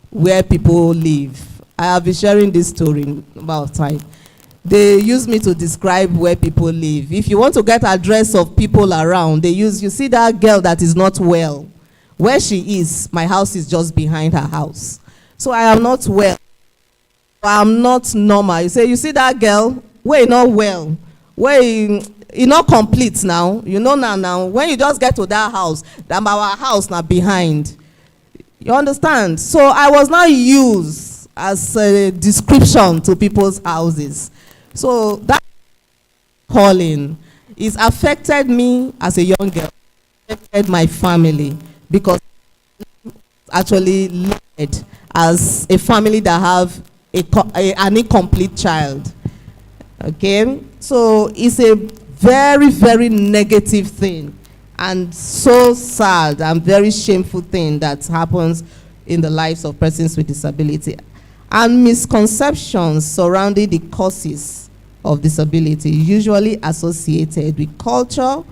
where people live. I have been sharing this story in about time. They use me to describe where people live. If you want to get address of people around, you see that girl that is not well. Where she is, my house is just behind her house. So I am not well. I am not normal. You say, you see that girl? Where you not well? Where you not complete now? You know now. When you just get to that house, that our house now behind. You understand? So I was not used as a description to people's houses. So that calling is affected me as a young girl, affected my family, because actually led as a family that have an incomplete child. Okay, so it's a very, very negative thing and so sad and very shameful thing that happens in the lives of persons with disability, and misconceptions surrounding the causes of disability usually associated with culture,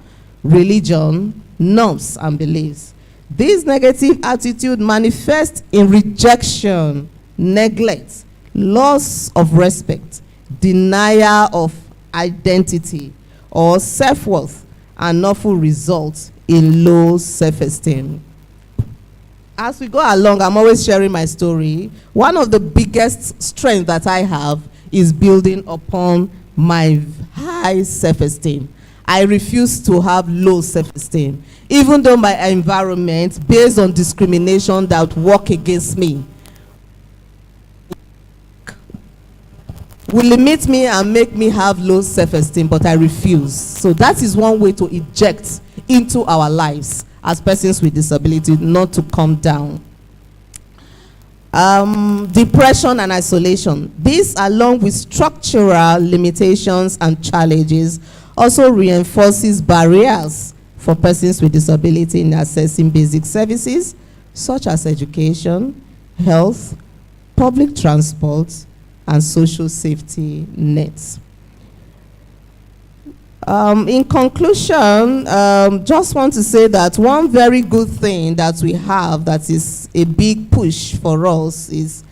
religion, norms, and beliefs. This negative attitude manifests in rejection, neglect, loss of respect, denial of identity or self-worth, and often results in low self-esteem. As we go along, I'm always sharing my story. One of the biggest strengths that I have is building upon my high self-esteem. I refuse to have low self-esteem, even though my environment, based on discrimination that work against me, will limit me and make me have low self-esteem, but I refuse. So that is one way to eject into our lives as persons with disability, not to come down. Depression and isolation. This, along with structural limitations and challenges, also reinforces barriers for persons with disability in accessing basic services such as education, health, public transport, and social safety nets. In conclusion, just want to say that one very good thing that we have that is a big push for us is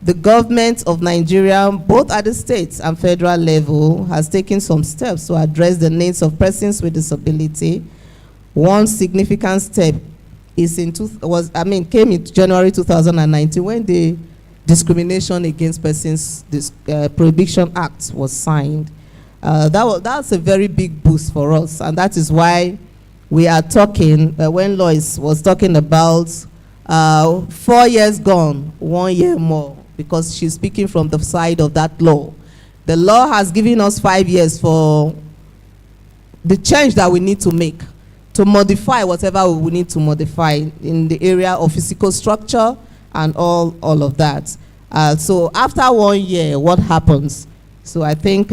the government of Nigeria, both at the state and federal level, has taken some steps to address the needs of persons with disability. One significant step is came in January 2019 when the Discrimination Against Persons Prohibition Act was signed. That's a very big boost for us, and that is why we are talking, when Lois was talking about 4 years gone, 1 year more, because she's speaking from the side of that law. The law has given us 5 years for the change that we need to make, to modify whatever we need to modify in the area of physical structure and all of that. So after 1 year, what happens? So I think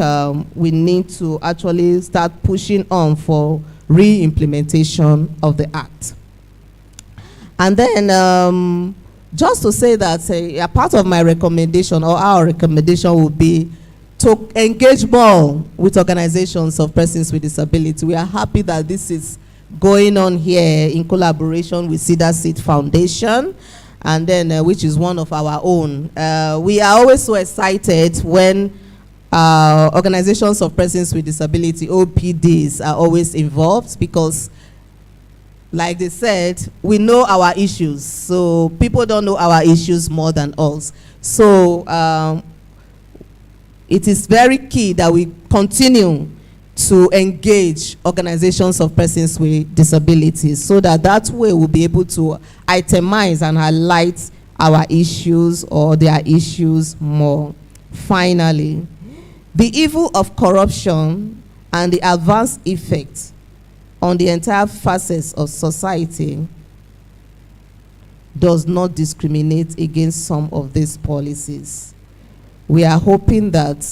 we need to actually start pushing on for re-implementation of the act. And then just to say that a part of my recommendation, or our recommendation, would be to engage more with organizations of persons with disability. We are happy that this is going on here in collaboration with CedarSeed Foundation, and then which is one of our own. We are always so excited when organizations of persons with disability, OPDs, are always involved, because like they said, we know our issues, so people don't know our issues more than us. So it is very key that we continue to engage organizations of persons with disabilities, so that way we'll be able to itemize and highlight our issues or their issues more. Finally, the evil of corruption and the adverse effects on the entire facets of society does not discriminate against some of these policies. We are hoping that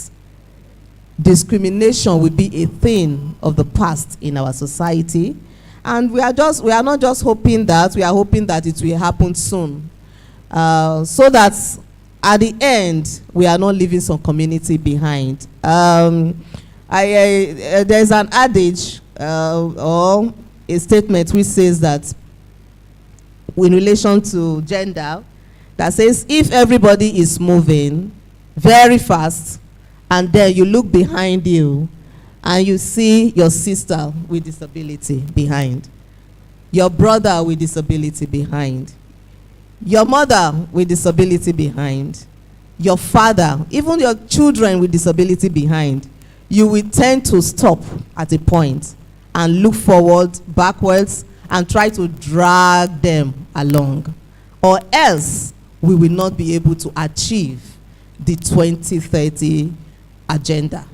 discrimination will be a thing of the past in our society, and we are not just hoping that, we are hoping that it will happen soon, so that at the end we are not leaving some community behind. There's an adage or a statement which says that in relation to gender, that says if everybody is moving very fast and then you look behind you and you see your sister with disability behind, your brother with disability behind, your mother with disability behind, your father, even your children with disability behind, you will tend to stop at a point and look forward, backwards, and try to drag them along. Or else, we will not be able to achieve the 2030 agenda,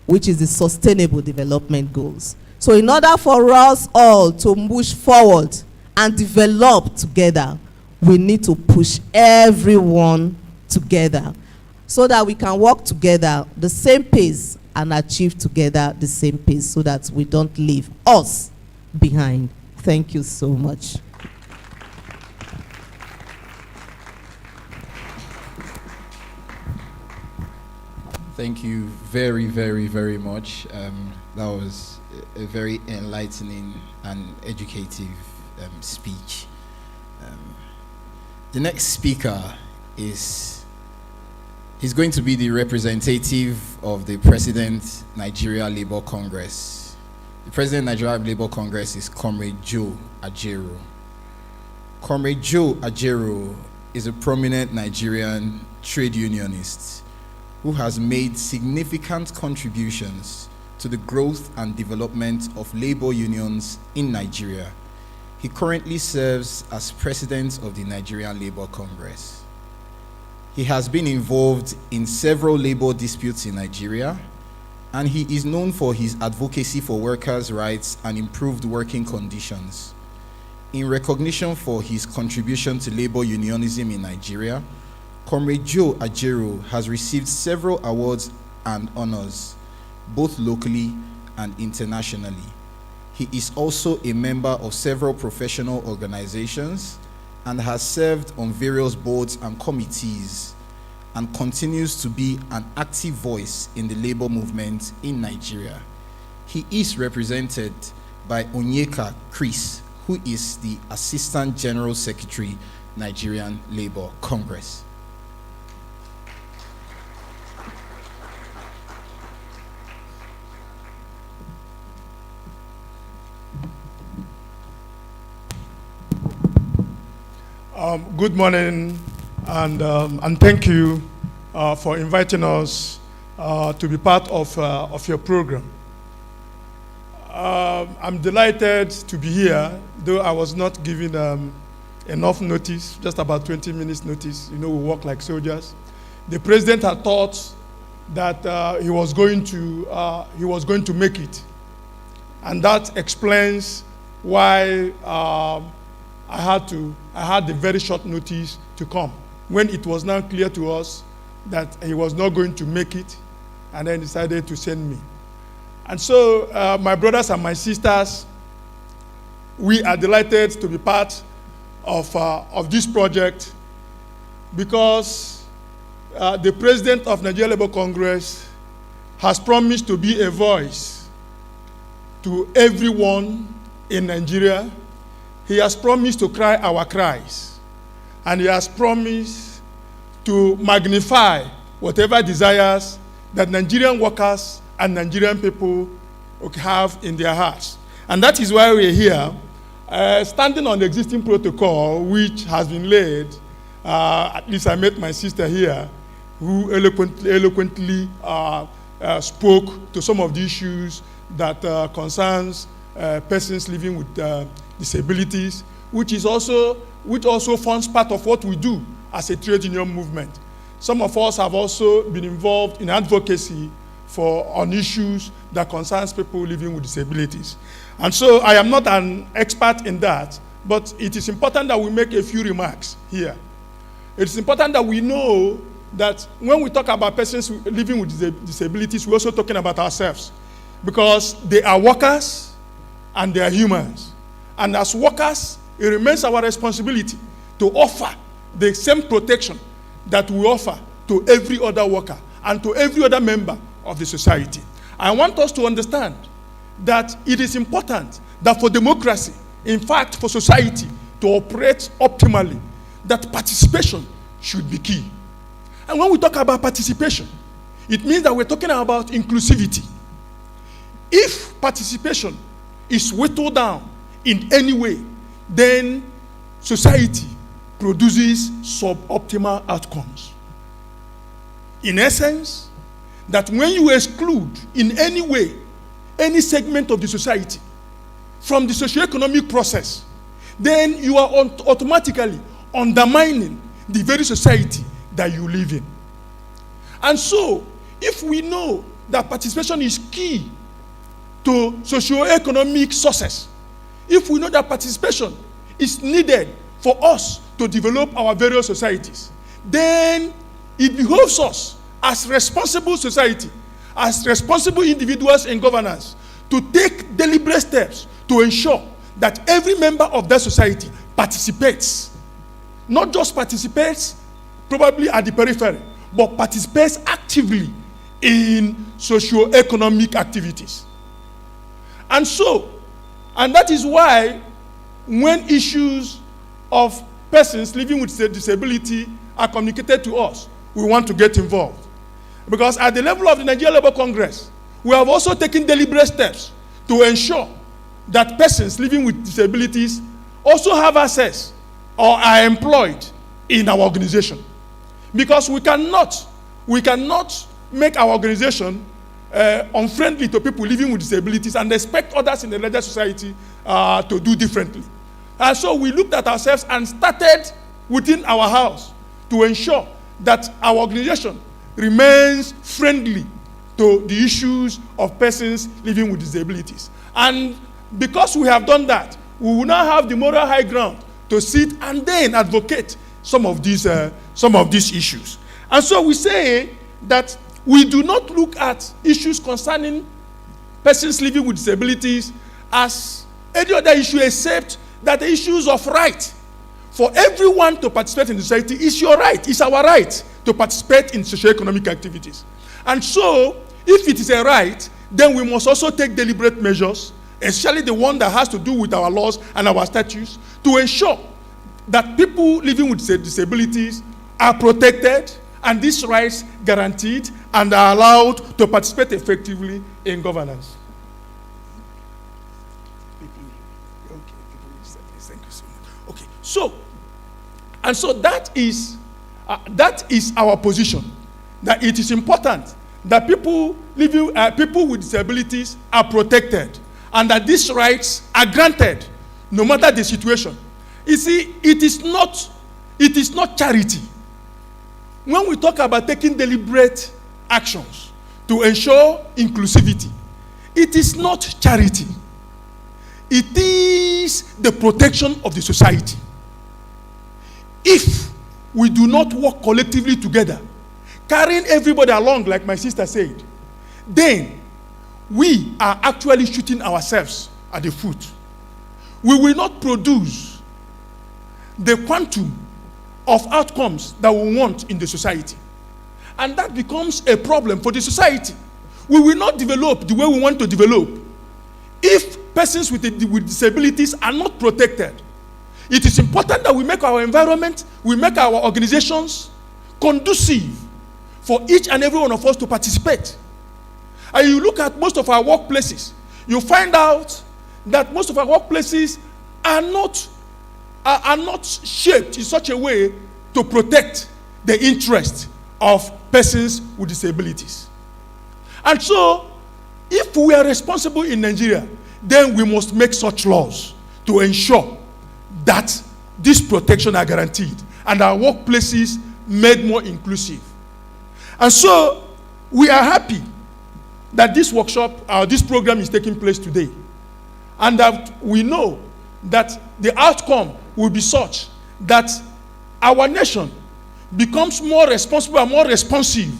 which is the Sustainable Development Goals. So in order for us all to push forward and develop together, we need to push everyone together so that we can work together the same pace and achieve together the same pace so that we don't leave us behind. Thank you so much. Thank you very, very, very much. That was a very enlightening and educative speech. The next speaker he's going to be the representative of the President Nigeria Labour Congress. The President Nigeria Labour Congress is Comrade Joe Ajaero. Comrade Joe Ajaero is a prominent Nigerian trade unionist who has made significant contributions to the growth and development of labor unions in Nigeria. He currently serves as president of the Nigerian Labour Congress. He has been involved in several labor disputes in Nigeria, and he is known for his advocacy for workers' rights and improved working conditions. In recognition for his contribution to labor unionism in Nigeria, Comrade Joe Ajaero has received several awards and honors, both locally and internationally. He is also a member of several professional organizations and has served on various boards and committees and continues to be an active voice in the labor movement in Nigeria. He is represented by Onyeka Chris, who is the Assistant General Secretary, Nigerian Labour Congress. Good morning, and thank you for inviting us to be part of your program. I'm delighted to be here, though I was not given enough notice, just about 20 minutes notice. You know, we work like soldiers. The president had thought that he was going to make it, and that explains why I had the very short notice to come. When it was now clear to us that he was not going to make it, and then decided to send me. And so, my brothers and my sisters, we are delighted to be part of this project because the president of Nigeria Labour Congress has promised to be a voice to everyone in Nigeria. He has promised to cry our cries, and he has promised to magnify whatever desires that Nigerian workers and Nigerian people have in their hearts. And that is why we're here, standing on the existing protocol which has been laid. At least I met my sister here, who eloquently spoke to some of the issues that concerns persons living with disabilities, which also forms part of what we do as a trade union movement. Some of us have also been involved in advocacy on issues that concerns people living with disabilities. And so I am not an expert in that, but it is important that we make a few remarks here. It is important that we know that when we talk about persons living with disabilities, we're also talking about ourselves, because they are workers and they are humans. And as workers, it remains our responsibility to offer the same protection that we offer to every other worker and to every other member of the society. I want us to understand that it is important that for democracy, in fact for society to operate optimally, that participation should be key. And when we talk about participation, it means that we're talking about inclusivity. If participation is whittled down in any way, then society produces suboptimal outcomes. In essence, that when you exclude in any way any segment of the society from the socio-economic process, then you are automatically undermining the very society that you live in. And so, if we know that participation is key to socio-economic success, if we know that participation is needed for us to develop our various societies, then it behoves us as responsible society, as responsible individuals and governance, to take deliberate steps to ensure that every member of that society participates. Not just participates probably at the periphery, but participates actively in socio-economic activities. And that is why when issues of persons living with disability are communicated to us, we want to get involved. Because at the level of the Nigerian Labour Congress, we have also taken deliberate steps to ensure that persons living with disabilities also have access or are employed in our organization. Because we cannot make our organization unfriendly to people living with disabilities and expect others in the larger society to do differently. And so we looked at ourselves and started within our house to ensure that our organization remains friendly to the issues of persons living with disabilities. And because we have done that, we will now have the moral high ground to sit and then advocate some of these issues. And so we say that we do not look at issues concerning persons living with disabilities as any other issue except that the issues of right for everyone to participate in society is your right, it's our right to participate in socio-economic activities. And so, if it is a right, then we must also take deliberate measures, especially the one that has to do with our laws and our statutes, to ensure that people living with disabilities are protected and these rights guaranteed and are allowed to participate effectively in governance. Thank you so much. Okay, so that is our position, that it is important that people with disabilities are protected and that these rights are granted no matter the situation. You see, it is not charity. When we talk about taking deliberate actions to ensure inclusivity, it is not charity. It is the protection of the society. If we do not work collectively together, carrying everybody along, like my sister said, then we are actually shooting ourselves at the foot. We will not produce the quantum of outcomes that we want in the society. And that becomes a problem for the society. We will not develop the way we want to develop if persons with disabilities are not protected. It is important that we make our environment, we make our organizations conducive for each and every one of us to participate. And you look at most of our workplaces, you find out that most of our workplaces are not shaped in such a way to protect the interest of persons with disabilities. And so, if we are responsible in Nigeria, then we must make such laws to ensure that this protection are guaranteed and our workplaces made more inclusive. And so, we are happy that this workshop, this program is taking place today. And that we know that the outcome will be such that our nation becomes more responsible and more responsive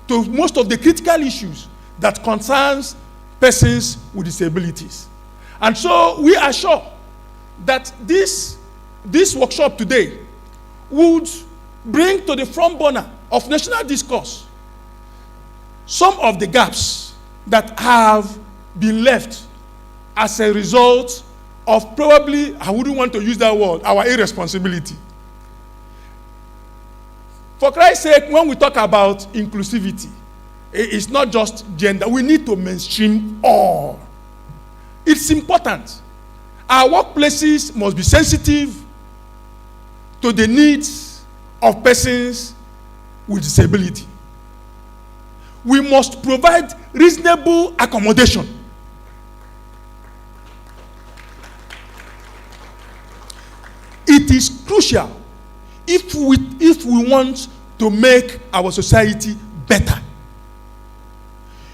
to most of the critical issues that concerns persons with disabilities. And so we are sure that this workshop today would bring to the front burner of national discourse some of the gaps that have been left as a result of probably, I wouldn't want to use that word, our irresponsibility. For Christ's sake, when we talk about inclusivity, it's not just gender. We need to mainstream all. It's important. Our workplaces must be sensitive to the needs of persons with disability. We must provide reasonable accommodation. It is crucial if we want to make our society better.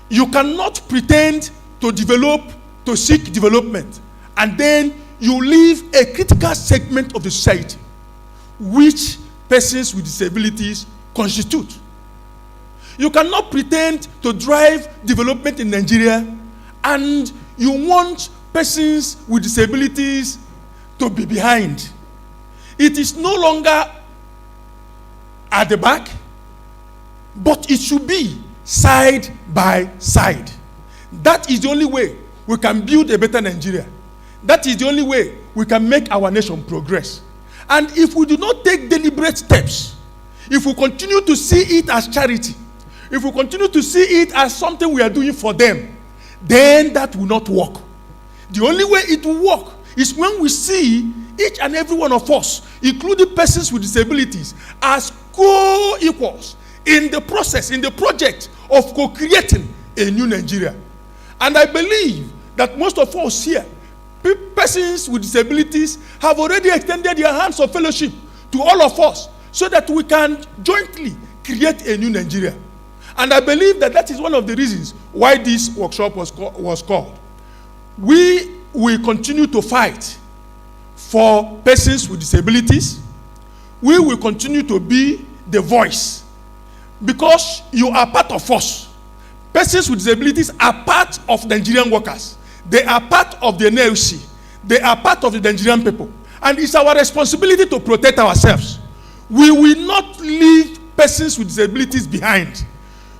You cannot pretend to seek development, and then you leave a critical segment of the society, which persons with disabilities constitute. You cannot pretend to drive development in Nigeria, and you want persons with disabilities to be behind. It is no longer at the back, but it should be side by side. That is the only way we can build a better Nigeria. That is the only way we can make our nation progress. And if we do not take deliberate steps, if we continue to see it as charity, if we continue to see it as something we are doing for them, then that will not work. The only way it will work is when we see each and every one of us, including persons with disabilities, as co-equals in the process, in the project of co-creating a new Nigeria. And I believe that most of us here, persons with disabilities, have already extended their hands of fellowship to all of us so that we can jointly create a new Nigeria. And I believe that that is one of the reasons why this workshop was called. We will continue to fight for persons with disabilities. We will continue to be the voice, because you are part of us. Persons with disabilities are part of Nigerian workers. They are part of the NLC. They are part of the Nigerian people. And it's our responsibility to protect ourselves. We will not leave persons with disabilities behind.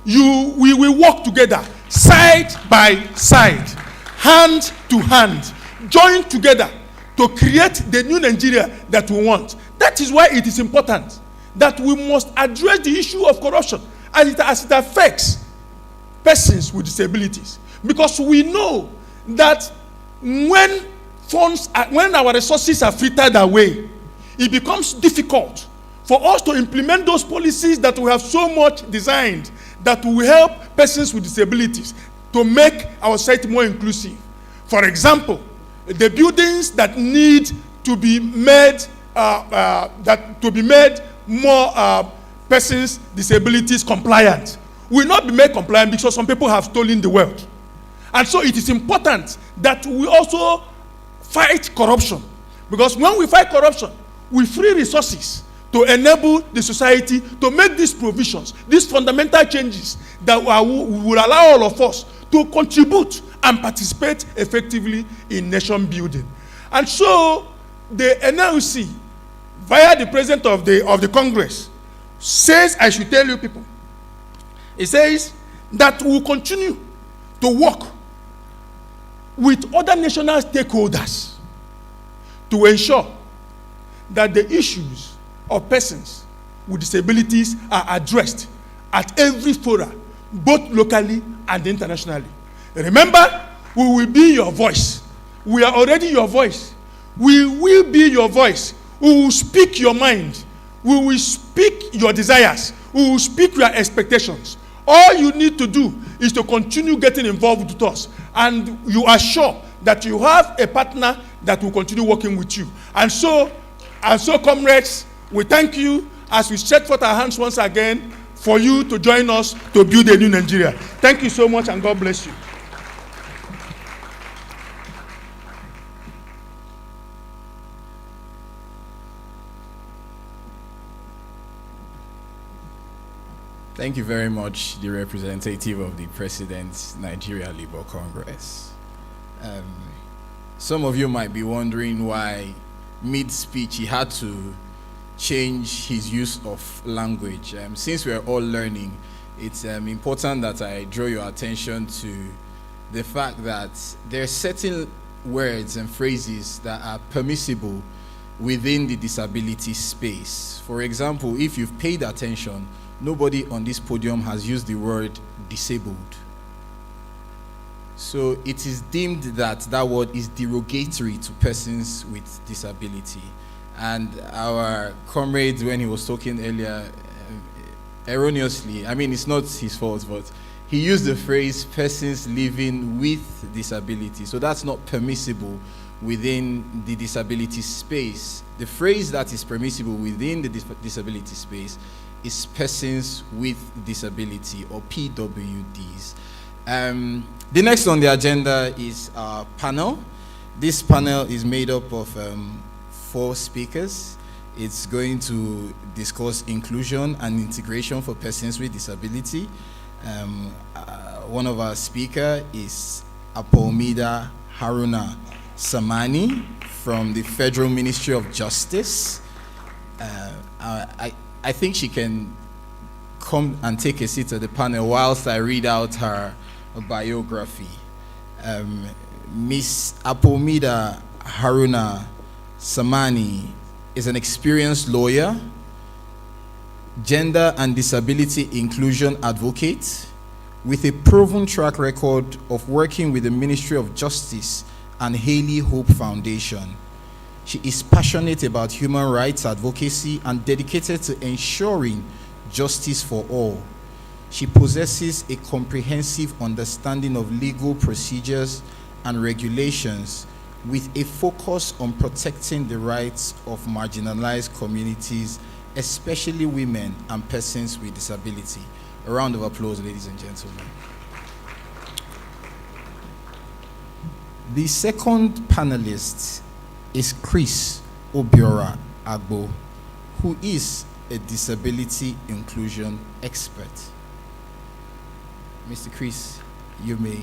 We will work together, side by side, hand to hand, join together to create the new Nigeria that we want. That is why it is important that we must address the issue of corruption as it affects persons with disabilities. Because we know that when our resources are frittered away, it becomes difficult for us to implement those policies that we have so much designed that will help persons with disabilities to make our society more inclusive. For example, the buildings that need to be made more persons disabilities compliant will not be made compliant because some people have stolen the wealth. And so it is important that we also fight corruption, because when we fight corruption, we free resources to enable the society to make these provisions, these fundamental changes that will allow all of us to contribute and participate effectively in nation building. And so the NLC, via the president of the Congress, says, I should tell you people, it says that we will continue to work with other national stakeholders to ensure that the issues of persons with disabilities are addressed at every forum, both locally and internationally. Remember, we will be your voice. We are already your voice. We will be your voice. We will speak your mind. We will speak your desires. We will speak your expectations. All you need to do is to continue getting involved with us, and you are sure that you have a partner that will continue working with you. And so, comrades, we thank you as we stretch forth our hands once again for you to join us to build a new Nigeria. Thank you so much, and God bless you. Thank you very much, the representative of the President's Nigeria Labour Congress. Some of you might be wondering why mid-speech he had to change his use of language. Since we're all learning, it's important that I draw your attention to the fact that there are certain words and phrases that are permissible within the disability space. For example, if you've paid attention, nobody on this podium has used the word disabled. So it is deemed that that word is derogatory to persons with disability. And our comrade, when he was talking earlier, erroneously, I mean, it's not his fault, but he used the phrase persons living with disability. So that's not permissible within the disability space. The phrase that is permissible within the disability space is persons with disability, or PWDs. The next on the agenda is our panel. This panel is made up of 4 speakers. It's going to discuss inclusion and integration for persons with disability. One of our speakers is Apomida Haruna Samani from the Federal Ministry of Justice. I think she can come and take a seat at the panel whilst I read out her biography. Miss Apomida Haruna Samani is an experienced lawyer, gender and disability inclusion advocate, with a proven track record of working with the Ministry of Justice and Haley Hope Foundation. She is passionate about human rights advocacy and dedicated to ensuring justice for all. She possesses a comprehensive understanding of legal procedures and regulations, with a focus on protecting the rights of marginalized communities, especially women and persons with disability. A round of applause, ladies and gentlemen. The second panelist is Chris Obiora Agbo, who is a disability inclusion expert. Mr. Chris, you may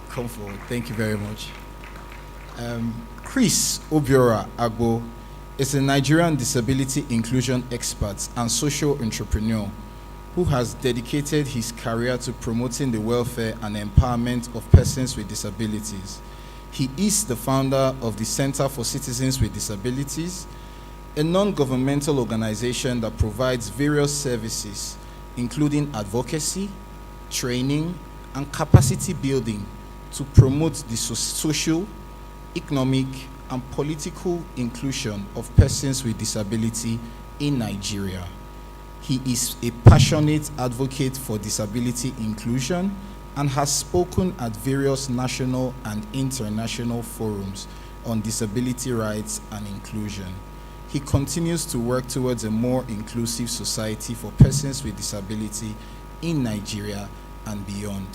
come forward. Thank you very much. Chris Obiora Agbo is a Nigerian disability inclusion expert and social entrepreneur who has dedicated his career to promoting the welfare and empowerment of persons with disabilities. He is the founder of the Center for Citizens with Disabilities, a non-governmental organization that provides various services, including advocacy, training, and capacity building to promote the social, economic, and political inclusion of persons with disability in Nigeria. He is a passionate advocate for disability inclusion and has spoken at various national and international forums on disability rights and inclusion. He continues to work towards a more inclusive society for persons with disability in Nigeria and beyond.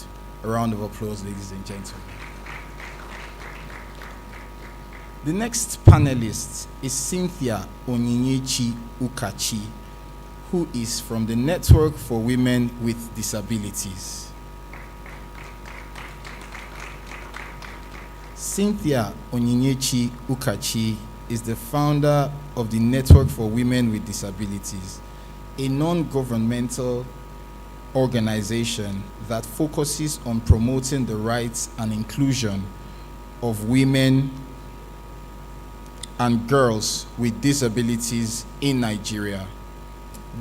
A round of applause, ladies and gentlemen. The next panelist is Cynthia Onyinyechi Ukachi, who is from the Network for Women with Disabilities. Cynthia Onyinyechi Ukachi is the founder of the Network for Women with Disabilities, a non-governmental organization that focuses on promoting the rights and inclusion of women and girls with disabilities in Nigeria.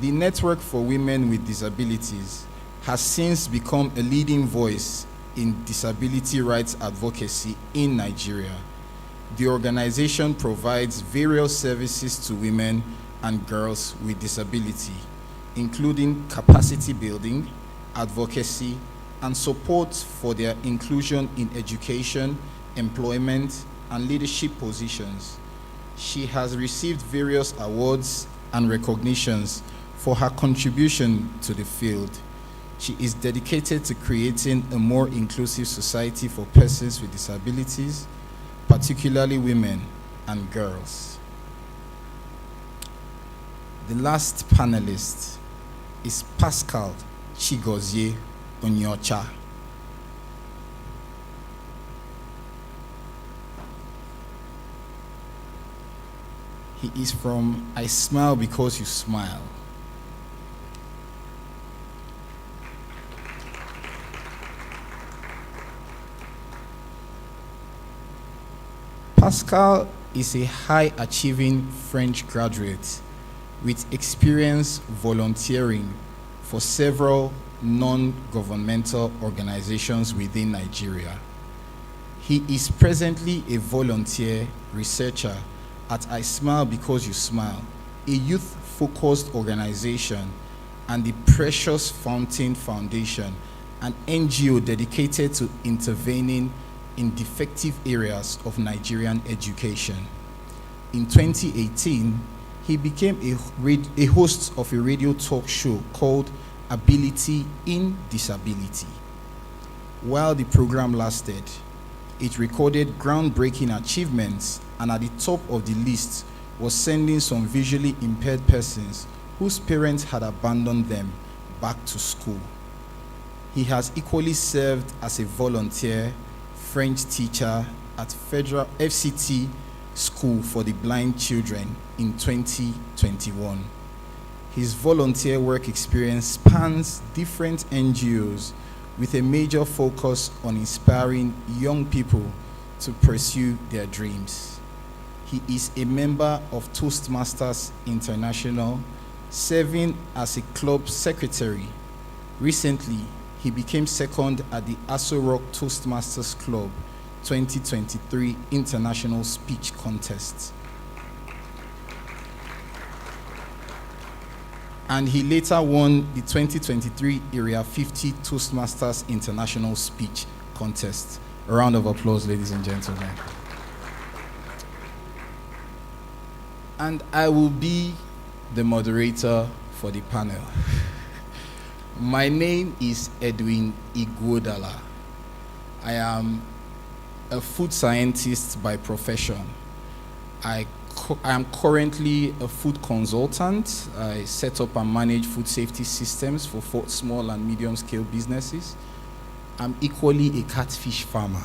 The Network for Women with Disabilities has since become a leading voice in disability rights advocacy in Nigeria. The organization provides various services to women and girls with disability, including capacity building, advocacy, and support for their inclusion in education, employment, and leadership positions. She has received various awards and recognitions for her contribution to the field. She is dedicated to creating a more inclusive society for persons with disabilities, particularly women and girls. The last panelist is Pascal Chigozie Onyocha. He is from I Smile Because You Smile. Pascal is a high-achieving French graduate with experience volunteering for several non-governmental organizations within Nigeria. He is presently a volunteer researcher at I Smile Because You Smile, a youth-focused organization, and the Precious Fountain Foundation, an NGO dedicated to intervening in defective areas of Nigerian education. In 2018, he became a host of a radio talk show called Ability in Disability. While the program lasted, it recorded groundbreaking achievements, and at the top of the list was sending some visually impaired persons whose parents had abandoned them back to school. He has equally served as a volunteer French teacher at Federal FCT School for the Blind Children in 2021. His volunteer work experience spans different NGOs with a major focus on inspiring young people to pursue their dreams. He is a member of Toastmasters International, serving as a club secretary. Recently, he became second at the Aso Rock Toastmasters Club 2023 International Speech Contest. And he later won the 2023 Area 50 Toastmasters International Speech Contest. A round of applause, ladies and gentlemen. And I will be the moderator for the panel. My name is Edwin Ighodala. I am a food scientist by profession. I am currently a food consultant. I set up and manage food safety systems for small and medium scale businesses. I'm equally a catfish farmer.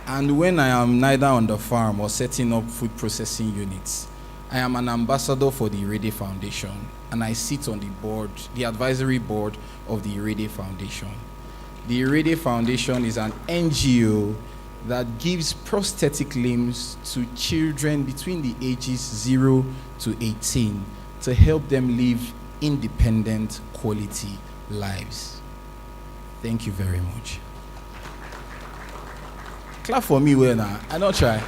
And when I am neither on the farm or setting up food processing units, I am an ambassador for the Yar'Adua Foundation, and I sit on the board, the advisory board of the Yar'Adua Foundation. The Yar'Adua Foundation is an NGO that gives prosthetic limbs to children between the ages 0 to 18 to help them live independent, quality lives. Thank you very much. Clap for me well now. I don't try.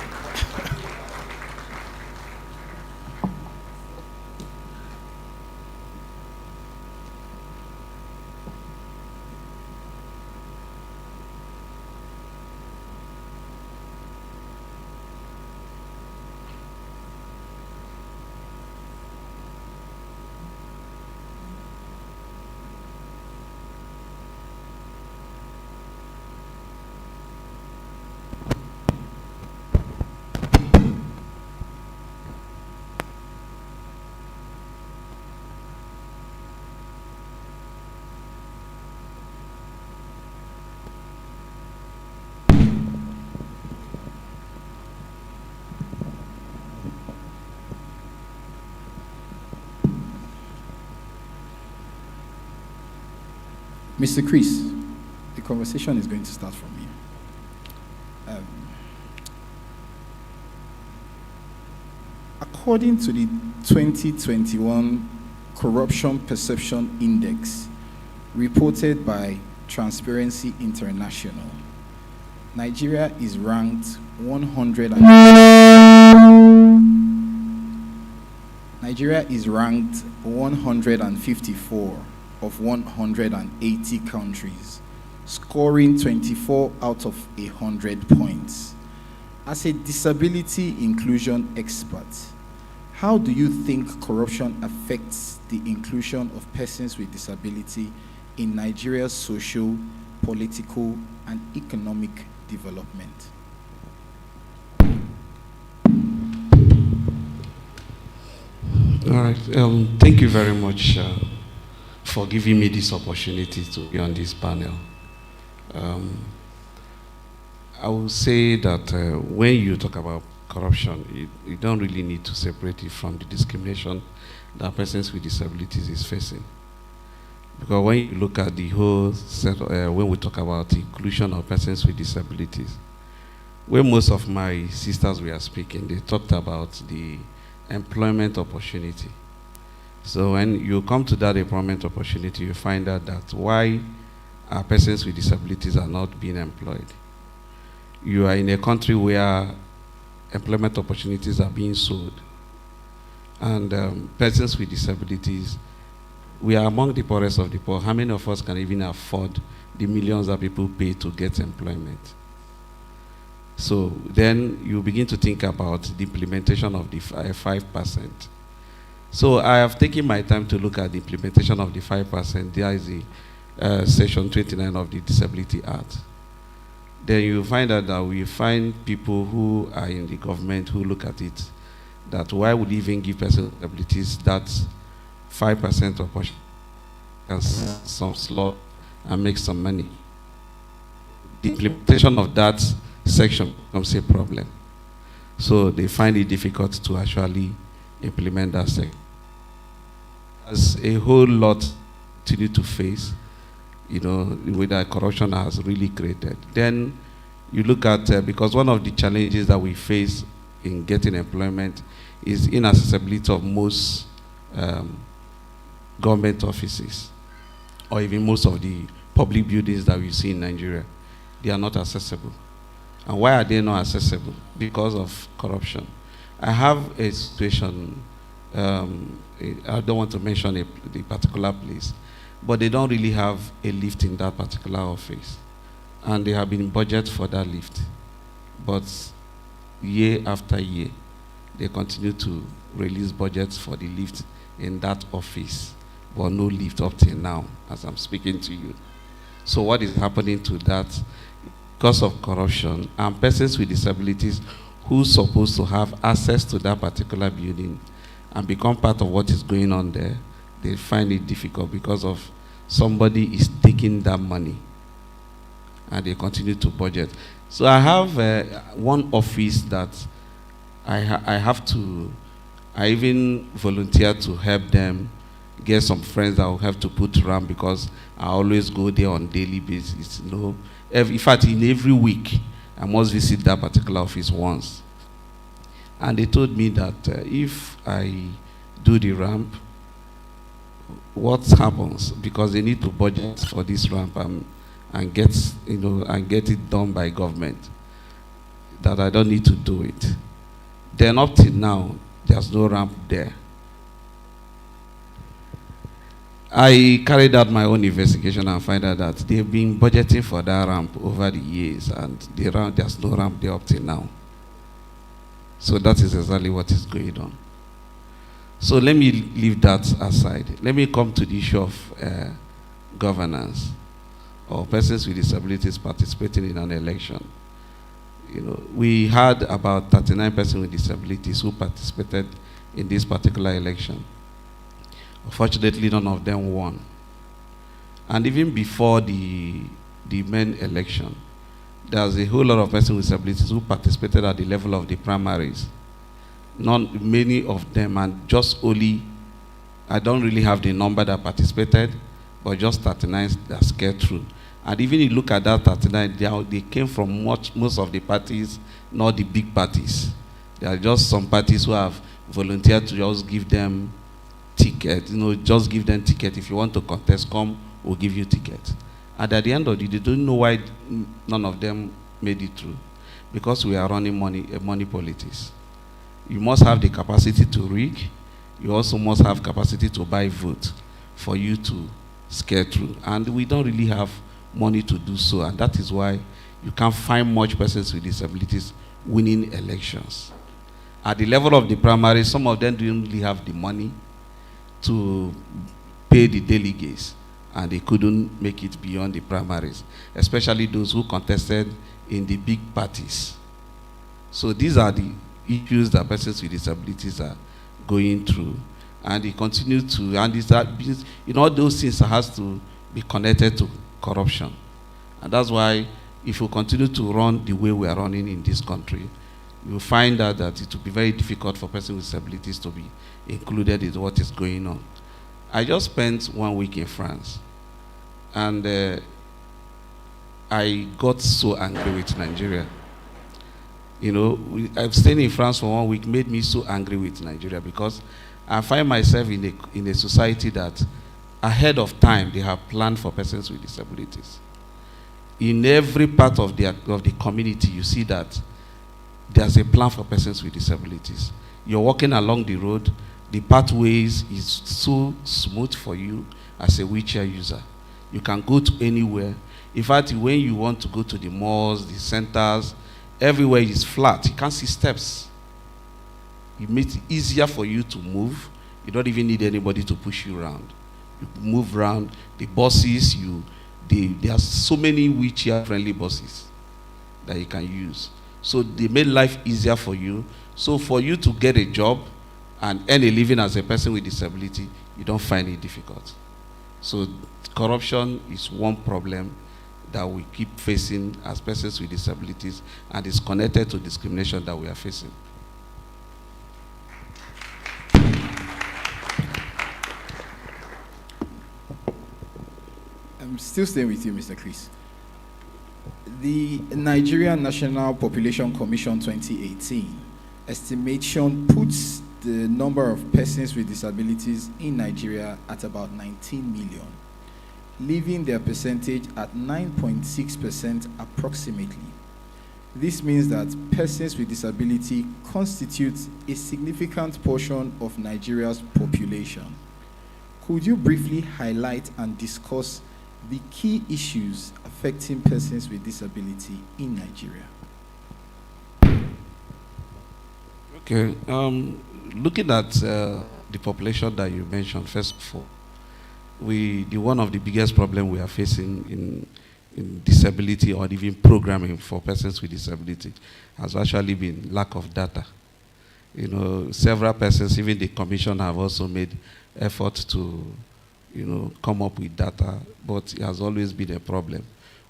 Mr. Chris, the conversation is going to start from you. According to the 2021 Corruption Perception Index reported by Transparency International, Nigeria is ranked 154 of 180 countries, scoring 24 out of 100 points. As a disability inclusion expert, how do you think corruption affects the inclusion of persons with disability in Nigeria's social, political, and economic development? All right, thank you very much for giving me this opportunity to be on this panel. I will say that when you talk about corruption, you don't really need to separate it from the discrimination that persons with disabilities is facing. Because when you look at the whole set, when we talk about the inclusion of persons with disabilities, when most of my sisters were speaking, they talked about the employment opportunity. So when you come to that employment opportunity, you find out that why persons with disabilities are not being employed. You are in a country where employment opportunities are being sold. And persons with disabilities, we are among the poorest of the poor. How many of us can even afford the millions that people pay to get employment? So then you begin to think about the implementation of the 5%. So I have taken my time to look at the implementation of the 5%. There is the section 29 of the Disability Act. Then you find out that we find people who are in the government who look at it, that why would even give persons with disabilities that 5% of some slot and make some money? The implementation of that section becomes a problem. So they find it difficult to actually implement that section. There's a whole lot to need to face, you know, with that corruption has really created. Then you look at, because one of the challenges that we face in getting employment is inaccessibility of most government offices, or even most of the public buildings that we see in Nigeria. They are not accessible. And why are they not accessible? Because of corruption. I have a situation, I don't want to mention the particular place, but they don't really have a lift in that particular office. And they have been budgeted for that lift. But year after year, they continue to release budgets for the lift in that office, but no lift up till now, as I'm speaking to you. So what is happening to that? Because of corruption, and persons with disabilities who are supposed to have access to that particular building and become part of what is going on there, they find it difficult because of somebody is taking that money and they continue to budget. So I have one office that I even volunteer to help them get some friends that will have to put ramp, because I always go there on daily basis. You know, in fact, in every week, I must visit that particular office once. And they told me that if I do the ramp, what happens? Because they need to budget for this ramp and get it done by government. That I don't need to do it. Then up till now, there's no ramp there. I carried out my own investigation and find out that they've been budgeting for that ramp over the years, and there's no ramp there up till now. So that is exactly what is going on. So let me leave that aside. Let me come to the issue of governance, or persons with disabilities participating in an election. You know, we had about 39 persons with disabilities who participated in this particular election. Unfortunately, none of them won. And even before the main election, there's a whole lot of persons with disabilities who participated at the level of the primaries. Many of them, and just only, I don't really have the number that participated, but just 39 that scared through. And even if you look at that 39, they came from most of the parties, not the big parties. There are just some parties who have volunteered to just give them ticket, just give them ticket. If you want to contest, come, we'll give you ticket. And at the end of the day, they don't know why none of them made it through. Because we are running money politics. You must have the capacity to rig. You also must have capacity to buy vote for you to scare through. And we don't really have money to do so. And that is why you can't find much persons with disabilities winning elections. At the level of the primary, some of them don't really have the money to pay the delegates, and they couldn't make it beyond the primaries, especially those who contested in the big parties. So these are the issues that persons with disabilities are going through, and they continue to, and those things has to be connected to corruption. And that's why if you continue to run the way we are running in this country, you'll find out that it will be very difficult for persons with disabilities to be included in what is going on. I just spent 1 week in France, and I got so angry with Nigeria. You know, I've stayed in France for 1 week, made me so angry with Nigeria, because I find myself in a society that ahead of time they have planned for persons with disabilities. In every part of the community, you see that there's a plan for persons with disabilities. You're walking along the road, the pathways is so smooth for you as a wheelchair user. You can go to anywhere. In fact, when you want to go to the malls, the centers, everywhere is flat. You can't see steps. It makes it easier for you to move. You don't even need anybody to push you around. You move around. The buses, there are so many wheelchair-friendly buses that you can use. So they made life easier for you. So for you to get a job and earn a living as a person with disability, you don't find it difficult. So corruption is one problem that we keep facing as persons with disabilities, and is connected to discrimination that we are facing. I'm still staying with you, Mr. Chris. The Nigerian National Population Commission 2018 estimation puts the number of persons with disabilities in Nigeria at about 19 million, leaving their percentage at 9.6% approximately. This means that persons with disability constitute a significant portion of Nigeria's population. Could you briefly highlight and discuss the key issues affecting persons with disability in Nigeria? Okay, looking at the population that you mentioned, first of all, one of the biggest problems we are facing in disability, or even programming for persons with disability, has actually been lack of data. You know, several persons, even the commission, have also made efforts to, you know, come up with data, but it has always been a problem.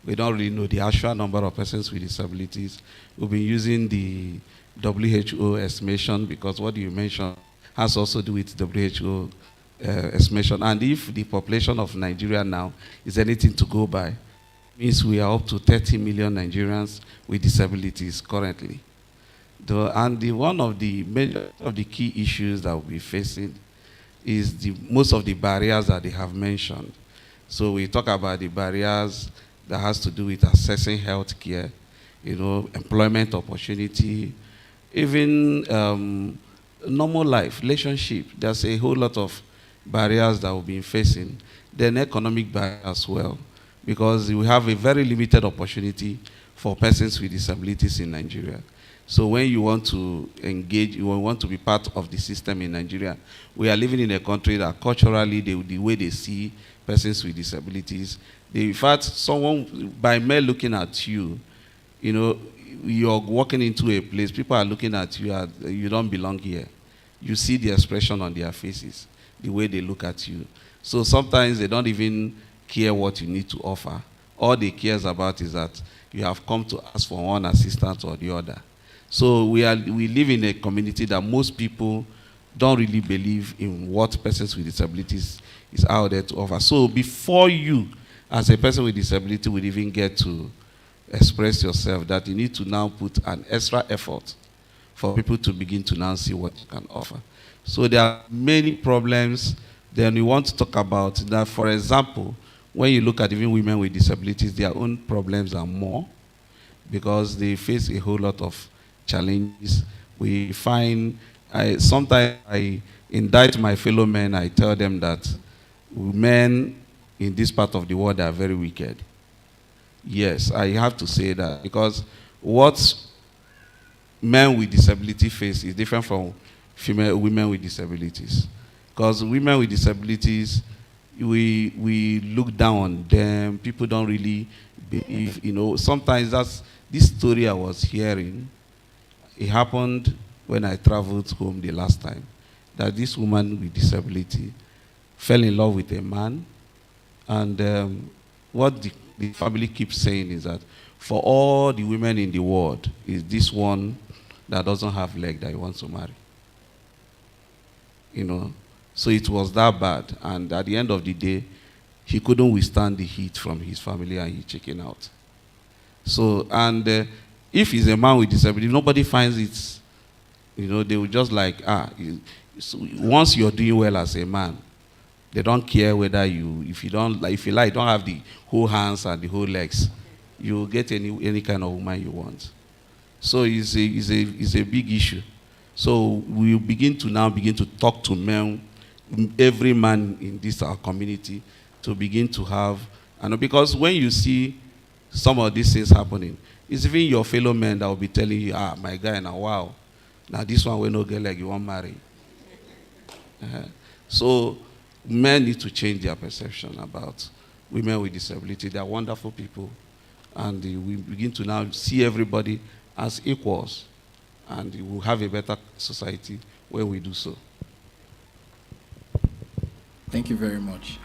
We don't really know the actual number of persons with disabilities. We've been using the WHO estimation, because what you mentioned has also to do with WHO estimation. And if the population of Nigeria now is anything to go by, means we are up to 30 million Nigerians with disabilities currently. One of the major of the key issues that we'll be facing is most of the barriers that they have mentioned. So we talk about the barriers that has to do with accessing health care, you know, employment opportunity, even normal life, relationship. There's a whole lot of barriers that we've been facing. Then economic barriers as well, because we have a very limited opportunity for persons with disabilities in Nigeria. So when you want to engage, you want to be part of the system in Nigeria, we are living in a country that culturally, the way they see persons with disabilities, in fact, someone, by mere looking at you, you know, you're walking into a place, people are looking at you as you don't belong here. You see the expression on their faces, the way they look at you. So sometimes they don't even care what you need to offer. All they care about is that you have come to ask for one assistance or the other. So we live in a community that most people don't really believe in what persons with disabilities is out there to offer. So before you, as a person with disability, would even get to express yourself, that you need to now put an extra effort for people to begin to now see what you can offer. So there are many problems. Then we want to talk about that. For example, when you look at even women with disabilities, their own problems are more, because they face a whole lot of challenges. We find, sometimes I indict my fellow men. I tell them that men in this part of the world are very wicked. Yes, I have to say that, because what men with disability face is different from women with disabilities. Because women with disabilities, we look down on them. People don't really believe, you know. Sometimes that's this story I was hearing. It happened when I traveled home the last time, that this woman with disability fell in love with a man, and what the family keeps saying is that for all the women in the world, is this one that doesn't have leg that he wants to marry. You know, so it was that bad, and at the end of the day, he couldn't withstand the heat from his family, and he chickened out. So, and If he's a man with disability, if nobody finds it, they will just like, so once you're doing well as a man, they don't care whether if you don't have the whole hands and the whole legs, you will get any kind of woman you want. So it's a big issue. So we begin to talk to men, every man in this our community, to begin to have, and because when you see some of these things happening, it's even your fellow men that will be telling you, my guy, now wow, now this one will not get like you won't marry. So men need to change their perception about women with disability. They are wonderful people, and we begin to now see everybody as equals, and we will have a better society where we do so. Thank you very much.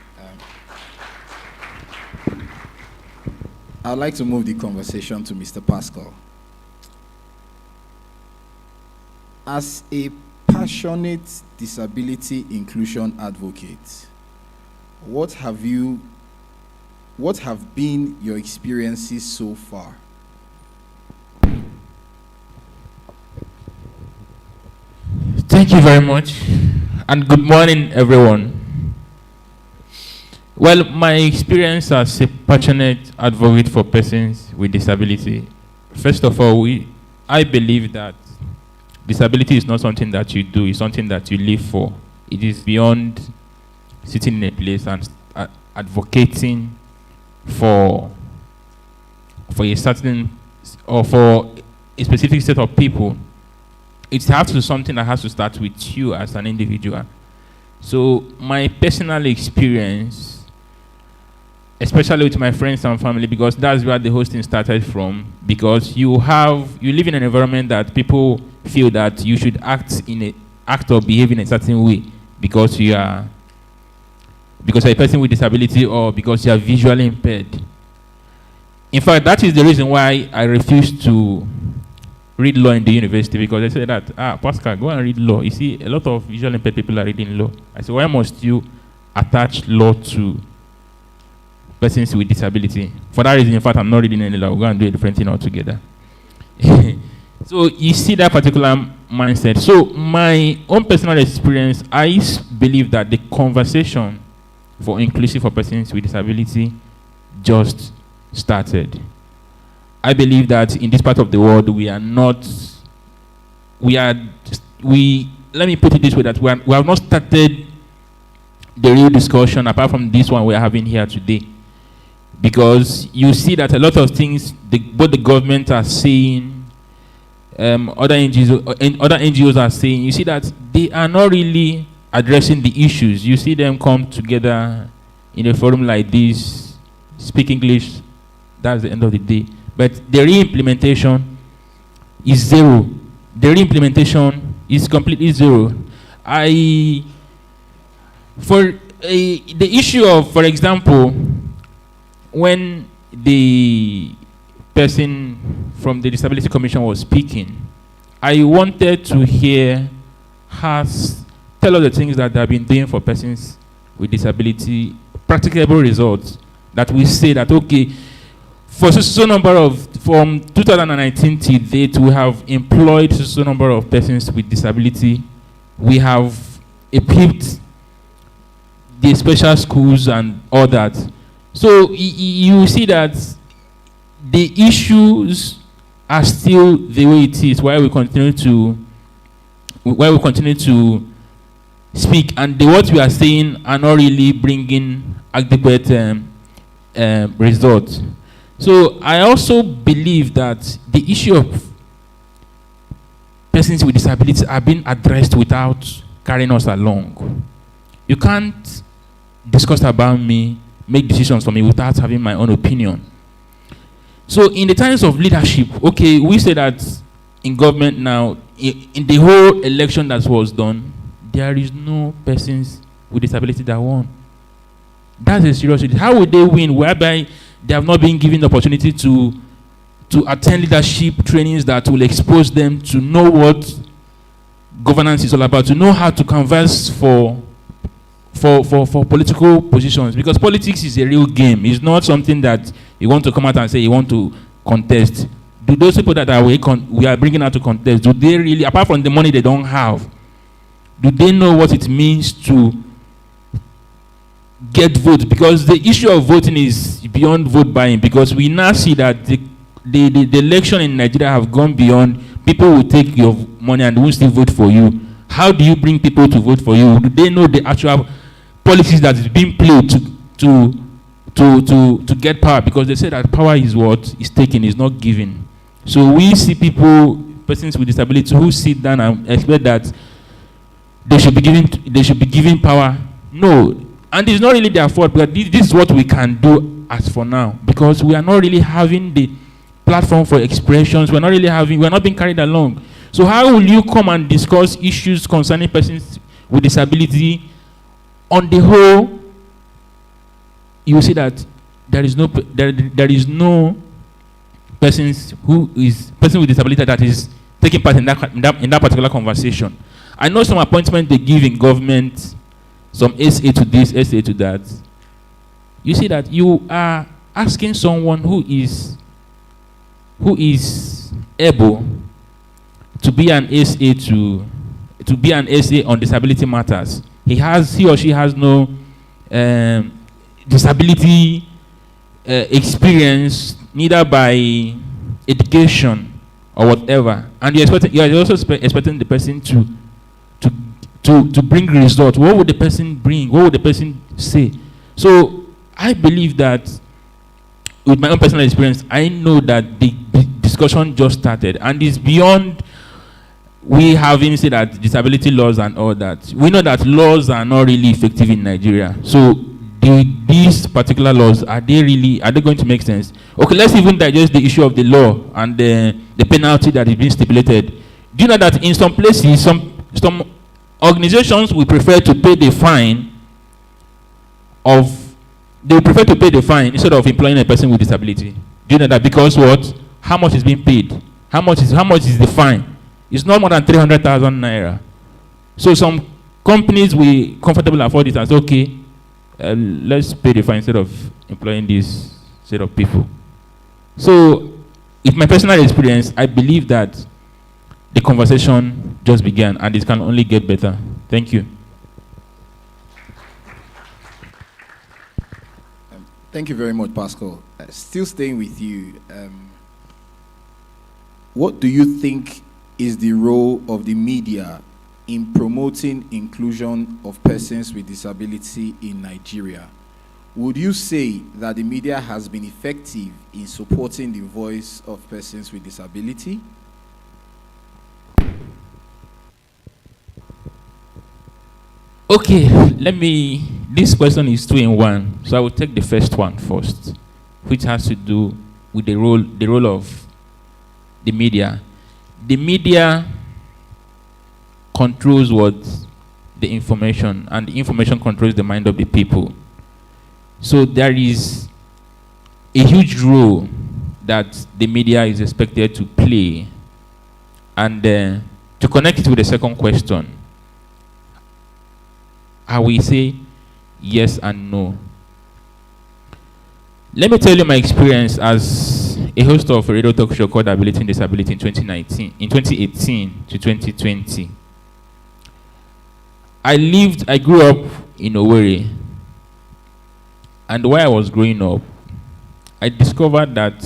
I'd like to move the conversation to Mr. Pascal. As a passionate disability inclusion advocate, what have been your experiences so far? Thank you very much, and good morning, everyone. Well, my experience as a passionate advocate for persons with disability, first of all, I believe that disability is not something that you do, it's something that you live for. It is beyond sitting in a place and advocating for a certain, or for a specific set of people. It has to be something that has to start with you as an individual. So my personal experience, especially with my friends and family, because that's where the hosting started from, because you live in an environment that people feel that you should act or behave in a certain way because you're a person with disability or because you are visually impaired. In fact, that is the reason why I refused to read law in the university, because they said that, Pascal, go and read law. You see, a lot of visually impaired people are reading law. I said, why must you attach law to persons with disability? For that reason, in fact, I'm not reading any law. We're going to do a different thing altogether. So you see that particular mindset. So my own personal experience, I believe that the conversation for inclusive for persons with disability just started. I believe that in this part of the world, let me put it this way, that we have not started the real discussion apart from this one we are having here today. Because you see that a lot of things, both the government are saying, other NGOs are saying, you see that they are not really addressing the issues. You see them come together in a forum like this, speak English, that's the end of the day. But the re-implementation is zero. The re-implementation is completely zero. The issue of, for example, when the person from the Disability Commission was speaking, I wanted to hear her tell us the things that they have been doing for persons with disability, practicable results, that we say that, okay, for so number of, from 2019 till date, we have employed so number of persons with disability. We have equipped the special schools and all that. So you see that the issues are still the way it is, while we continue to speak, and what we are saying are not really bringing adequate results. So I also believe that the issue of persons with disabilities are being addressed without carrying us along. You can't discuss about me, make decisions for me without having my own opinion. So in the times of leadership, okay, we say that in government now, in the whole election that was done, there is no persons with disability that won. That's a serious issue. How would they win whereby they have not been given the opportunity to attend leadership trainings that will expose them to know what governance is all about, to know how to converse for political positions? Because politics is a real game. It's not something that you want to come out and say you want to contest. do those people that we are bringing out to contest, do they really, apart from the money they don't have, do they know what it means to get votes? Because the issue of voting is beyond vote buying, because we now see that the election in Nigeria have gone beyond people will take your money and will still vote for you. How do you bring people to vote for you? Do they know the actual policies that is being played to get power? Because they say that power is what is taken, is not given. So we see people, persons with disability, who sit down and expect that they should be given power. No, and it's not really their fault, but this is what we can do as for now, because we are not really having the platform for expressions. We're not being carried along. So how will you come and discuss issues concerning persons with disability? On the whole, you will see that there is no person with disability that is taking part in that particular conversation. I know some appointments they give in government, some SA to this, SA to that. You see that you are asking someone who is able to be an SA on disability matters. He or she has no disability experience, neither by education or whatever, and you are also expecting the person to bring results. What would the person bring? What would the person say? So I believe that, with my own personal experience, I know that the discussion just started, and it's beyond we having said that disability laws and all that. We know that laws are not really effective in Nigeria. So these particular laws, are they going to make sense? Okay, let's even digest the issue of the law and the penalty that is being stipulated. Do you know that in some places, some organizations will prefer to pay the fine instead of employing a person with disability? Do you know that? Because what? How much is being paid? How much is the fine? It's not more than 300,000 naira. So some companies will comfortably afford it and say, okay, let's pay the fine instead of employing this set of people. So, with my personal experience, I believe that the conversation just began and it can only get better. Thank you. Thank you very much, Pascal. Still staying with you, what do you think is the role of the media in promoting inclusion of persons with disability in Nigeria? Would you say that the media has been effective in supporting the voice of persons with disability? Okay, this question is 2 in 1, so I will take the first one first, which has to do with the role of the media. The media controls the information, and the information controls the mind of the people. So there is a huge role that the media is expected to play. And to connect it with the second question, I will say yes and no. Let me tell you my experience as a host of a radio talk show called Ability and Disability in 2018 to 2020. I grew up in Owerri, and while I was growing up, I discovered that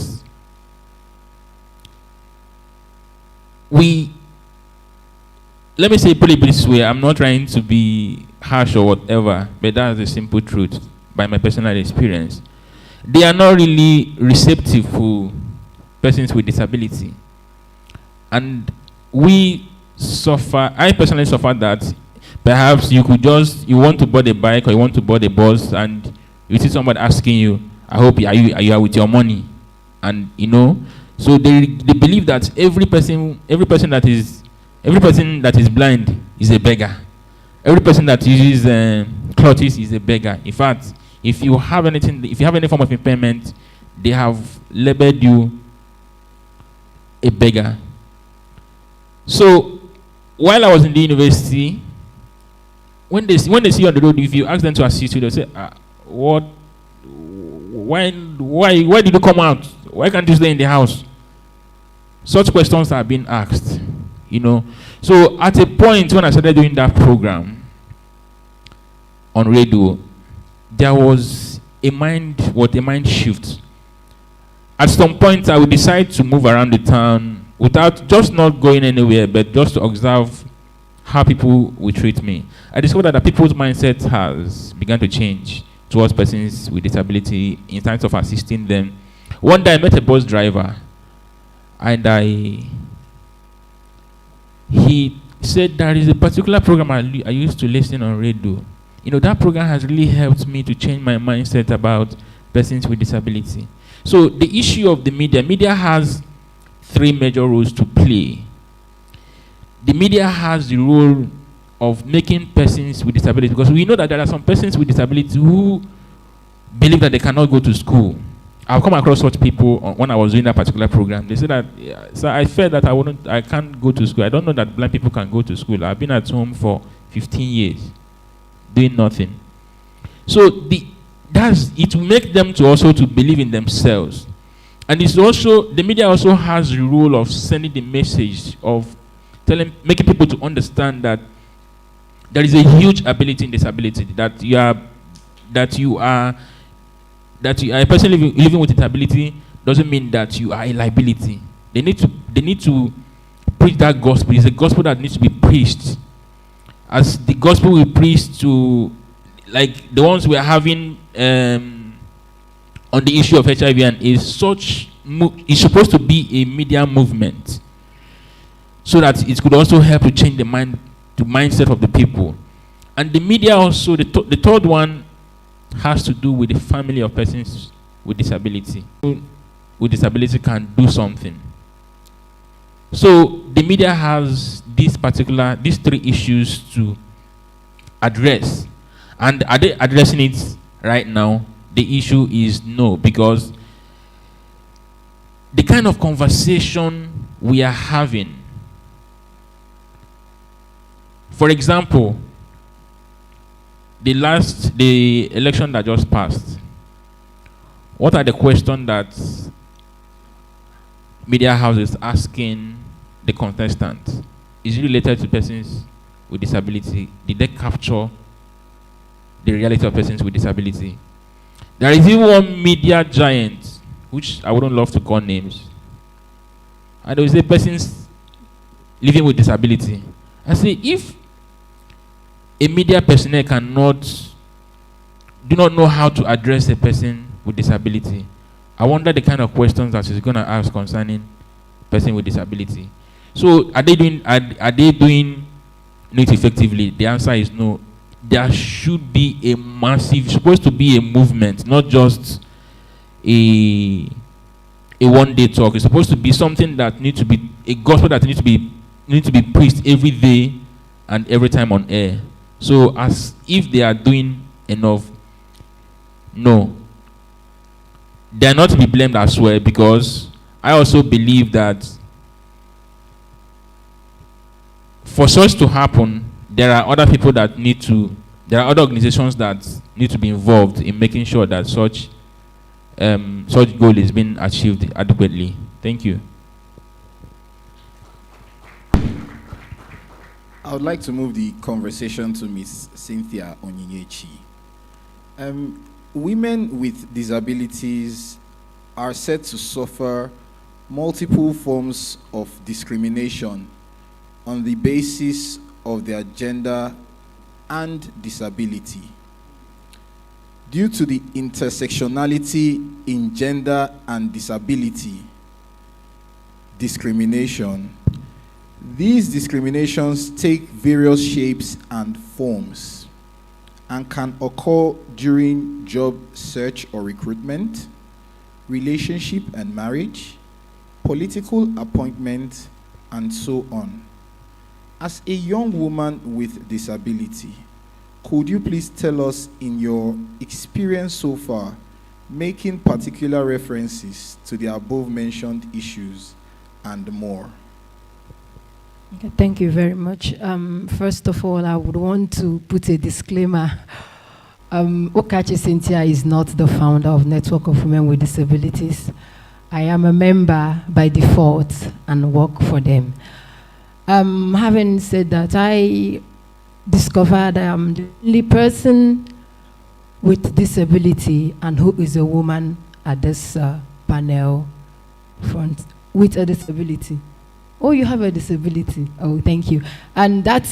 let me say, put it this way, I'm not trying to be harsh or whatever, but that's the simple truth by my personal experience. They are not really receptive to persons with disability. And I personally suffered that. Perhaps you want to board a bike or you want to board a bus, and you see somebody asking you, I hope are you with your money? And so they believe that every person that is blind is a beggar. Every person that uses clothes is a beggar. In fact, if you have any form of impairment, they have labeled you a beggar. So while I was in the university, when they see you on the road, if you ask them to assist you, they'll say, "What? Why did you come out? Why can't you stay in the house?" such questions are being asked, you know. So at a point when I started doing that program on radio, there was a mind shift. At some point, I would decide to move around the town without just not going anywhere, but just to observe how people will treat me. I discovered that people's mindset has begun to change towards persons with disability in terms of assisting them. One day I met a bus driver, and he said there is a particular program I used to listen on radio. You know, that program has really helped me to change my mindset about persons with disability. So the issue of the media has three major roles to play. The media has the role of making persons with disability, because we know that there are some persons with disability who believe that they cannot go to school. I've come across such people when I was doing that particular program. They said that, so I felt that I can't go to school. I don't know that blind people can go to school. I've been at home for 15 years doing nothing. So it will make them to also to believe in themselves. And it's also, the media also has the role of sending the message of making people to understand that there is a huge ability in disability, that you are a person living with disability doesn't mean that you are a liability. They need to preach that gospel. It's a gospel that needs to be preached. As the gospel we preach to, like the ones we are having on the issue of HIV and AIDS, it's supposed to be a media movement, so that it could also help to change the mindset of the people. And the media also, the third one has to do with the family of persons with disability. With disability can do something. So the media has these three issues to address. And are they addressing it right now? The issue is no, because the kind of conversation we are having, for example, the election that just passed, what are the questions that media houses asking the contestants? Is it related to persons with disability? Did they capture the reality of persons with disability? There is even one media giant, which I wouldn't love to call names, and there is a persons living with disability. I say, if a media personnel do not know how to address a person with disability, I wonder the kind of questions that she's going to ask concerning person with disability. So are they doing it effectively? The answer is no. There should be a massive, it's supposed to be a movement, not just a one-day talk. It's supposed to be something that needs to be a gospel that needs to be preached every day and every time on air. So as if they are doing enough, no. They are not to be blamed as well, because I also believe that for such to happen, there are other people there are other organizations that need to be involved in making sure that such goal is being achieved adequately. Thank you. I would like to move the conversation to Ms. Cynthia Onyinyechi. Women with disabilities are said to suffer multiple forms of discrimination on the basis of their gender and disability. Due to the intersectionality in gender and disability discrimination, these discriminations take various shapes and forms and can occur during job search or recruitment, relationship and marriage, political appointment, and so on. As a young woman with disability, could you please tell us, in your experience so far, making particular references to the above mentioned issues and more? Okay, thank you very much. First of all, I would want to put a disclaimer. Okachi Cynthia is not the founder of Network of Women with Disabilities. I am a member by default and work for them. Having said that, I discovered I am the only person with disability and who is a woman at this panel front with a disability. Oh, you have a disability. Oh, thank you. And that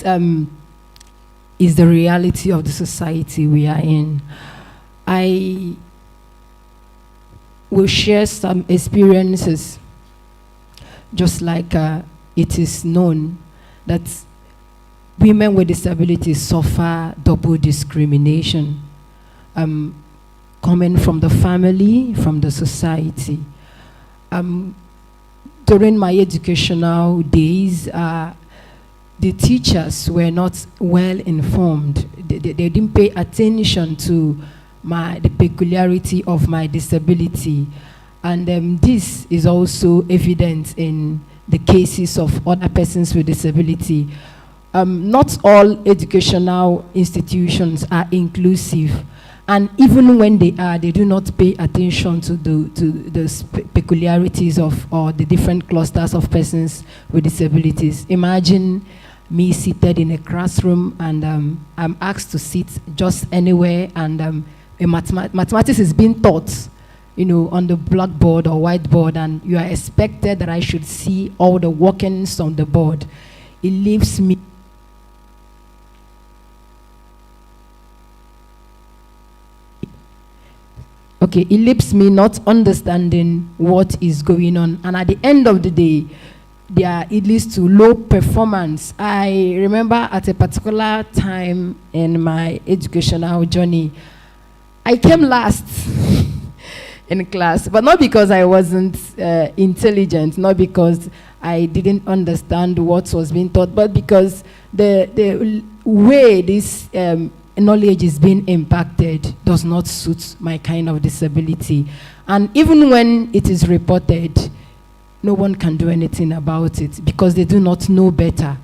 is the reality of the society we are in. I will share some experiences, just like it is known that women with disabilities suffer double discrimination, coming from the family, from the society. During my educational days, the teachers were not well informed. They didn't pay attention to the peculiarity of my disability. And this is also evident in the cases of other persons with disability. Not all educational institutions are inclusive. And even when they are, they do not pay attention to the peculiarities of or the different clusters of persons with disabilities. Imagine me seated in a classroom and I'm asked to sit just anywhere, and mathematics is being taught, you know, on the blackboard or whiteboard, and you are expected that I should see all the workings on the board. It leaves me it leaves me not understanding what is going on. And at the end of the day, it leads to low performance. I remember at a particular time in my educational journey, I came last in class, but not because I wasn't intelligent, not because I didn't understand what was being taught, but because the way this knowledge is being impacted does not suit my kind of disability. And even when it is reported, no one can do anything about it because they do not know better.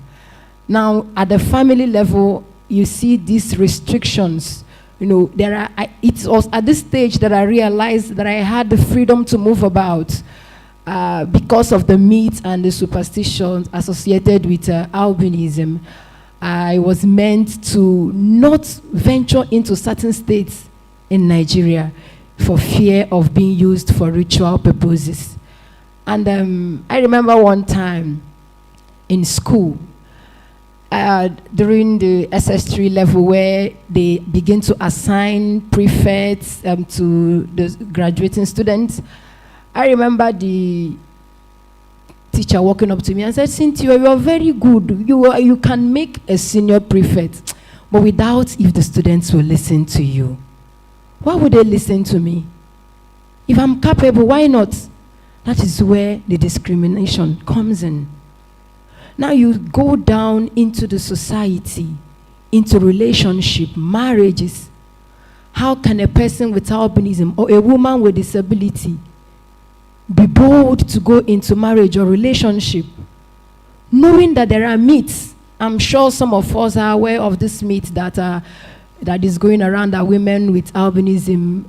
Now, at the family level, you see these restrictions. You know, it was at this stage that I realized that I had the freedom to move about because of the myths and the superstitions associated with albinism. I was meant to not venture into certain states in Nigeria for fear of being used for ritual purposes. And I remember one time in school, during the SS3 level, where they begin to assign prefects to the graduating students. I remember the teacher walking up to me and said, "Cynthia, you are very good. You can make a senior prefect, but without if the students will listen to you." Why would they listen to me? If I'm capable, why not? That is where the discrimination comes in. Now you go down into the society, into relationship, marriages. How can a person with albinism or a woman with disability be bold to go into marriage or relationship, knowing that there are myths? I'm sure some of us are aware of this myth that is going around, that women with albinism,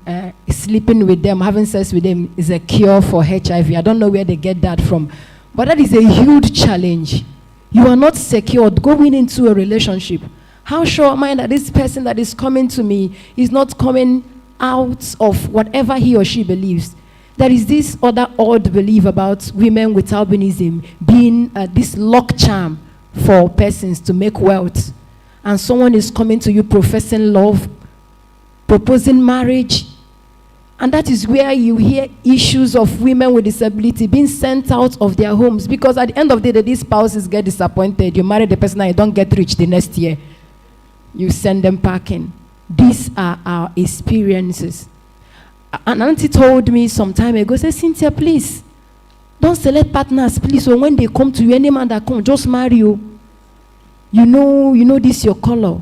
sleeping with them, having sex with them is a cure for HIV. I don't know where they get that from, but that is a huge challenge. You are not secured going into a relationship. How sure am I that this person that is coming to me is not coming out of whatever he or she believes? There is this other odd belief about women with albinism being this lock charm for persons to make wealth. And someone is coming to you professing love, proposing marriage. And that is where you hear issues of women with disability being sent out of their homes, because at the end of the day, these spouses get disappointed. You marry the person and you don't get rich the next year. You send them packing. These are our experiences. An auntie told me some time ago, say, "Cynthia, please, don't select partners, please. So when they come to you, any man that comes, just marry you. You know this your color."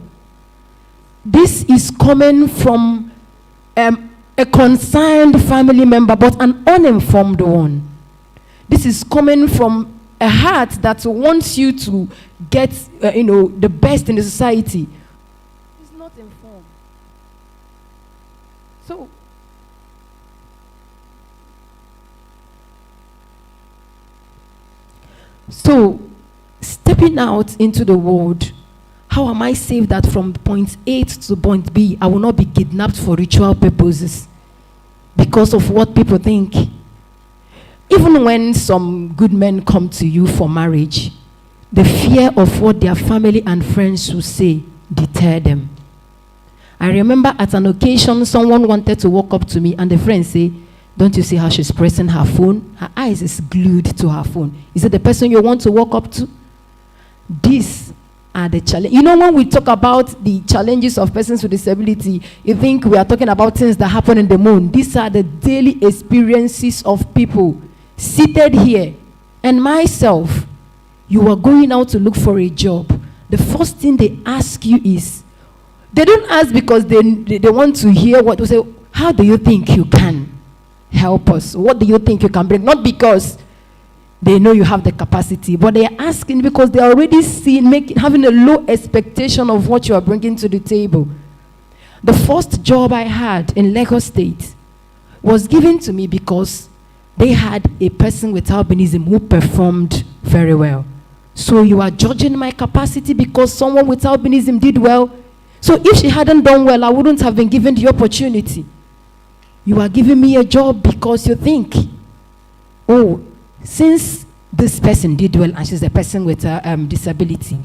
This is coming from a concerned family member, but an uninformed one. This is coming from a heart that wants you to get, the best in the society. It's not informed. So, So, stepping out into the world, how am I safe that from point A to point B, I will not be kidnapped for ritual purposes because of what people think? Even when some good men come to you for marriage, the fear of what their family and friends will say deter them. I remember at an occasion, someone wanted to walk up to me and the friend say, "Don't you see how she's pressing her phone? Her eyes is glued to her phone. Is it the person you want to walk up to?" These are the challenges. You know, when we talk about the challenges of persons with disability, you think we are talking about things that happen in the moon. These are the daily experiences of people seated here. And myself, you are going out to look for a job. The first thing they ask you is, they don't ask because they want to hear what we say. How do you think you can help us? What do you think you can bring? Not because they know you have the capacity, but they are asking because they are already having a low expectation of what you are bringing to the table. The first job I had in Lagos State was given to me because they had a person with albinism who performed very well. So you are judging my capacity because someone with albinism did well. So if she hadn't done well, I wouldn't have been given the opportunity. You are giving me a job because you think, oh, since this person did well and she's a person with a disability,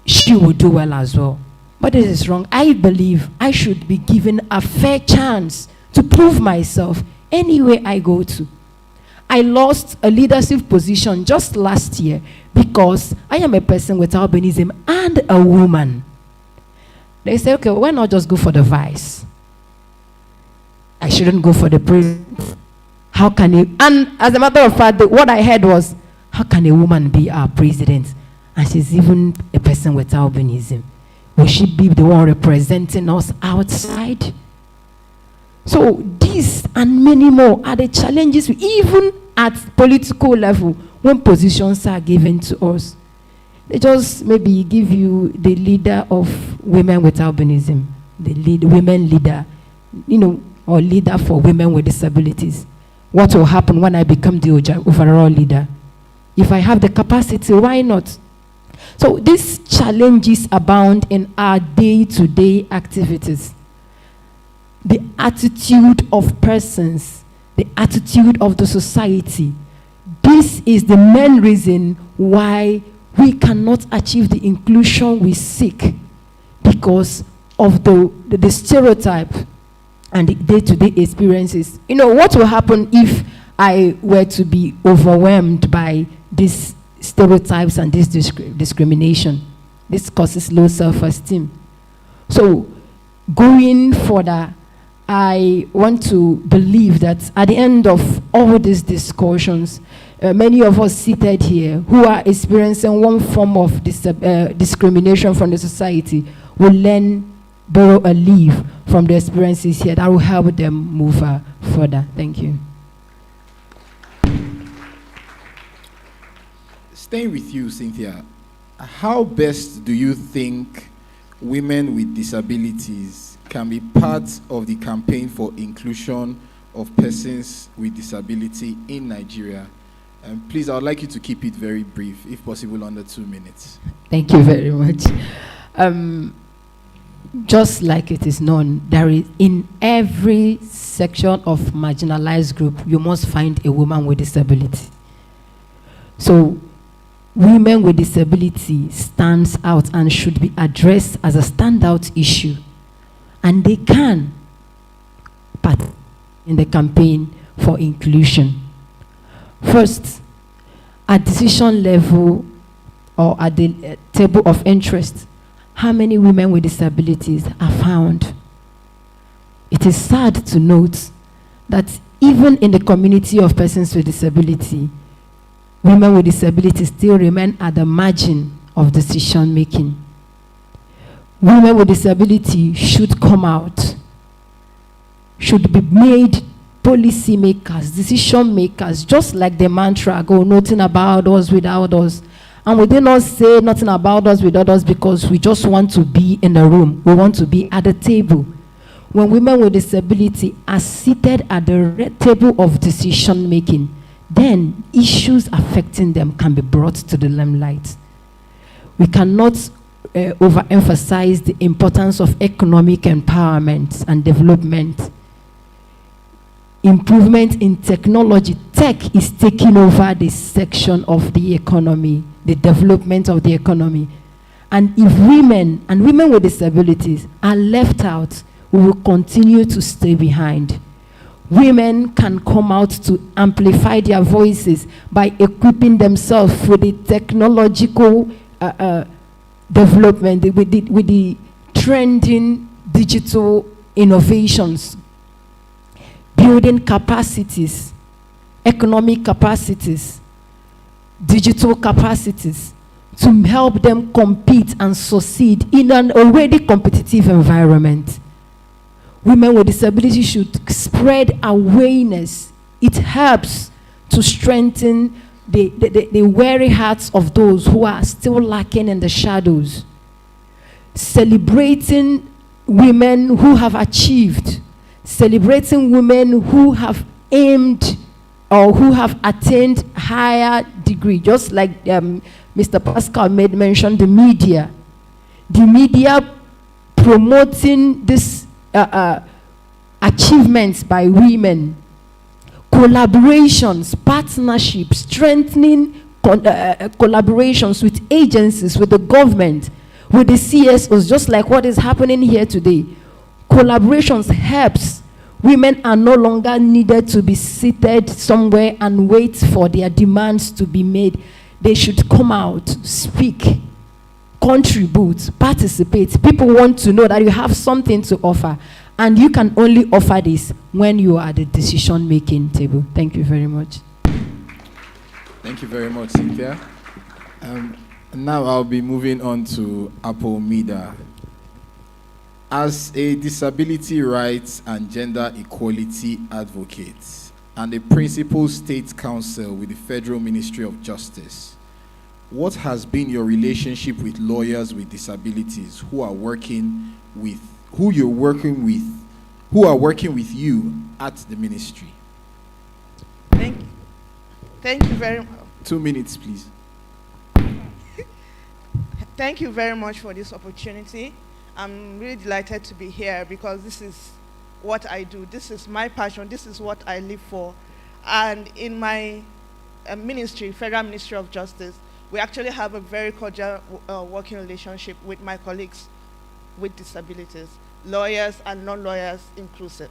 she will do well as well. But this is wrong. I believe I should be given a fair chance to prove myself anywhere I go to. I lost a leadership position just last year because I am a person with albinism and a woman. They say, okay, why not just go for the vice? I shouldn't go for the president. How can you? And as a matter of fact, what I heard was, how can a woman be our president? And she's even a person with albinism. Will she be the one representing us outside? So these and many more are the challenges, even at political level, when positions are given to us. They just maybe give you the leader of women with albinism, the women leader, or leader for women with disabilities. What will happen when I become the overall leader? If I have the capacity, why not? So these challenges abound in our day-to-day activities. The attitude of persons, the attitude of the society. This is the main reason why we cannot achieve the inclusion we seek, because of the stereotype and the day-to-day experiences. What will happen if I were to be overwhelmed by these stereotypes and this discrimination? This causes low self-esteem. So, going further, I want to believe that at the end of all these discussions, many of us seated here who are experiencing one form of discrimination from the society will borrow a leaf from the experiences here that will help them move further. Thank you. Staying with you, Cynthia, how best do you think women with disabilities can be part of the campaign for inclusion of persons with disability in Nigeria? Please, I would like you to keep it very brief, if possible, under 2 minutes. Thank you very much. Just like it is known, there is in every section of marginalized group, you must find a woman with disability. So, women with disability stands out and should be addressed as a standout issue. And they can participate in the campaign for inclusion. First, at decision level or at the table of interest, how many women with disabilities are found? It is sad to note that even in the community of persons with disability, women with disabilities still remain at the margin of decision making. Women with disability should come out, should be made policy makers, decision makers, just like the mantra, go nothing about us without us. And we do not say nothing about us without us because we just want to be in the room. We want to be at the table. When women with disability are seated at the table of decision making, then issues affecting them can be brought to the limelight. We cannot overemphasize the importance of economic empowerment and development. Improvement in technology. Tech is taking over this section of the economy, the development of the economy. And if women and women with disabilities are left out, we will continue to stay behind. Women can come out to amplify their voices by equipping themselves with the technological development, with the trending digital innovations, building capacities, economic capacities, digital capacities, to help them compete and succeed in an already competitive environment. Women with disabilities should spread awareness. It helps to strengthen the weary hearts of those who are still lacking in the shadows. Celebrating women who have achieved, celebrating women who have aimed or who have attained higher degree, just like Mr. Pascal made mention, the media promoting this achievements by women, collaborations, partnerships, strengthening collaborations with agencies, with the government, with the CSOs, just like what is happening here today. Collaborations helps. Women are no longer needed to be seated somewhere and wait for their demands to be made. They should come out, speak, contribute, participate. People want to know that you have something to offer. And you can only offer this when you are at the decision-making table. Thank you very much. Thank you very much, Cynthia. Now I'll be moving on to Apomida. As a disability rights and gender equality advocate and a principal state counsel with the Federal Ministry of Justice, what has been your relationship with lawyers with disabilities who are working with you at the ministry? Thank you very much. 2 minutes, please. Thank you very much for this opportunity. I'm really delighted to be here because this is what I do. This is my passion. This is what I live for. And in my ministry, Federal Ministry of Justice, we actually have a very cordial working relationship with my colleagues with disabilities, lawyers and non-lawyers inclusive.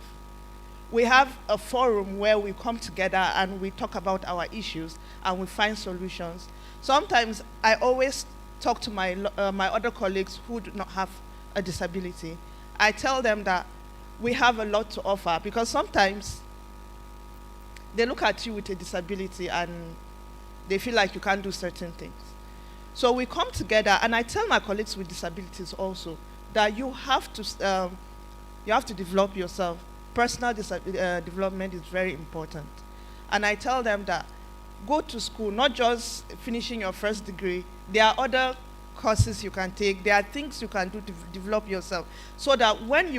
We have a forum where we come together and we talk about our issues and we find solutions. Sometimes I always talk to my other colleagues who do not have a disability. I tell them that we have a lot to offer because sometimes they look at you with a disability and they feel like you can't do certain things. So we come together and I tell my colleagues with disabilities also that you have to develop yourself. Personal development is very important. And I tell them that go to school, not just finishing your first degree. There are other courses you can take. There are things you can do to develop yourself so that when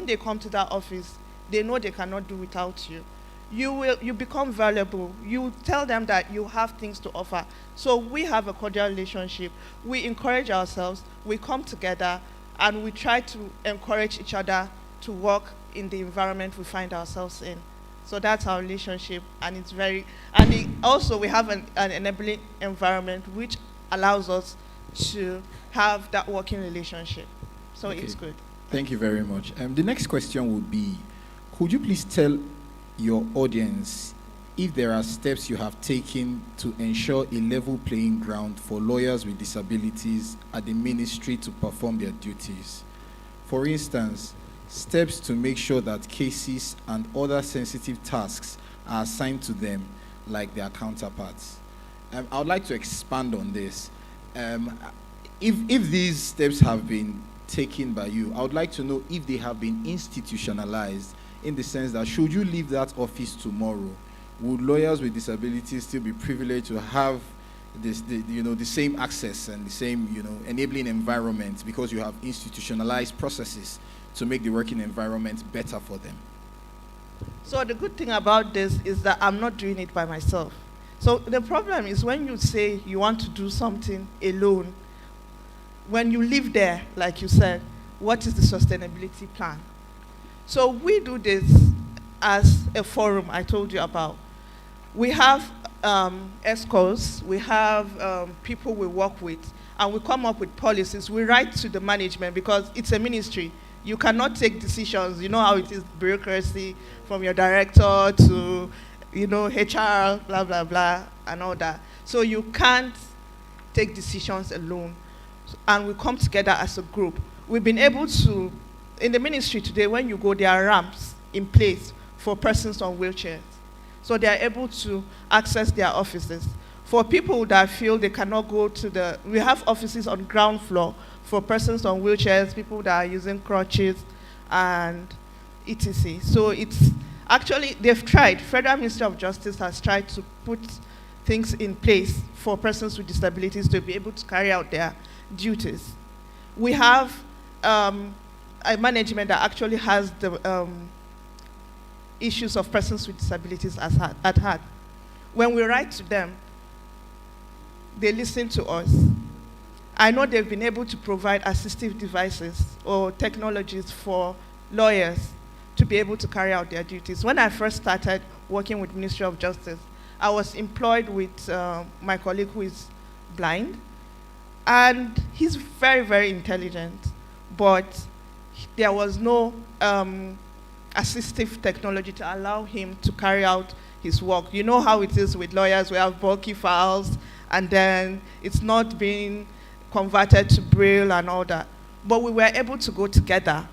they come to that office, they know they cannot do without you. You become valuable. You tell them that you have things to offer. So we have a cordial relationship. We encourage ourselves. We come together and we try to encourage each other to work in the environment we find ourselves in. So that's our relationship, and it's very, also we have an enabling environment which allows us to have that working relationship. So okay. It's good. Thank you very much. The next question would be, could you please tell your audience if there are steps you have taken to ensure a level playing ground for lawyers with disabilities at the ministry to perform their duties? For instance, steps to make sure that cases and other sensitive tasks are assigned to them like their counterparts. I would like to expand on this. If these steps have been taken by you, I would like to know if they have been institutionalized, in the sense that should you leave that office tomorrow, would lawyers with disabilities still be privileged to have the same access and the same enabling environment because you have institutionalized processes to make the working environment better for them? So the good thing about this is that I'm not doing it by myself. So the problem is when you say you want to do something alone, when you live there, like you said, what is the sustainability plan? So we do this as a forum I told you about. We have ESCOs, we have people we work with, and we come up with policies. We write to the management because it's a ministry. You cannot take decisions. You know how it is, bureaucracy, from your director to, HR, blah, blah, blah, and all that. So you can't take decisions alone. And we come together as a group. We've been able to, in the ministry today, when you go, there are ramps in place for persons on wheelchairs. So they are able to access their offices. For people that feel they cannot go to we have offices on ground floor for persons on wheelchairs, people that are using crutches, and etc. So it's actually, they've tried, Federal Ministry of Justice has tried to put things in place for persons with disabilities to be able to carry out their duties. We have a management that actually has the issues of persons with disabilities at heart. When we write to them, they listen to us. I know they've been able to provide assistive devices or technologies for lawyers to be able to carry out their duties. When I first started working with Ministry of Justice, I was employed with my colleague who is blind, and he's very, very intelligent, but there was no assistive technology to allow him to carry out his work. You know how it is with lawyers, we have bulky files, and then it's not being converted to Braille and all that. But we were able to go together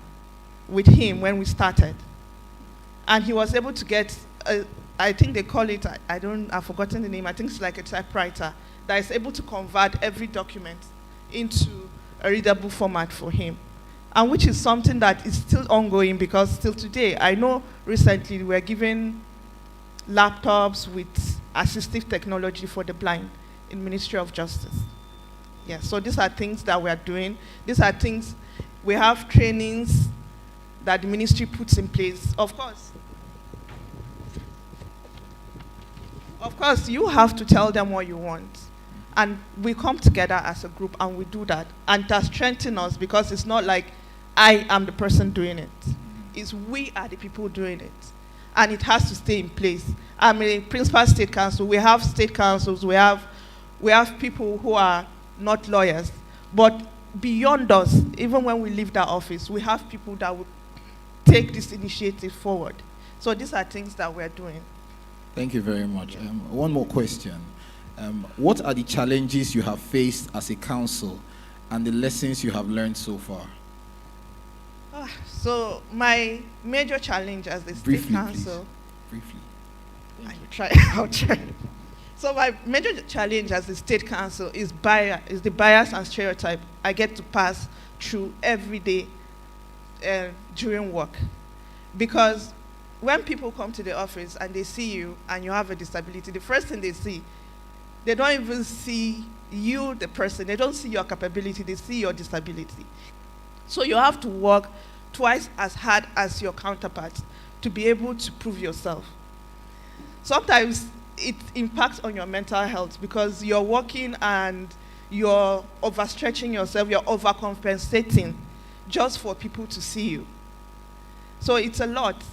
with him when we started. And he was able to get, I think they call it, I've forgotten the name, I think it's like a typewriter, that is able to convert every document into a readable format for him. And which is something that is still ongoing, because still today, I know recently we're giving laptops with assistive technology for the blind in Ministry of Justice. Yeah, so these are things that we are doing. These are things, we have trainings that the ministry puts in place. Of course, you have to tell them what you want. And we come together as a group and we do that. And that strengthens us, because it's not like I am the person doing it. It's we are the people doing it. And it has to stay in place. I'm a principal state council. We have state councils. We have people who are not lawyers. But beyond us, even when we leave that office, we have people that will take this initiative forward. So these are things that we're doing. Thank you very much. One more question. What are the challenges you have faced as a council and the lessons you have learned so far? So my major challenge as the state council... Briefly. I'll try. So my major challenge as the state council is the bias and stereotype I get to pass through every day during work. Because when people come to the office and they see you and you have a disability, the first thing they see, they don't even see you, the person. They don't see your capability. They see your disability. So you have to work twice as hard as your counterparts to be able to prove yourself. Sometimes it impacts on your mental health, because you're working and you're overstretching yourself, you're overcompensating just for people to see you. So it's a lot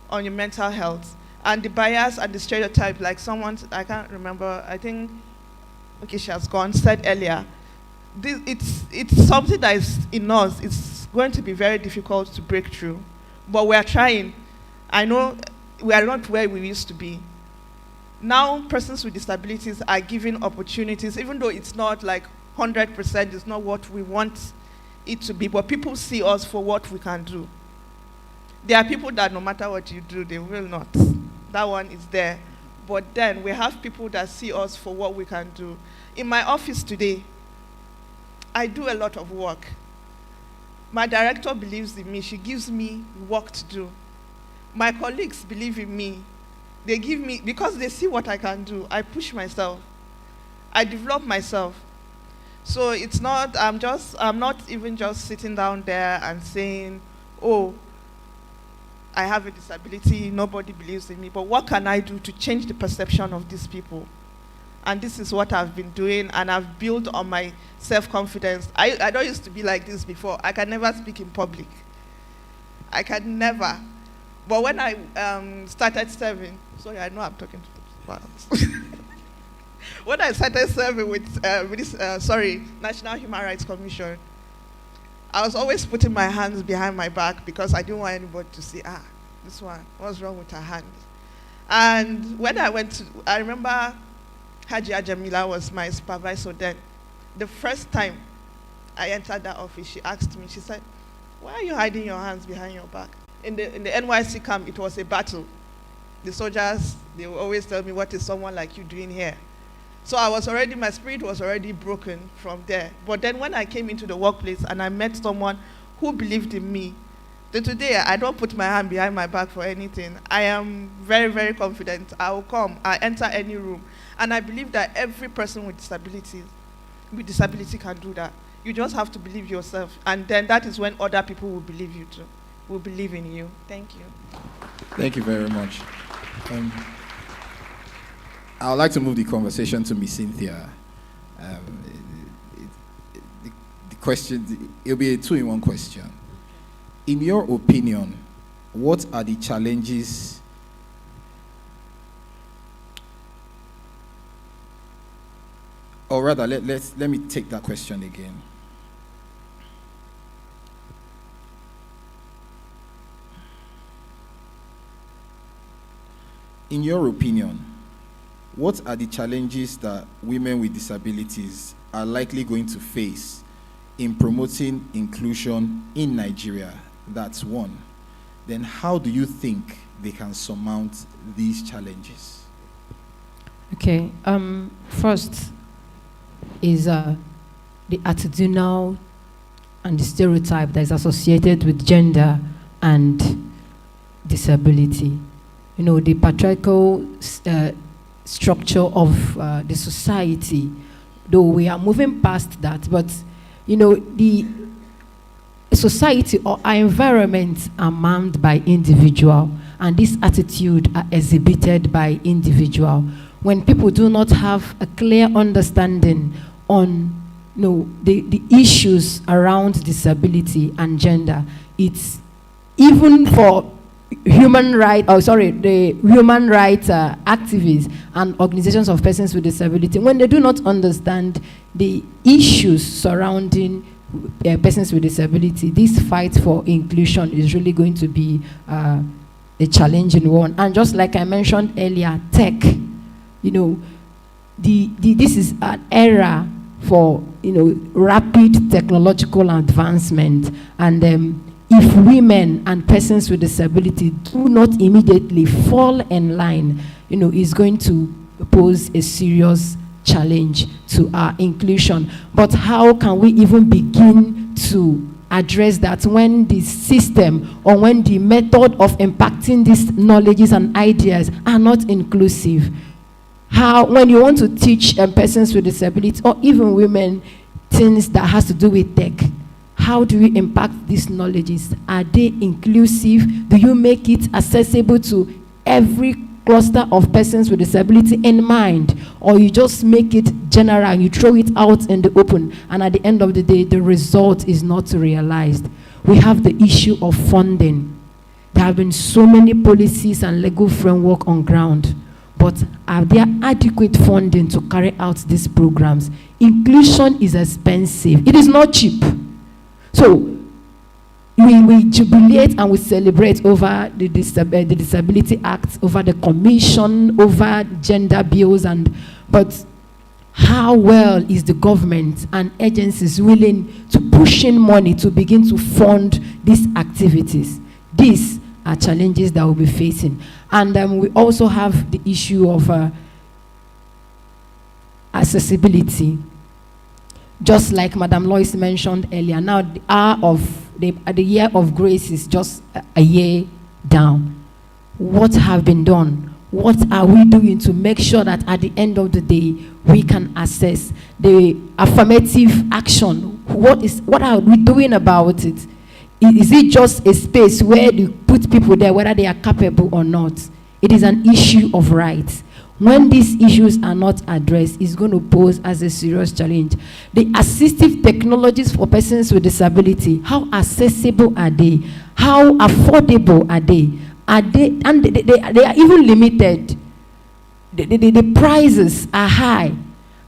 on your mental health. And the bias and the stereotype, like someone, I can't remember, I think, okay, she has gone, said earlier, it's something that is in us. It's going to be very difficult to break through. But we are trying. I know we are not where we used to be. Now, persons with disabilities are given opportunities, even though it's not like 100%, it's not what we want it to be, but people see us for what we can do. There are people that no matter what you do, they will not. That one is there. But then we have people that see us for what we can do. In my office today, I do a lot of work. My director believes in me. She gives me work to do. My colleagues believe in me. They give me, because they see what I can do, I push myself. I develop myself. So it's not, I'm not even just sitting down there and saying, oh, I have a disability, nobody believes in me, but what can I do to change the perception of these people? And this is what I've been doing, and I've built on my self-confidence. I don't used to be like this before. I can never speak in public. I can never. But when I started serving, sorry, I know I'm talking to the when I started serving with National Human Rights Commission, I was always putting my hands behind my back because I didn't want anybody to see, this one, what's wrong with her hands? And when I remember Hajia Jamila was my supervisor then. The first time I entered that office, she asked me, she said, why are you hiding your hands behind your back? In the NYC camp, it was a battle. The soldiers, they would always tell me, what is someone like you doing here? So my spirit was already broken from there. But then when I came into the workplace and I met someone who believed in me, then today I don't put my hand behind my back for anything. I am very, very confident. I will come, I enter any room. And I believe that every person with disability can do that. You just have to believe yourself. And then that is when other people will believe you too, will believe in you. Thank you. Thank you very much. I would like to move the conversation to Miss Cynthia. The question, it'll be a two-in-one question. In your opinion, what are the challenges or rather, let me take that question again. In your opinion, what are the challenges that women with disabilities are likely going to face in promoting inclusion in Nigeria? That's one. Then how do you think they can surmount these challenges? Okay, first is the attitudinal and the stereotype that is associated with gender and disability. You know, the patriarchal structure of the society, though we are moving past that, but you know, the society or our environment are marked by individual, and this attitude are exhibited by individual. When people do not have a clear understanding on the issues around disability and gender, it's even for the human rights activists and organizations of persons with disability, when they do not understand the issues surrounding persons with disability, this fight for inclusion is really going to be a challenging one. And just like I mentioned earlier, tech, you know, this is an era for, you know, rapid technological advancement, and if women and persons with disability do not immediately fall in line, you know, is going to pose a serious challenge to our inclusion. But how can we even begin to address that when the system or when the method of impacting these knowledges and ideas are not inclusive? How, when you want to teach persons with disability or even women things that has to do with tech, how do you impact these knowledges? Are they inclusive? Do you make it accessible to every cluster of persons with disability in mind? Or you just make it general, you throw it out in the open, and at the end of the day, the result is not realized? We have the issue of funding. There have been so many policies and legal framework on ground, but are there adequate funding to carry out these programs? Inclusion is expensive. It is not cheap. So we jubilate and we celebrate over the Disability Act, over the Commission, over gender bills, but how well is the government and agencies willing to push in money to begin to fund these activities? These are challenges that we'll be facing. And we also have the issue of accessibility. Just like Madam Lois mentioned earlier, now the year of grace is just a year down. What have been done? What are we doing to make sure that at the end of the day, we can assess the affirmative action? What are we doing about it? is it just a space where you put people there, whether they are capable or not? It is an issue of rights. When these issues are not addressed, it's going to pose as a serious challenge. The assistive technologies for persons with disability, how accessible are they? How affordable are they? And they are even limited. The prices are high.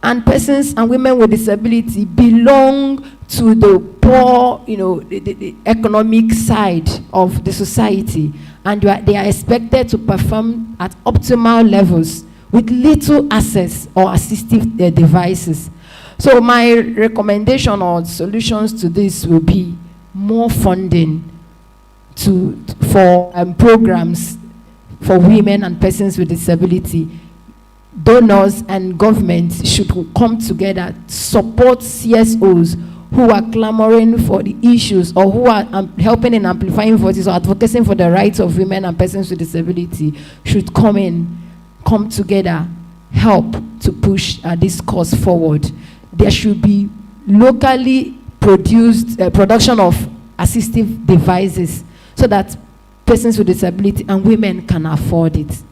And persons and women with disability belong to the poor, the economic side of the society. And they are expected to perform at optimal levels with little access or assistive devices. So my recommendation or solutions to this will be more funding for programs for women and persons with disability. Donors and governments should come together, support CSOs who are clamoring for the issues or who are helping in amplifying voices or advocating for the rights of women and persons with disability should come together, help to push this cause forward. There should be locally produced production of assistive devices so that persons with disability and women can afford it.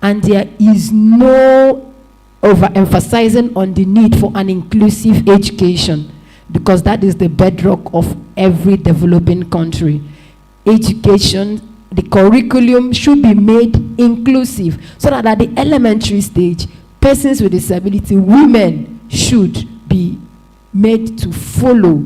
And there is no overemphasizing on the need for an inclusive education, because that is the bedrock of every developing country. Education, the curriculum should be made inclusive so that at the elementary stage, persons with disability, women should be made to follow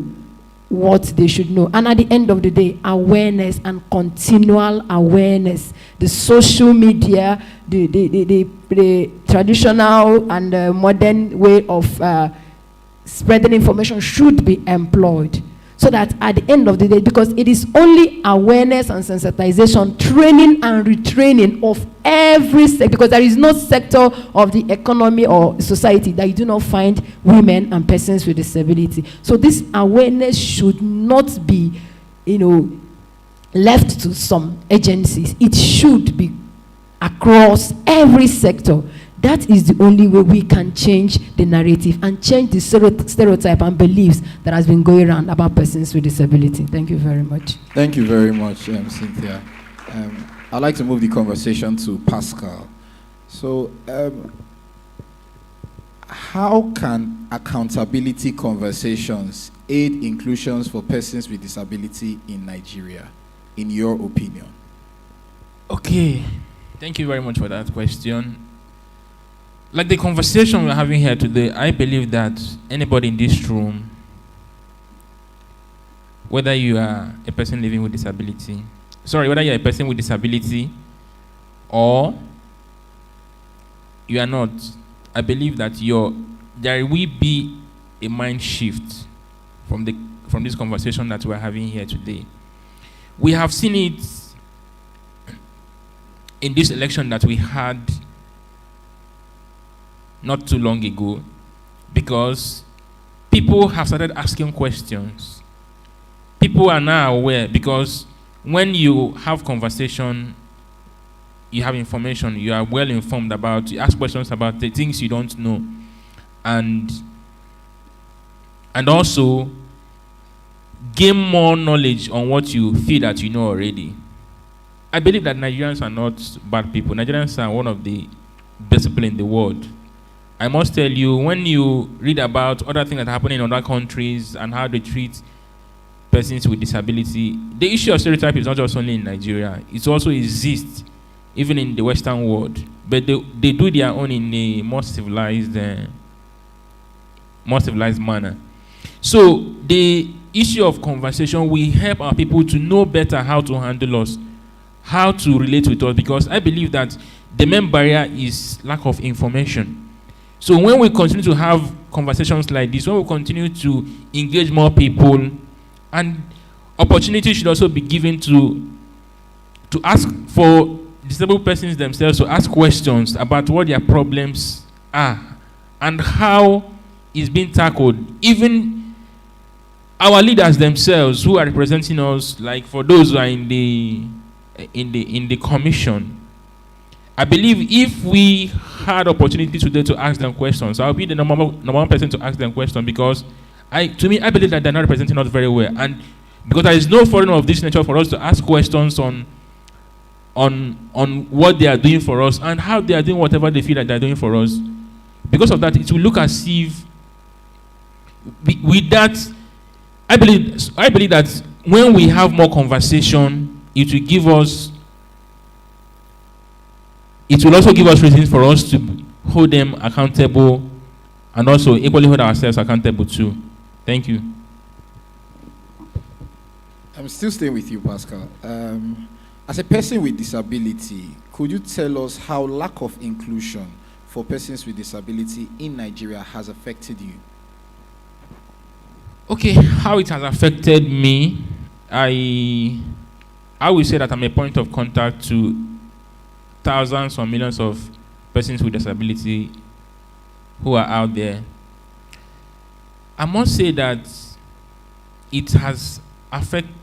what they should know. And at the end of the day, awareness and continual awareness. The social media, the traditional and modern way of spreading information should be employed. So that at the end of the day, because it is only awareness and sensitization, training and retraining of every sector, because there is no sector of the economy or society that you do not find women and persons with disability. So this awareness should not be, left to some agencies. It should be across every sector. That is the only way we can change the narrative and change the stereotype and beliefs that has been going around about persons with disability. Thank you very much. Thank you very much, Cynthia. I'd like to move the conversation to Pascal. So, how can accountability conversations aid inclusions for persons with disability in Nigeria, in your opinion? Okay, thank you very much for that question. Like the conversation we're having here today, I believe that anybody in this room, whether you are a person living with disability, whether you're a person with disability or you are not, I believe that there will be a mind shift from this conversation that we're having here today. We have seen it in this election that we had not too long ago, because people have started asking questions. People are now aware, because when you have conversation, you have information, you are well informed about, you ask questions about the things you don't know, and also gain more knowledge on what you feel that you know already. I believe that Nigerians are not bad people. Nigerians are one of the best people in the world. I must tell you, when you read about other things that happen in other countries and how they treat persons with disability, the issue of stereotype is not just only in Nigeria. It also exists even in the Western world. But they do their own in a more civilized manner. So the issue of conversation will help our people to know better how to handle us, how to relate with us, because I believe that the main barrier is lack of information. So when we continue to have conversations like this, when we continue to engage more people, and opportunities should also be given to ask for disabled persons themselves to ask questions about what their problems are and how it's being tackled. Even our leaders themselves who are representing us, like for those who are in the commission, I believe if we had opportunity today to ask them questions, I'll be the number one person to ask them questions, because I believe that they're not representing us very well. And Because there is no forum of this nature for us to ask questions on what they are doing for us and how they are doing whatever they feel that they are doing for us. Because of that, it will look as if with that, I believe that when we have more conversation, it will also give us reasons for us to hold them accountable and also equally hold ourselves accountable too. Thank you. I'm still staying with you, Pascal. As a person with disability, could you tell us how lack of inclusion for persons with disability in Nigeria has affected you? Okay, how it has affected me, I will say that I'm a point of contact to thousands or millions of persons with disability who are out there. I must say that it has affected.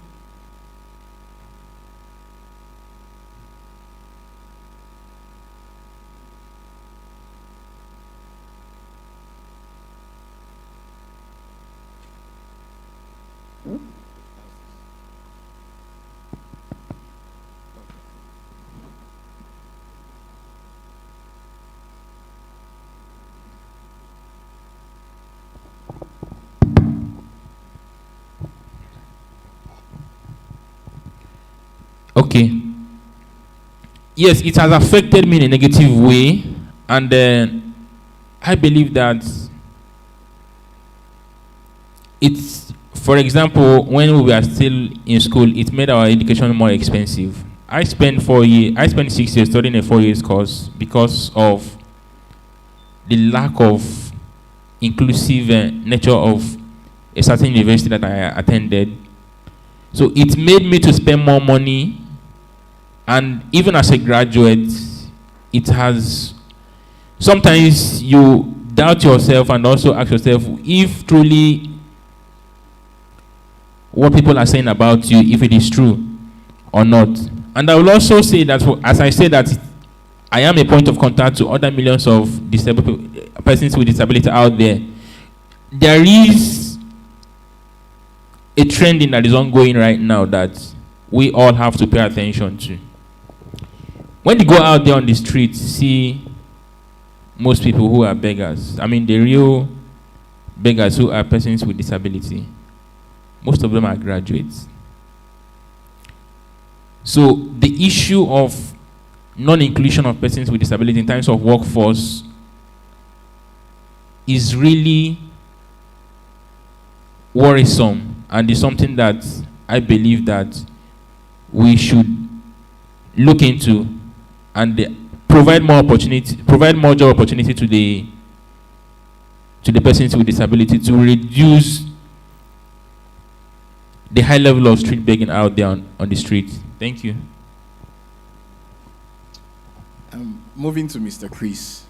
Okay. Yes, it has affected me in a negative way, and I believe that it's, for example, when we were still in school, it made our education more expensive. I spent 6 years studying a 4 years course because of the lack of inclusive nature of a certain university that I attended. So it made me to spend more money. And even as a graduate, it has, sometimes you doubt yourself and also ask yourself if truly what people are saying about you, if it is true or not. And I will also say that, as I say that, I am a point of contact to other millions of persons with disability out there. There is a trending that is ongoing right now that we all have to pay attention to. When you go out there on the streets, see most people who are beggars. I mean, the real beggars who are persons with disability. Most of them are graduates. So the issue of non-inclusion of persons with disability in terms of workforce is really worrisome, and is something that I believe that we should look into and provide more job opportunity to the persons with disability to reduce the high level of street begging out there on the street. Thank you. Moving to Mr. Chris.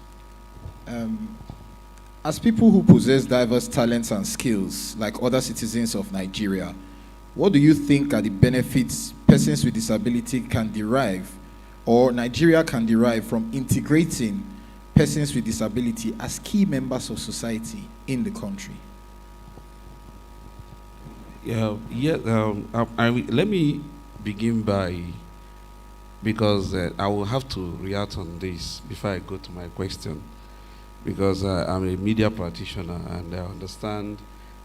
As people who possess diverse talents and skills, like other citizens of Nigeria, what do you think are the benefits persons with disability can derive, or Nigeria can derive, from integrating persons with disability as key members of society in the country? Let me begin by, because I will have to react on this before I go to my question, because I'm a media practitioner and I understand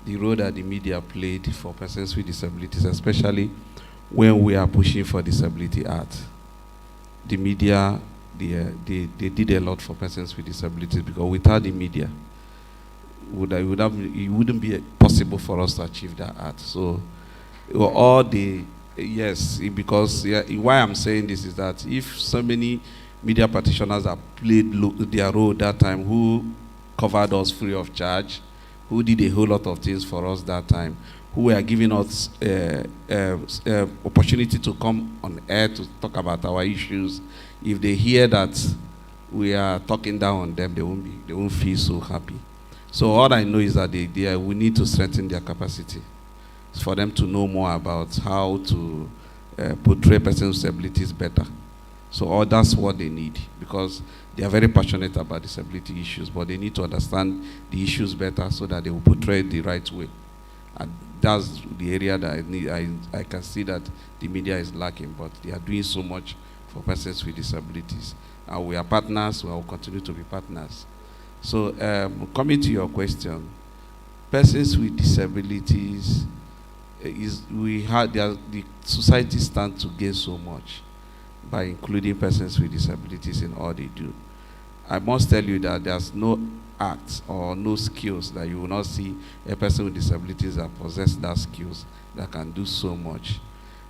the role that the media played for persons with disabilities, especially when we are pushing for disability art. The media, they did a lot for persons with disabilities, because without the media, it wouldn't be possible for us to achieve that art. So, all the, yes, because why I'm saying this is that if so many media practitioners have played their role that time, who covered us free of charge, who did a whole lot of things for us that time, who were giving us opportunity to come on air to talk about our issues, if they hear that we are talking down on them, they won't feel so happy. So all I know is that we need to strengthen their capacity for them to know more about how to portray persons with disabilities better. So that's what they need, because they are very passionate about disability issues, but they need to understand the issues better so that they will portray it the right way. And that's the area that I can see that the media is lacking, but they are doing so much for persons with disabilities. And we are partners, we will continue to be partners. So coming to your question, persons with disabilities, the society stands to gain so much by including persons with disabilities in all they do. I must tell you that there's no acts or no skills that you will not see a person with disabilities that possess that skills that can do so much.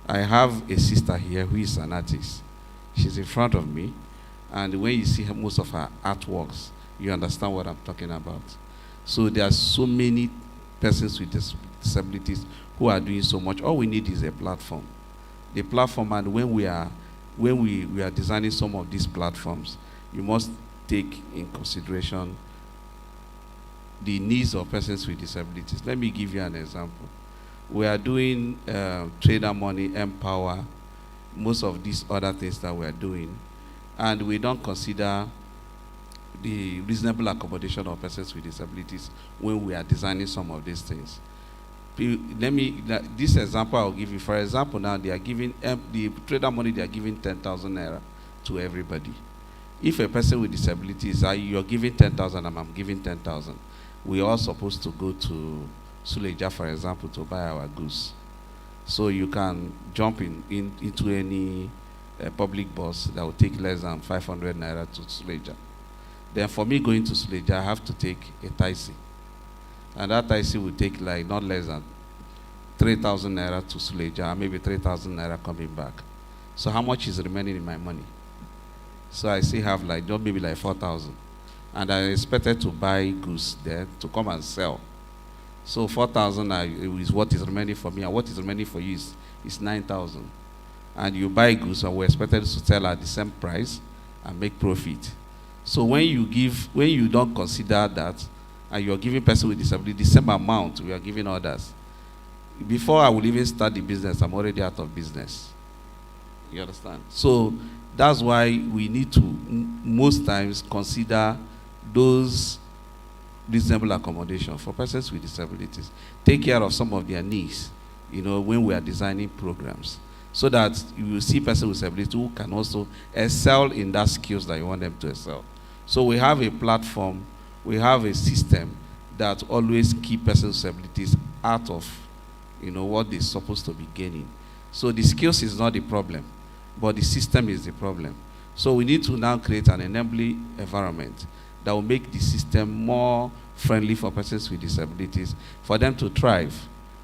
I have a sister here who is an artist. She's in front of me, and when you see most of her artworks, you understand what I'm talking about. So there are so many persons with disabilities who are doing so much. All we need is a platform. The platform, and when we are designing some of these platforms, you must take in consideration the needs of persons with disabilities. Let me give you an example. We are doing trader money, empower, most of these other things that we are doing, and we don't consider the reasonable accommodation of persons with disabilities when we are designing some of these things. This example I'll give you. For example, now they are giving the trader money. They are giving 10,000 naira to everybody. If a person with disabilities, you're giving 10,000 and I'm giving 10,000, we are supposed to go to Suleja, for example, to buy our goods. So you can jump into any public bus that will take less than 500 naira to Suleja. Then for me going to Suleja, I have to take a taxi. And that taxi will take like not less than 3,000 naira to Suleja, maybe 3,000 naira coming back. So how much is remaining in my money? So I still have like, maybe like 4,000. And I expected to buy goods there to come and sell. So 4,000 is what is remaining for me, and what is remaining for you is 9,000. And you buy goods, and we're expected to sell at the same price and make profit. So when you don't consider that, and you're giving person with disability the same amount we are giving others, before I will even start the business, I'm already out of business. You understand? So that's why we need to most times consider those reasonable accommodation for persons with disabilities. Take care of some of their needs, when we are designing programs, so that you will see persons with disability who can also excel in that skills that you want them to excel. So we have a platform, we have a system that always keep persons with disabilities out of what they're supposed to be gaining. So the skills is not the problem, but the system is the problem. So we need to now create an enabling environment that will make the system more friendly for persons with disabilities, for them to thrive.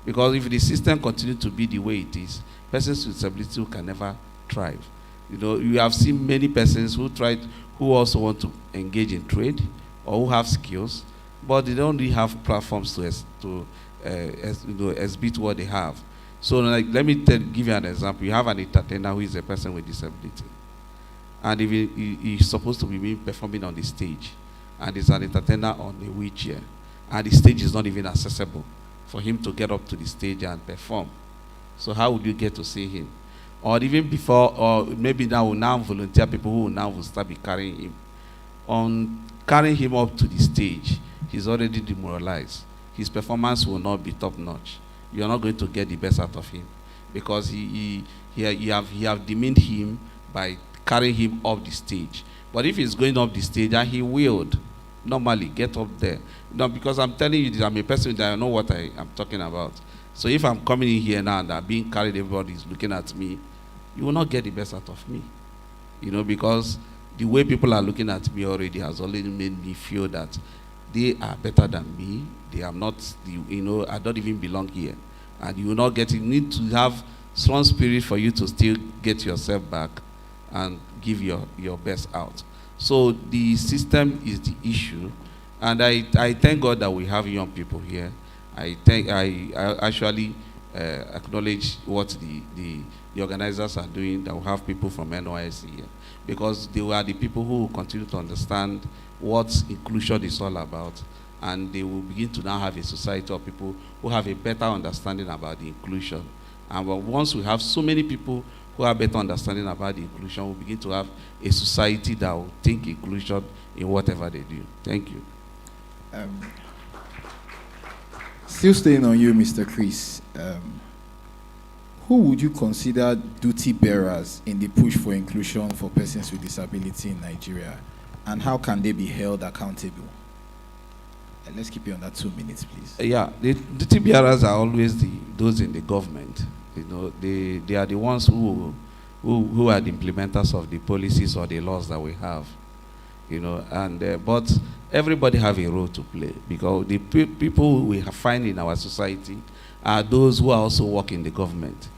Because if the system continues to be the way it is, persons with disabilities can never thrive. You have seen many persons who also want to engage in trade or who have skills, but they don't really have platforms to exhibit what they have. So let me give you an example. You have an entertainer who is a person with disability, and if he's supposed to be performing on the stage, and he's an entertainer on a wheelchair, and the stage is not even accessible for him to get up to the stage and perform. So how would you get to see him? Or even before, or maybe now volunteer people who now will start be carrying him. On carrying him up to the stage, he's already demoralized. His performance will not be top notch. You're not going to get the best out of him, because you have demeaned him by carrying him up the stage. But if he's going up the stage, and he will normally get up there. Because I'm telling you, I'm a person that I know what I'm talking about. So if I'm coming in here now and I'm being carried, everybody is looking at me, you will not get the best out of me. Because the way people are looking at me already has already made me feel that they are better than me. They are not, I don't even belong here. And you will not get it. You need to have strong spirit for you to still get yourself back and give your best out. So the system is the issue. And I thank God that we have young people here. I actually acknowledge what the organizers are doing, that we have people from NYSC here, because they were the people who continue to understand what inclusion is all about, and they will begin to now have a society of people who have a better understanding about the inclusion. And once we have so many people who have better understanding about the inclusion, we'll begin to have a society that will think inclusion in whatever they do. Thank you. Still staying on you, Mr. Chris. Who would you consider duty bearers in the push for inclusion for persons with disability in Nigeria, and how can they be held accountable? And let's keep it under 2 minutes, please. Yeah, the duty bearers are always those in the government. You know, they are the ones who are the implementers of the policies or the laws that we have. You know, and but everybody have a role to play, because the people we find in our society are those who are also work in the government.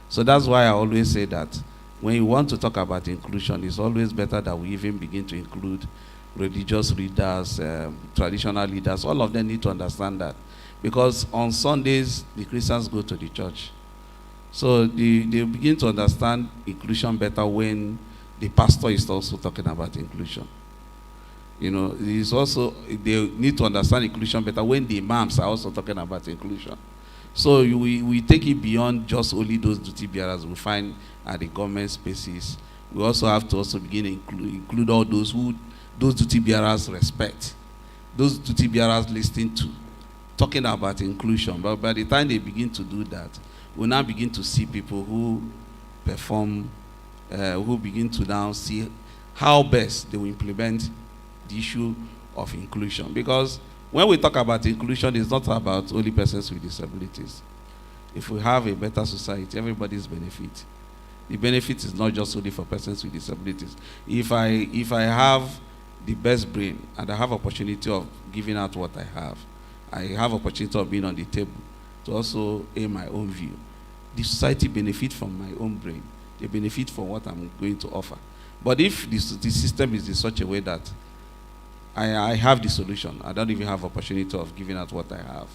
So that's why I always say that when you want to talk about inclusion, it's always better that we even begin to include religious leaders, traditional leaders. All of them need to understand that, because on Sundays the Christians go to the church. So they begin to understand inclusion better when the pastor is also talking about inclusion. You know, it's also, they need to understand inclusion better when the imams are also talking about inclusion. So we take it beyond just only those duty bearers we find at the government spaces. We also have to also begin to include all those who those duty bearers respect, those duty bearers listen to, talking about inclusion. But by the time they begin to do that, we now begin to see people who perform, who begin to now see how best they will implement the issue of inclusion. Because when we talk about inclusion, it's not about only persons with disabilities. If we have a better society, everybody's benefit. The benefit is not just only for persons with disabilities. If I have the best brain and I have opportunity of giving out what I have opportunity of being on the table to also aim my own view. The society benefit from my own brain. They benefit from what I'm going to offer. But if the system is in such a way that I have the solution, I don't even have opportunity of giving out what I have,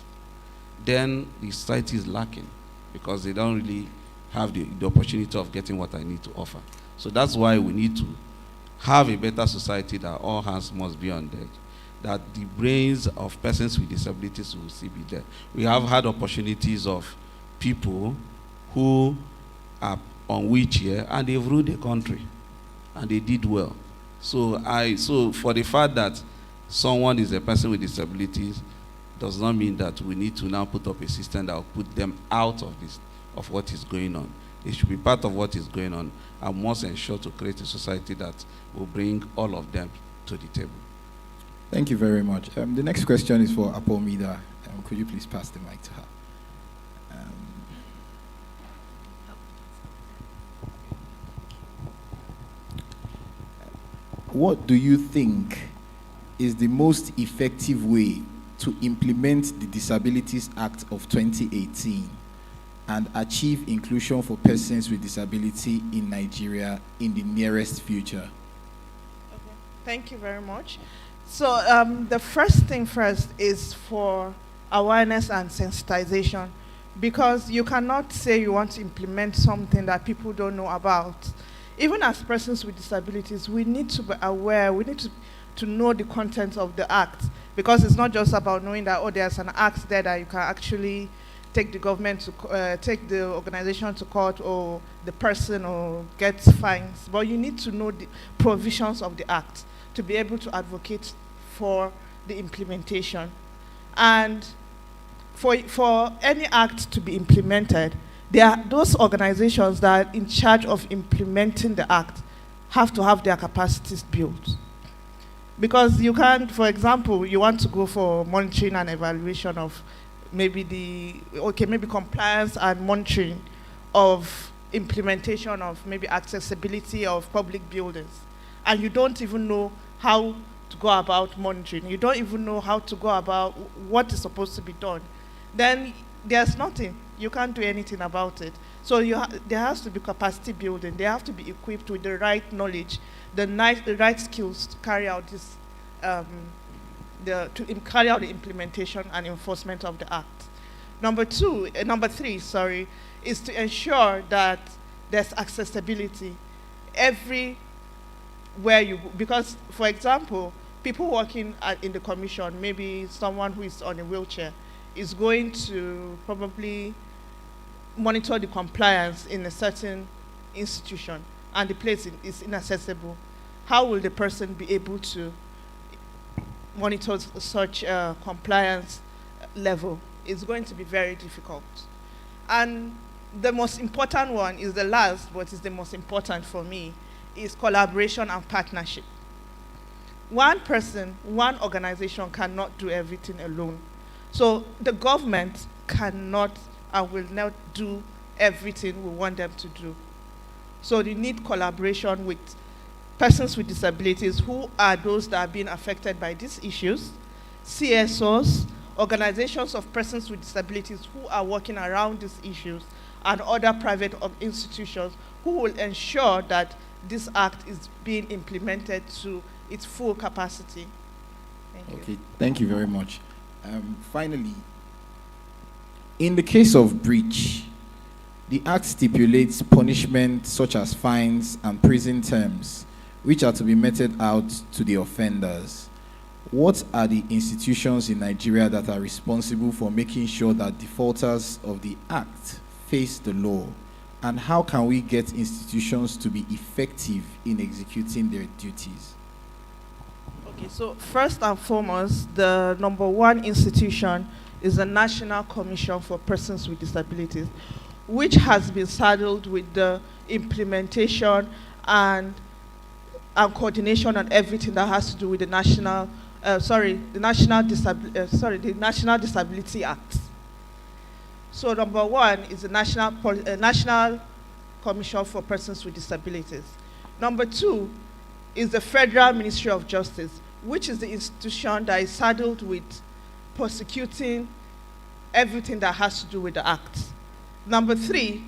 then the society is lacking, because they don't really have the opportunity of getting what I need to offer. So that's why we need to have a better society that all hands must be on deck, that the brains of persons with disabilities will still be there. We have had opportunities of people who are on wheelchair and they've ruled the country and they did well. So for the fact that someone is a person with disabilities does not mean that we need to now put up a system that will put them out of what is going on. It should be part of what is going on, and must ensure to create a society that will bring all of them to the table. Thank you very much. The next question is for Apomida. Could you please pass the mic to her? What do you think is the most effective way to implement the Disabilities Act of 2018 and achieve inclusion for persons with disability in Nigeria in the nearest future? Okay. Thank you very much. So the first thing first is for awareness and sensitization, because you cannot say you want to implement something that people don't know about. Even as persons with disabilities, we need to be aware, we need to know the content of the act, because it's not just about knowing that, oh, there's an act there that you can actually take the government to, take the organization to court or the person or get fines, but you need to know the provisions of the act to be able to advocate for the implementation. And for any act to be implemented, there are those organizations that are in charge of implementing the act have to have their capacities built. Because you can't, for example, you want to go for monitoring and evaluation of maybe compliance and monitoring of implementation of maybe accessibility of public buildings, and you don't even know how to go about monitoring, you don't even know how to go about what is supposed to be done, then there's nothing. You can't do anything about it. So there has to be capacity building. They have to be equipped with the right knowledge, the right skills to carry out this, carry out the implementation and enforcement of the act. Number three, is to ensure that there's accessibility everywhere you go. Because, for example, people working in the commission, maybe someone who is on a wheelchair, is going to probably monitor the compliance in a certain institution and the place is inaccessible. How will the person be able to monitor such compliance level it's going to be very difficult. And the most important one is the last, but is the most important for me, is collaboration and partnership. One person, one organization cannot do everything alone. So the government cannot and will not do everything we want them to do. So you need collaboration with persons with disabilities who are those that are being affected by these issues, CSOs, organizations of persons with disabilities who are working around these issues, and other private institutions who will ensure that this act is being implemented to its full capacity. Thank you. Okay, thank you very much. Finally, in the case of breach, the Act stipulates punishment such as fines and prison terms, which are to be meted out to the offenders. What are the institutions in Nigeria that are responsible for making sure that defaulters of the Act face the law? And how can we get institutions to be effective in executing their duties? Okay, so first and foremost, the number one institution is the National Commission for Persons with Disabilities, which has been saddled with the implementation and coordination and everything that has to do with the National Disability Act. So number one is the National Commission for Persons with Disabilities. Number two is the Federal Ministry of Justice, which is the institution that is saddled with prosecuting everything that has to do with the Act. Number three,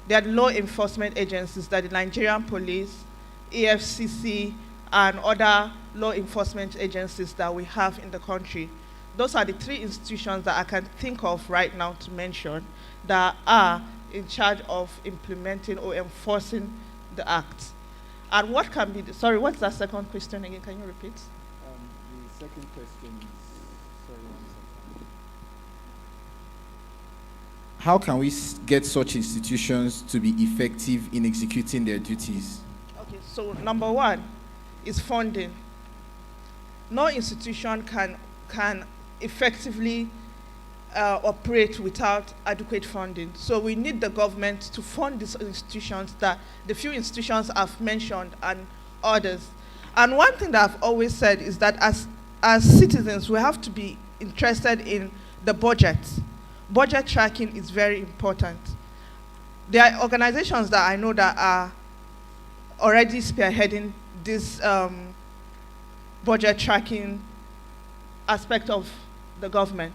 there are law enforcement agencies, that the Nigerian police, EFCC, and other law enforcement agencies that we have in the country. Those are the three institutions that I can think of right now to mention that are in charge of implementing or enforcing the Act. And what can be, what's that second question again? Can you repeat? The second question is, how can we get such institutions to be effective in executing their duties? Okay, so number one is funding. No institution can effectively operate without adequate funding. So we need the government to fund these institutions, that the few institutions I've mentioned and others. And one thing that I've always said is that as citizens, we have to be interested in the budget. Budget tracking is very important. There are organizations that I know that are already spearheading this budget tracking aspect of the government.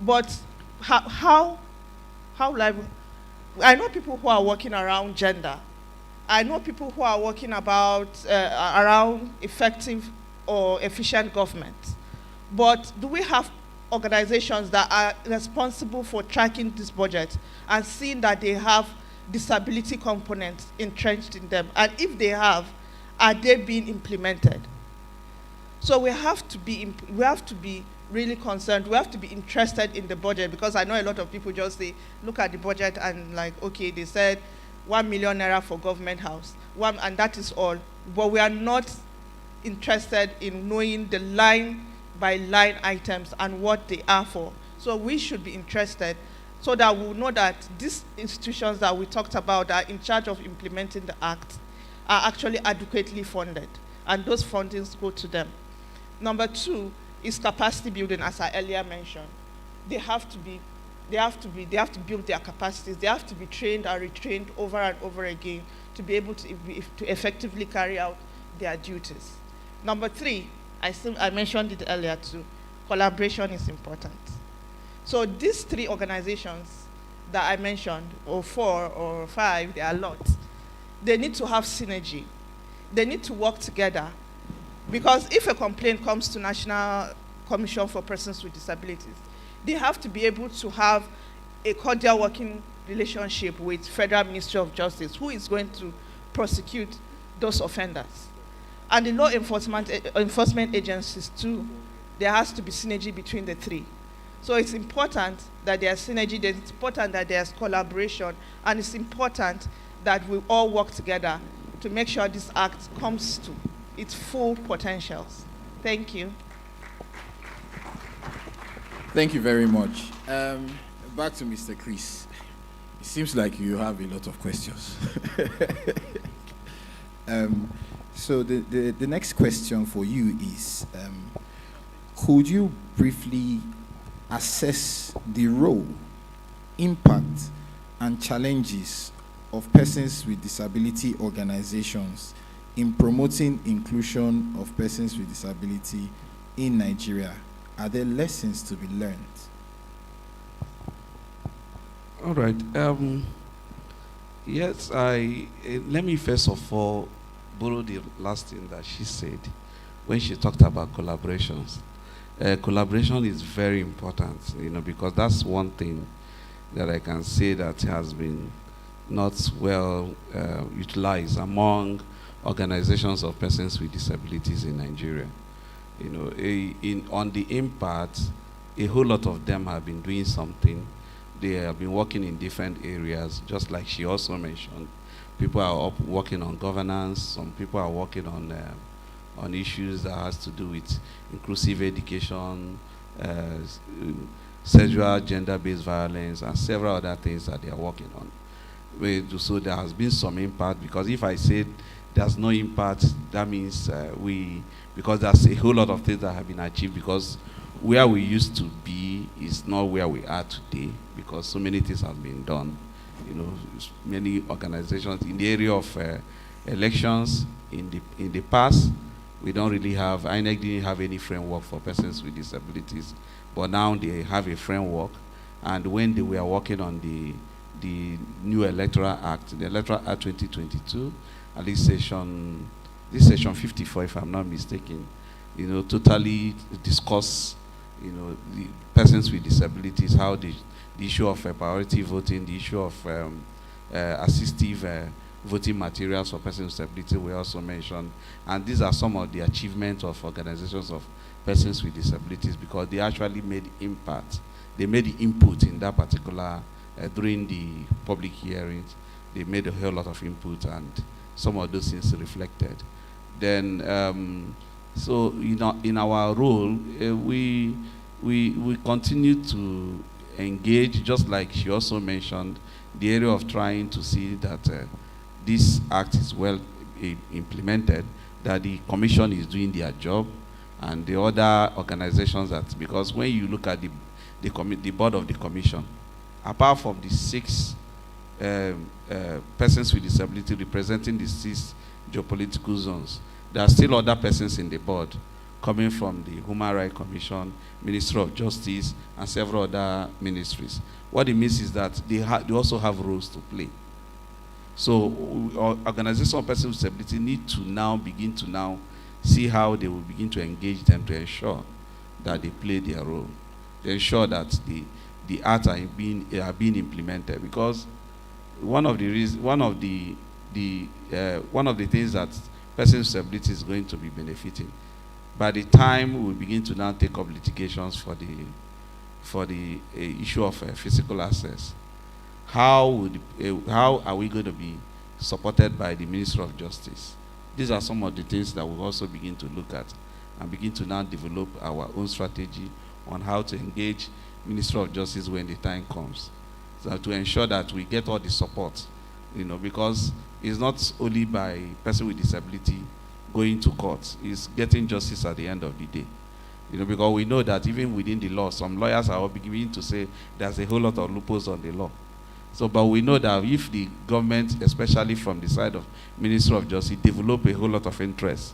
But how liable? I know people who are working around gender. I know people who are working about around effective or efficient government. But do we have organizations that are responsible for tracking this budget and seeing that they have disability components entrenched in them? And if they have, are they being implemented? So we have to be really concerned. We have to be interested in the budget, because I know a lot of people just say, look at the budget and like, okay, they said 1 million naira for government house, and that is all. But we are not interested in knowing the line by line items and what they are for. So we should be interested so that we'll know that these institutions that we talked about that are in charge of implementing the Act are actually adequately funded, and those fundings go to them. Number two is capacity building, as I earlier mentioned. They have to build their capacities. They have to be trained and retrained over and over again to be able to effectively carry out their duties. Number three, I mentioned it earlier too, collaboration is important. So these three organizations that I mentioned, or 4 or 5, there are a lot, they need to have synergy. They need to work together. Because if a complaint comes to National Commission for Persons with Disabilities, they have to be able to have a cordial working relationship with Federal Ministry of Justice, who is going to prosecute those offenders. And the law enforcement agencies too, there has to be synergy between the three. So it's important that there's synergy, it's important that there's collaboration, and it's important that we all work together to make sure this Act comes to its full potentials. Thank you. Thank you very much. Back to Mr. Chris. It seems like you have a lot of questions. So the next question for you is, could you briefly assess the role, impact, and challenges of persons with disability organizations in promoting inclusion of persons with disability in Nigeria? Are there lessons to be learned? All right. Yes, let me first of all borrow the last thing that she said when she talked about collaborations. Collaboration is very important, because that's one thing that I can say that has been not well utilized among organizations of persons with disabilities in Nigeria. On the impact, a whole lot of them have been doing something. They have been working in different areas, just like she also mentioned. People are working on governance. Some people are working on issues that has to do with inclusive education, sexual, gender-based violence, and several other things that they are working on. So there has been some impact, because if I said there's no impact, that means because there's a whole lot of things that have been achieved, because where we used to be is not where we are today, because so many things have been done. Many organizations in the area of elections in the past, we don't really have, INEC didn't have any framework for persons with disabilities, but now they have a framework. And when they were working on the new Electoral Act, the Electoral Act 2022, at least section 54, if I'm not mistaken, totally discuss, the persons with disabilities, how the issue of priority voting, the issue of assistive voting materials for persons with disability were also mentioned. And these are some of the achievements of organizations of persons with disabilities, because they actually made impact. They made the input in that particular, during the public hearings, they made a whole lot of input, and some of those things reflected. Then, so in our role, we continue to engage, just like she also mentioned, the area of trying to see that this act is well implemented, that the commission is doing their job, and the other organizations that, because when you look at the board of the commission, apart from the 6 persons with disability representing the 6 geopolitical zones, there are still other persons in the board coming from the Human Rights Commission, Ministry of Justice, and several other ministries. What it means is that they also have roles to play. So organizations of persons with disability need to now begin to see how they will begin to engage them to ensure that they play their role, to ensure that the acts are being implemented. Because one of the things that persons with disability is going to be benefiting, by the time we begin to now take up litigations for the issue of physical access, how are we going to be supported by the Ministry of Justice? These are some of the things that we'll also begin to look at, and begin to now develop our own strategy on how to engage Ministry of Justice when the time comes, so to ensure that we get all the support, because it's not only by person with disability going to court, it's getting justice at the end of the day. Because we know that even within the law, some lawyers are beginning to say there's a whole lot of loopholes on the law. So, but we know that if the government, especially from the side of Ministry of Justice, develop a whole lot of interest,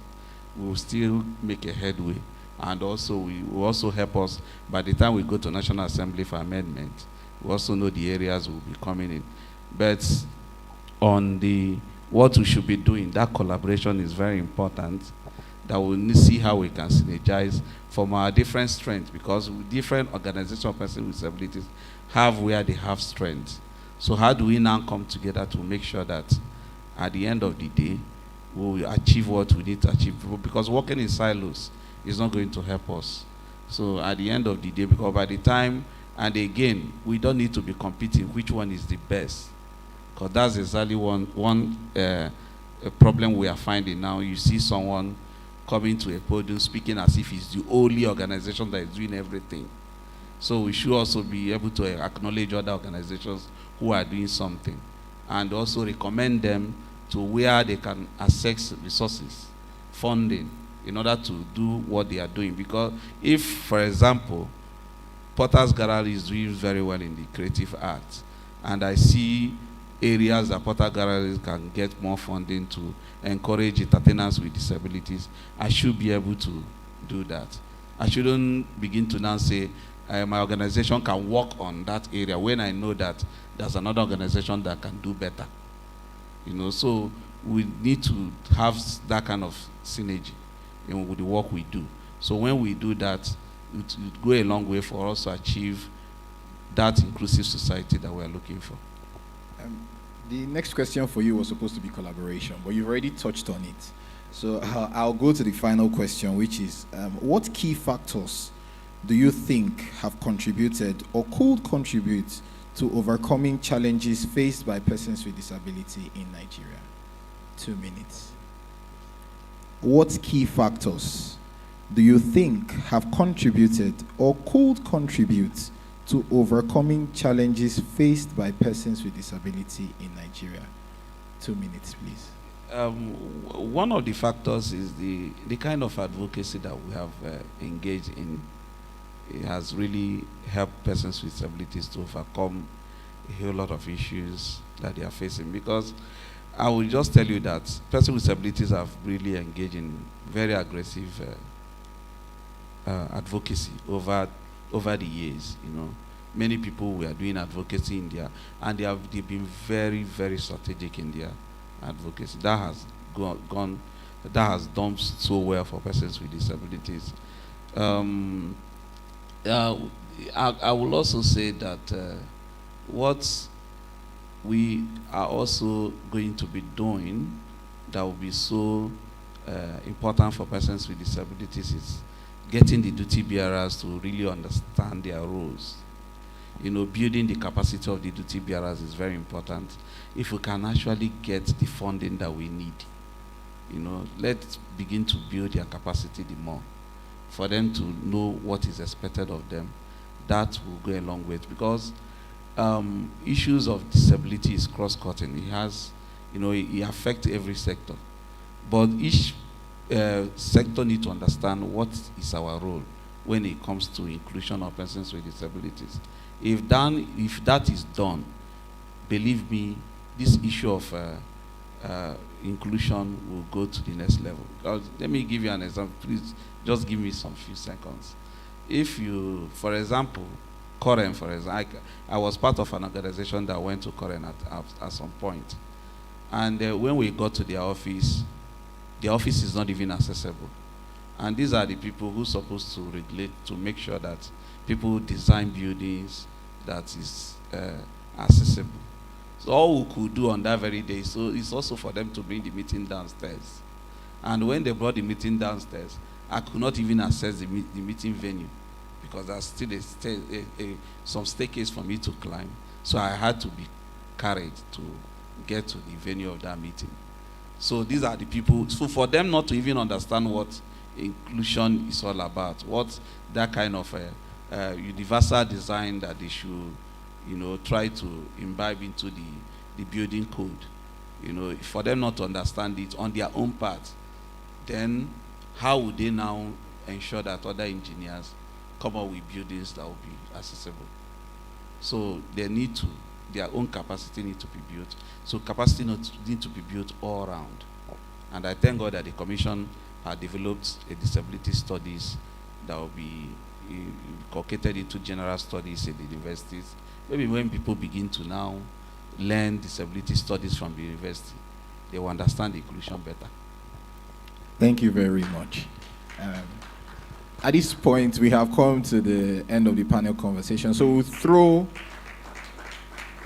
we will still make a headway. And also, we will also help us by the time we go to National Assembly for amendment. We also know the areas will be coming in. But on what we should be doing, that collaboration is very important, that we'll see how we can synergize from our different strengths, because different organizations of persons with disabilities have where they have strength. So how do we now come together to make sure that at the end of the day, we will achieve what we need to achieve? Because working in silos is not going to help us. So at the end of the day, because by the time, and again, we don't need to be competing which one is the best, because that's exactly one problem we are finding now. You see someone coming to a podium speaking as if it's the only organization that is doing everything. So we should also be able to acknowledge other organizations who are doing something, and also recommend them to where they can access resources, funding, in order to do what they are doing. Because if, for example, Potter's Gallery is doing very well in the creative arts, and I see areas that Potter Galleries can get more funding to encourage entertainers with disabilities, I should be able to do that. I shouldn't begin to now say, my organization can work on that area when I know that there's another organization that can do better. You know, so we need to have that kind of synergy with the work we do. So when we do that, it go a long way for us to achieve that inclusive society that we're looking for. The next question for you was supposed to be collaboration, but you've already touched on it. So I'll go to the final question, which is, what key factors do you think have contributed or could contribute to overcoming challenges faced by persons with disability in Nigeria? 2 minutes. What key factors do you think have contributed or could contribute to overcoming challenges faced by persons with disability in Nigeria? 2 minutes, please. One of the factors is the kind of advocacy that we have engaged in. It has really helped persons with disabilities to overcome a whole lot of issues that they are facing. Because I will just tell you that persons with disabilities have really engaged in very aggressive advocacy over the years. You know, many people were doing advocacy in there, and they've been very, very strategic in their advocacy. That has that has done so well for persons with disabilities. I will also say that what we are also going to be doing that will be so important for persons with disabilities is getting the duty bearers to really understand their roles. You know, building the capacity of the duty bearers is very important. If we can actually get the funding that we need, you know, let's begin to build their capacity the more, for them to know what is expected of them. That will go a long way, because issues of disability is cross-cutting. It has, you know, it affects every sector. But each sector needs to understand what is our role when it comes to inclusion of persons with disabilities. If that is done, believe me, this issue of inclusion will go to the next level. Let me give you an example. Please, just give me some few seconds. If you, for example, Koren, for example, I was part of an organization that went to Koren at some point. And when we got to the office is not even accessible. And these are the people who are supposed to regulate, to make sure that people design buildings that is accessible. So all we could do on that very day, so it's also for them to bring the meeting downstairs. And when they brought the meeting downstairs, I could not even access the meeting venue, because there's still some staircase for me to climb. So I had to be carried to get to the venue of that meeting. So these are the people. So for them not to even understand what inclusion is all about, what that kind of universal design that they should, you know, try to imbibe into the building code, you know, for them not to understand it on their own part, then how would they now ensure that other engineers come up with buildings that will be accessible? So they need to, their own capacity need to be built. So capacity need to be built all around. And I thank God that the Commission had developed a disability studies that will be inculcated into general studies in the universities. Maybe when people begin to now learn disability studies from the university, they will understand inclusion better. Thank you very much. At this point, we have come to the end of the panel conversation. So we'll throw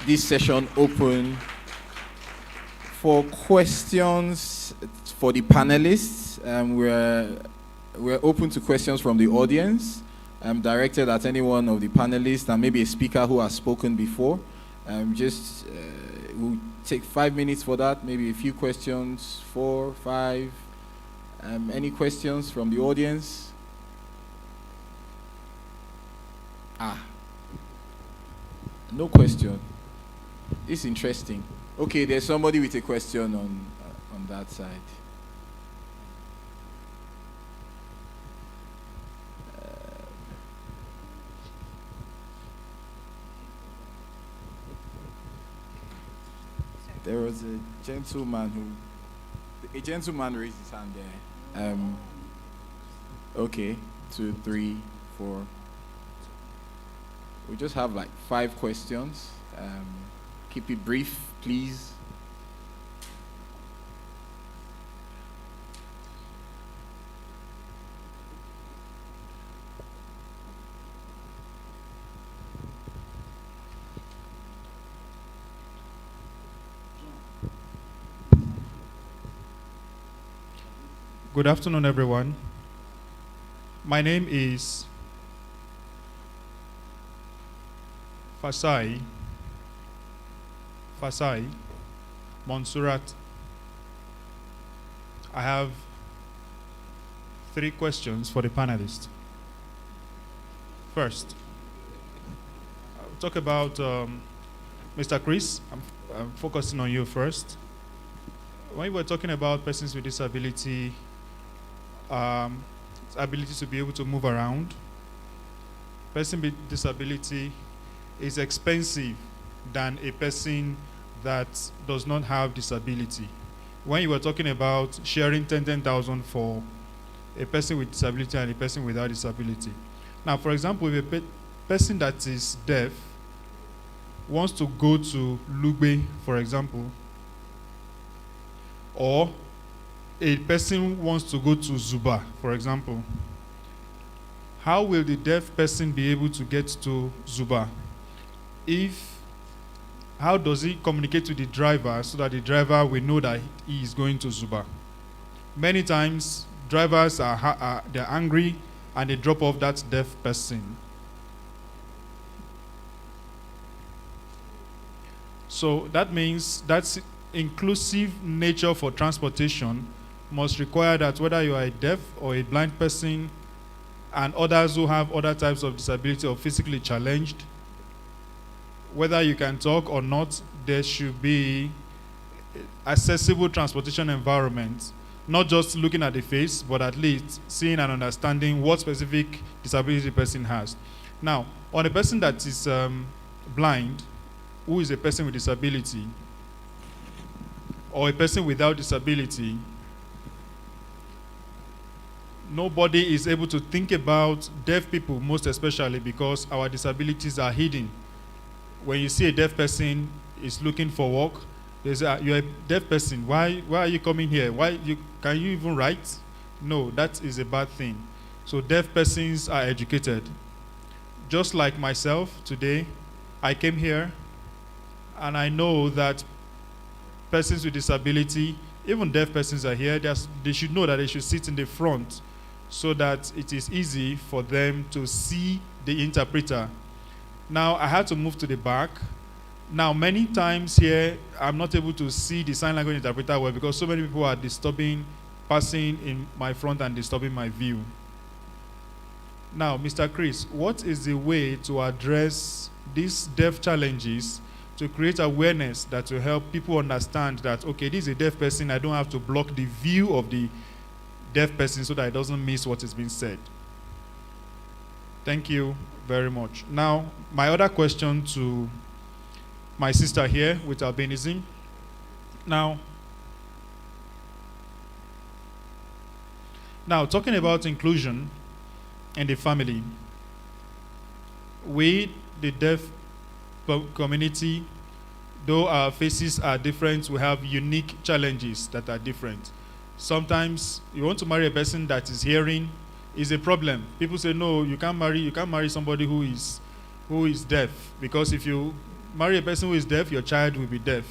this session open for questions for the panelists. We're open to questions from the audience, directed at any one of the panelists and maybe a speaker who has spoken before. We'll take 5 minutes for that, maybe a few questions, 4, 5. Any questions from the audience? No question. It's interesting. Okay, there's somebody with a question on that side. There was a gentleman raised his hand there. Okay, 2, 3, 4. We just have like 5 questions. Keep it brief, please. Good afternoon, everyone. My name is Fasai Monsurat. I have 3 questions for the panelists. First, I'll talk about Mr. Chris. I'm focusing on you first. When you were talking about persons with disability, ability to be able to move around, person with disability is expensive than a person that does not have disability. When you were talking about sharing 10,000 for a person with disability and a person without disability. Now, for example, if a person that is deaf wants to go to Lugbe, for example, or a person wants to go to Zuba, for example, how will the deaf person be able to get to Zuba? How does he communicate to the driver so that the driver will know that he is going to Zuba? Many times, drivers they're angry and they drop off that deaf person. So that means that's inclusive nature for transportation must require that whether you are a deaf or a blind person and others who have other types of disability or physically challenged, whether you can talk or not, there should be accessible transportation environment, not just looking at the face, but at least seeing and understanding what specific disability the person has. Now, on a person that is blind, who is a person with disability, or a person without disability, nobody is able to think about deaf people, most especially because our disabilities are hidden. When you see a deaf person is looking for work, they say, you're a deaf person, why are you coming here? Can you even write? No, that is a bad thing. So deaf persons are educated. Just like myself today, I came here and I know that persons with disability, even deaf persons are here, they should know that they should sit in the front so that it is easy for them to see the interpreter. Now, I had to move to the back. Now, many times here, I'm not able to see the sign language interpreter well because so many people are passing in my front and disturbing my view. Now, Mr. Chris, what is the way to address these deaf challenges to create awareness that will help people understand that, okay, this is a deaf person, I don't have to block the view of the deaf person so that it doesn't miss what is being said? Thank you very much. Now, my other question to my sister here with albinism. Now, talking about inclusion in the family, we, the deaf community, though our faces are different, we have unique challenges that are different. Sometimes you want to marry a person that is hearing is a problem. People say, no, you can't marry somebody who is deaf, because if you marry a person who is deaf, your child will be deaf.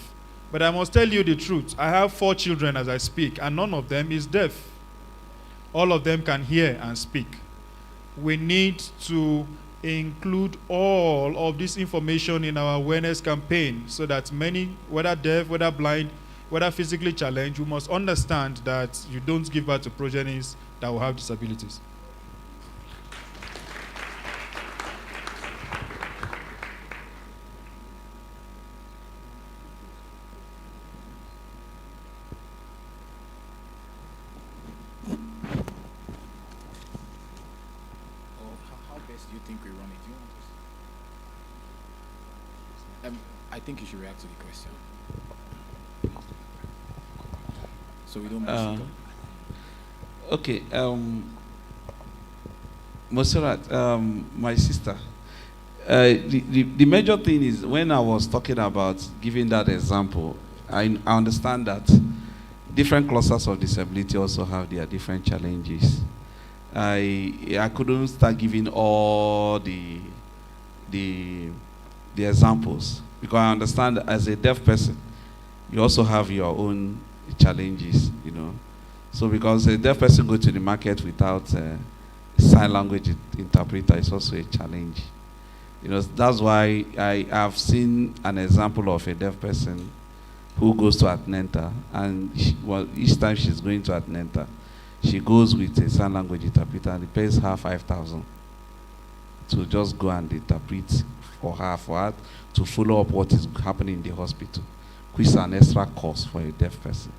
But I must tell you the truth. I have 4 children as I speak, and none of them is deaf. All of them can hear and speak. We need to include all of this information in our awareness campaign so that many, whether deaf, whether blind, whether physically challenged, we must understand that you don't give birth to progenies that will have disabilities. think we run it? Do you want this? I think you should react to the question, so we don't mess it up. Okay. Monserrat, my sister. The major thing is when I was talking about giving that example, I understand that different clusters of disability also have their different challenges. I couldn't start giving all the examples because I understand that as a deaf person, you also have your own challenges, you know. So because a deaf person go to the market without a sign language interpreter is also a challenge. You know, that's why I have seen an example of a deaf person who goes to Atlanta, and each time she's going to Atlanta, she goes with a sign language interpreter, and it pays her 5,000 to just go and interpret for her to follow up what is happening in the hospital, which is an extra cost for a deaf person.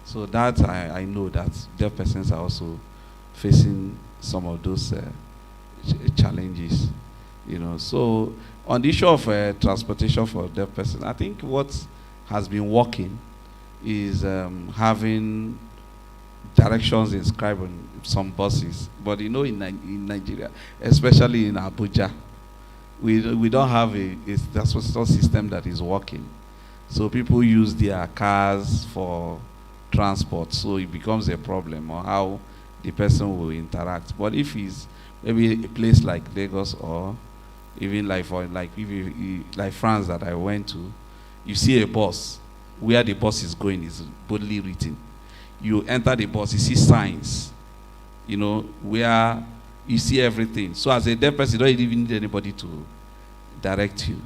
So that I know that deaf persons are also facing some of those challenges, you know. So on the issue of transportation for deaf persons, I think what has been working is having directions inscribed on some buses. But you know, in Nigeria, especially in Abuja, we don't have a transportation system that is working. So people use their cars for transport, so it becomes a problem on how the person will interact. But if it's maybe a place like Lagos or even like France that I went to, you see a bus, where the bus is going is boldly written. You enter the bus, you see signs, you know, where you see everything. So as a deaf person, you don't even need anybody to direct you.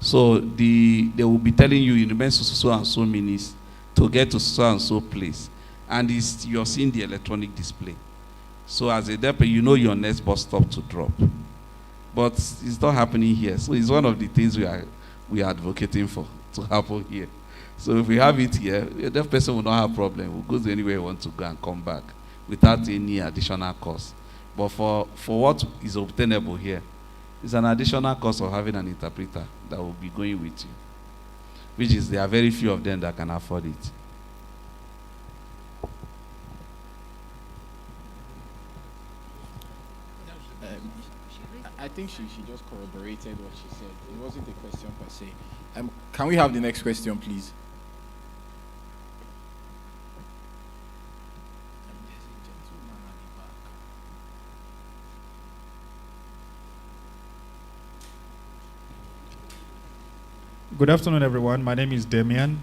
So they will be telling you in remains so and so minutes to get to so and so place. And you're seeing the electronic display. So as a deaf person, you know your next bus stop to drop. But it's not happening here. So it's one of the things we are advocating for to happen here. So if we have it here, a deaf person will not have problem. We'll go to anywhere we want to go and come back without any additional cost. But for what is obtainable here, it's an additional cost of having an interpreter that will be going with you, which is there are very few of them that can afford it. I think she just corroborated what she said. It wasn't a question per se. Can we have the next question, please? Good afternoon, everyone. My name is Damian.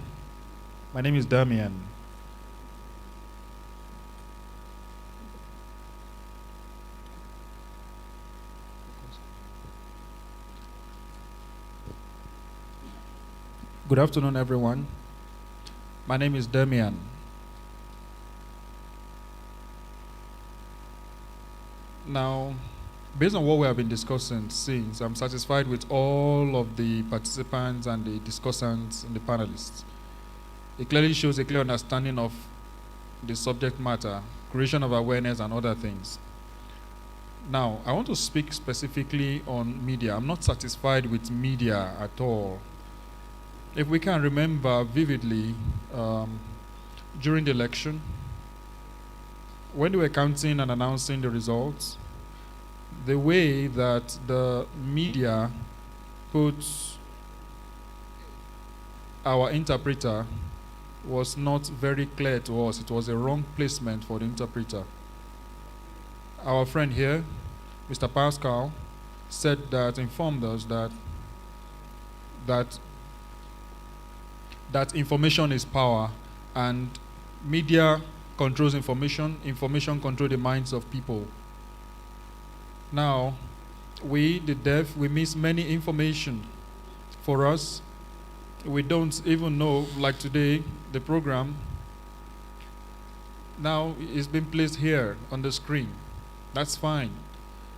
Good afternoon, everyone. My name is Damian. Now, based on what we have been discussing since, I'm satisfied with all of the participants and the discussants and the panelists. It clearly shows a clear understanding of the subject matter, creation of awareness and other things. Now, I want to speak specifically on media. I'm not satisfied with media at all. If we can remember vividly, during the election, when they were counting and announcing the results, the way that the media puts our interpreter was not very clear to us. It was a wrong placement for the interpreter. Our friend here, Mr. Pascal, informed us that information is power, and media controls information controls the minds of people. Now, we, the deaf, we miss many information. For us, we don't even know, like today, the program now is being placed here on the screen. That's fine.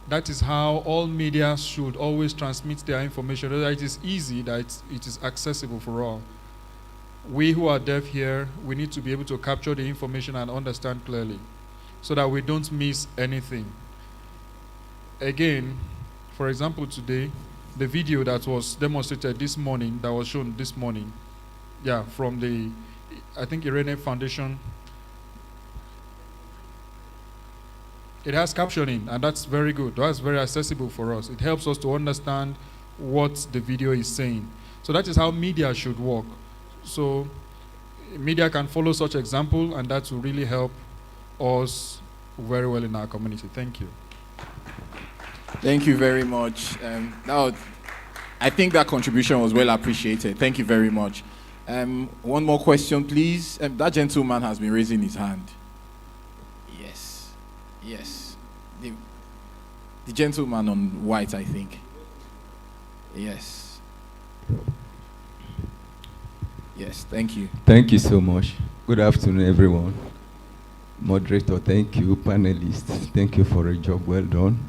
That is how all media should always transmit their information, that it is easy, that it is accessible for all. We who are deaf here, we need to be able to capture the information and understand clearly so that we don't miss anything. Again, For example, today, the video that was demonstrated this morning, that was shown this morning, yeah, from the, I think, MacArthur Foundation, it has captioning, and that's very good. That's very accessible for us. It helps us to understand what the video is saying. So that is how media should work. So media can follow such example, and that will really help us very well in our community. Thank you. Thank you very much. Now, I think that contribution was well appreciated. Thank you very much. One more question, please. That gentleman has been raising his hand. Yes. Yes. The gentleman on white, I think. Yes. Yes, thank you. Thank you so much. Good afternoon, everyone. Moderator, thank you. Panelists, thank you for a job well done.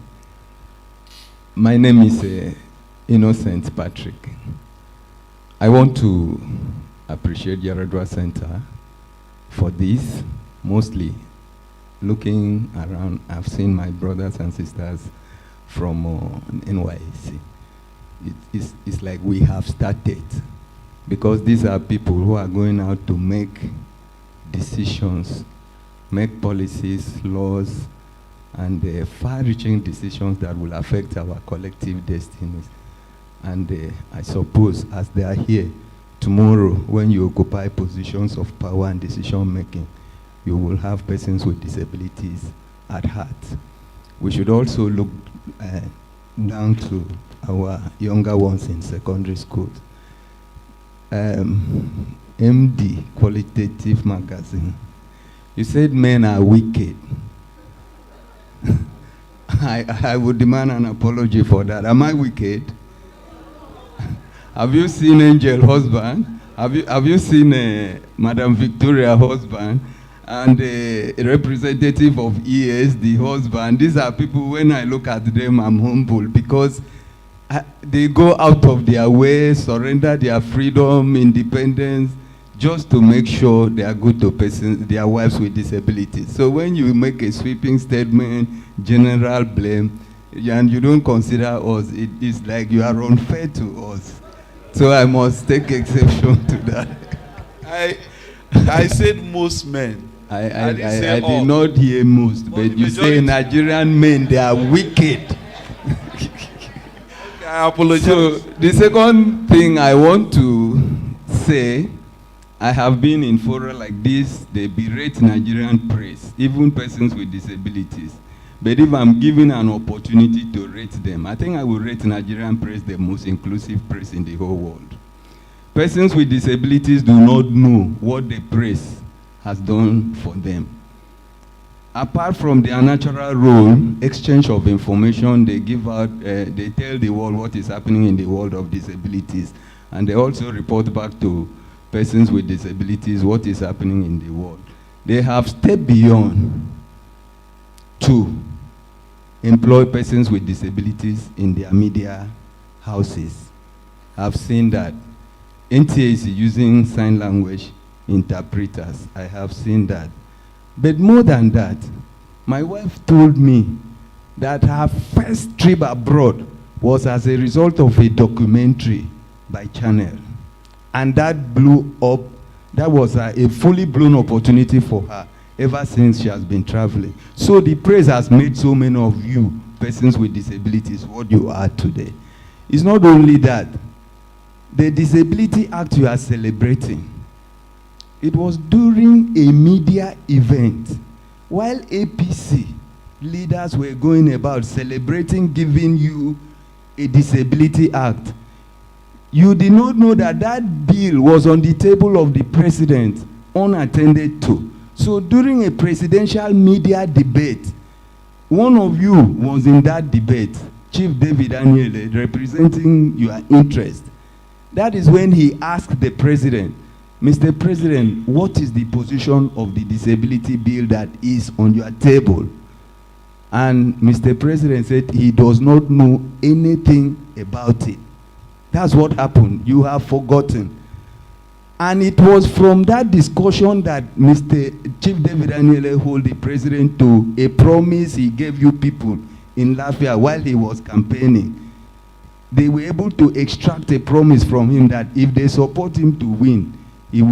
My name is Innocent Patrick. I want to appreciate Yar'Adua Center for this. Mostly looking around, I've seen my brothers and sisters from NYC. It's like we have started, because these are people who are going out to make decisions, make policies, laws, and far-reaching decisions that will affect our collective destinies. And I suppose as they are here, tomorrow when you occupy positions of power and decision-making, you will have persons with disabilities at heart. We should also look down to our younger ones in secondary schools. MD, Qualitative Magazine. You said men are wicked. I would demand an apology for that. Am I wicked? Have you seen Angel husband? Have you seen Madam Victoria husband? And a representative of ES, the husband? These are people, when I look at them, I'm humble, because they go out of their way, surrender their freedom, independence, just to make sure they are good to persons, their wives with disabilities. So when you make a sweeping statement, general blame, and you don't consider us, it is like you are unfair to us. So I must take exception to that. I said most men. I did not hear most, but you say Nigerian men, they are wicked. I apologize. So the second thing I want to say, I have been in fora like this, they berate Nigerian press, even persons with disabilities. But if I'm given an opportunity to rate them, I think I will rate Nigerian press the most inclusive press in the whole world. Persons with disabilities do not know what the press has done for them. Apart from their natural role, exchange of information, they give out, they tell the world what is happening in the world of disabilities. And they also report back to persons with disabilities what is happening in the world. They have stepped beyond to employ persons with disabilities in their media houses. I've seen that. NTA is using sign language interpreters. I have seen that. But more than that, my wife told me that her first trip abroad was as a result of a documentary by Channel. And that blew up. That was a fully blown opportunity for her ever since she has been traveling. So the praise has made so many of you, persons with disabilities, what you are today. It's not only that. The Disability Act you are celebrating, it was during a media event while APC leaders were going about celebrating giving you a Disability Act. You did not know that that bill was on the table of the president unattended to. So during a presidential media debate, one of you was in that debate, Chief David Daniele, representing your interest. That is when he asked the president, Mr. President, what is the position of the disability bill that is on your table? And Mr. President said he does not know anything about it. That's what happened. You have forgotten. And it was from that discussion that Mr. Chief David Daniele held the president to a promise he gave you people in Lafayette while he was campaigning. They were able to extract a promise from him that if they support him to win, he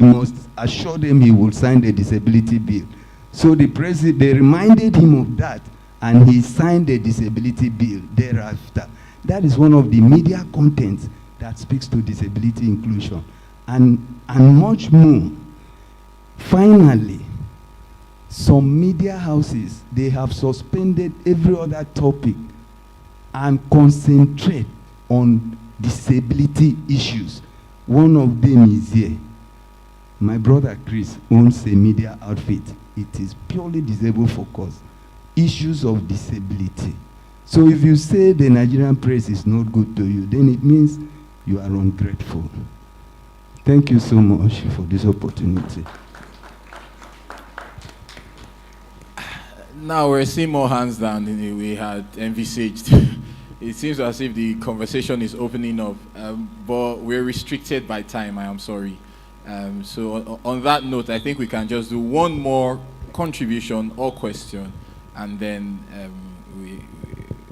must assure them he will sign the disability bill. So they reminded him of that, and he signed the disability bill thereafter. That is one of the media contents that speaks to disability inclusion, and much more. Finally, some media houses, they have suspended every other topic and concentrate on disability issues. One of them is here. My brother Chris owns a media outfit. It is purely disabled focused. Issues of disability. So if you say the Nigerian press is not good to you, then it means you are ungrateful. Thank you so much for this opportunity. Now we're seeing more hands down than we had envisaged. It seems as if the conversation is opening up, but we're restricted by time, I am sorry. So on that note, I think we can just do one more contribution or question, and then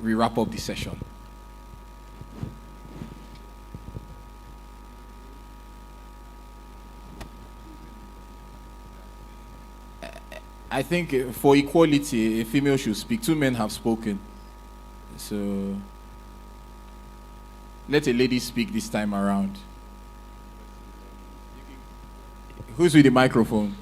we wrap up the session. I think for equality, a female should speak. 2 men have spoken. So let a lady speak this time around. Who's with the microphone?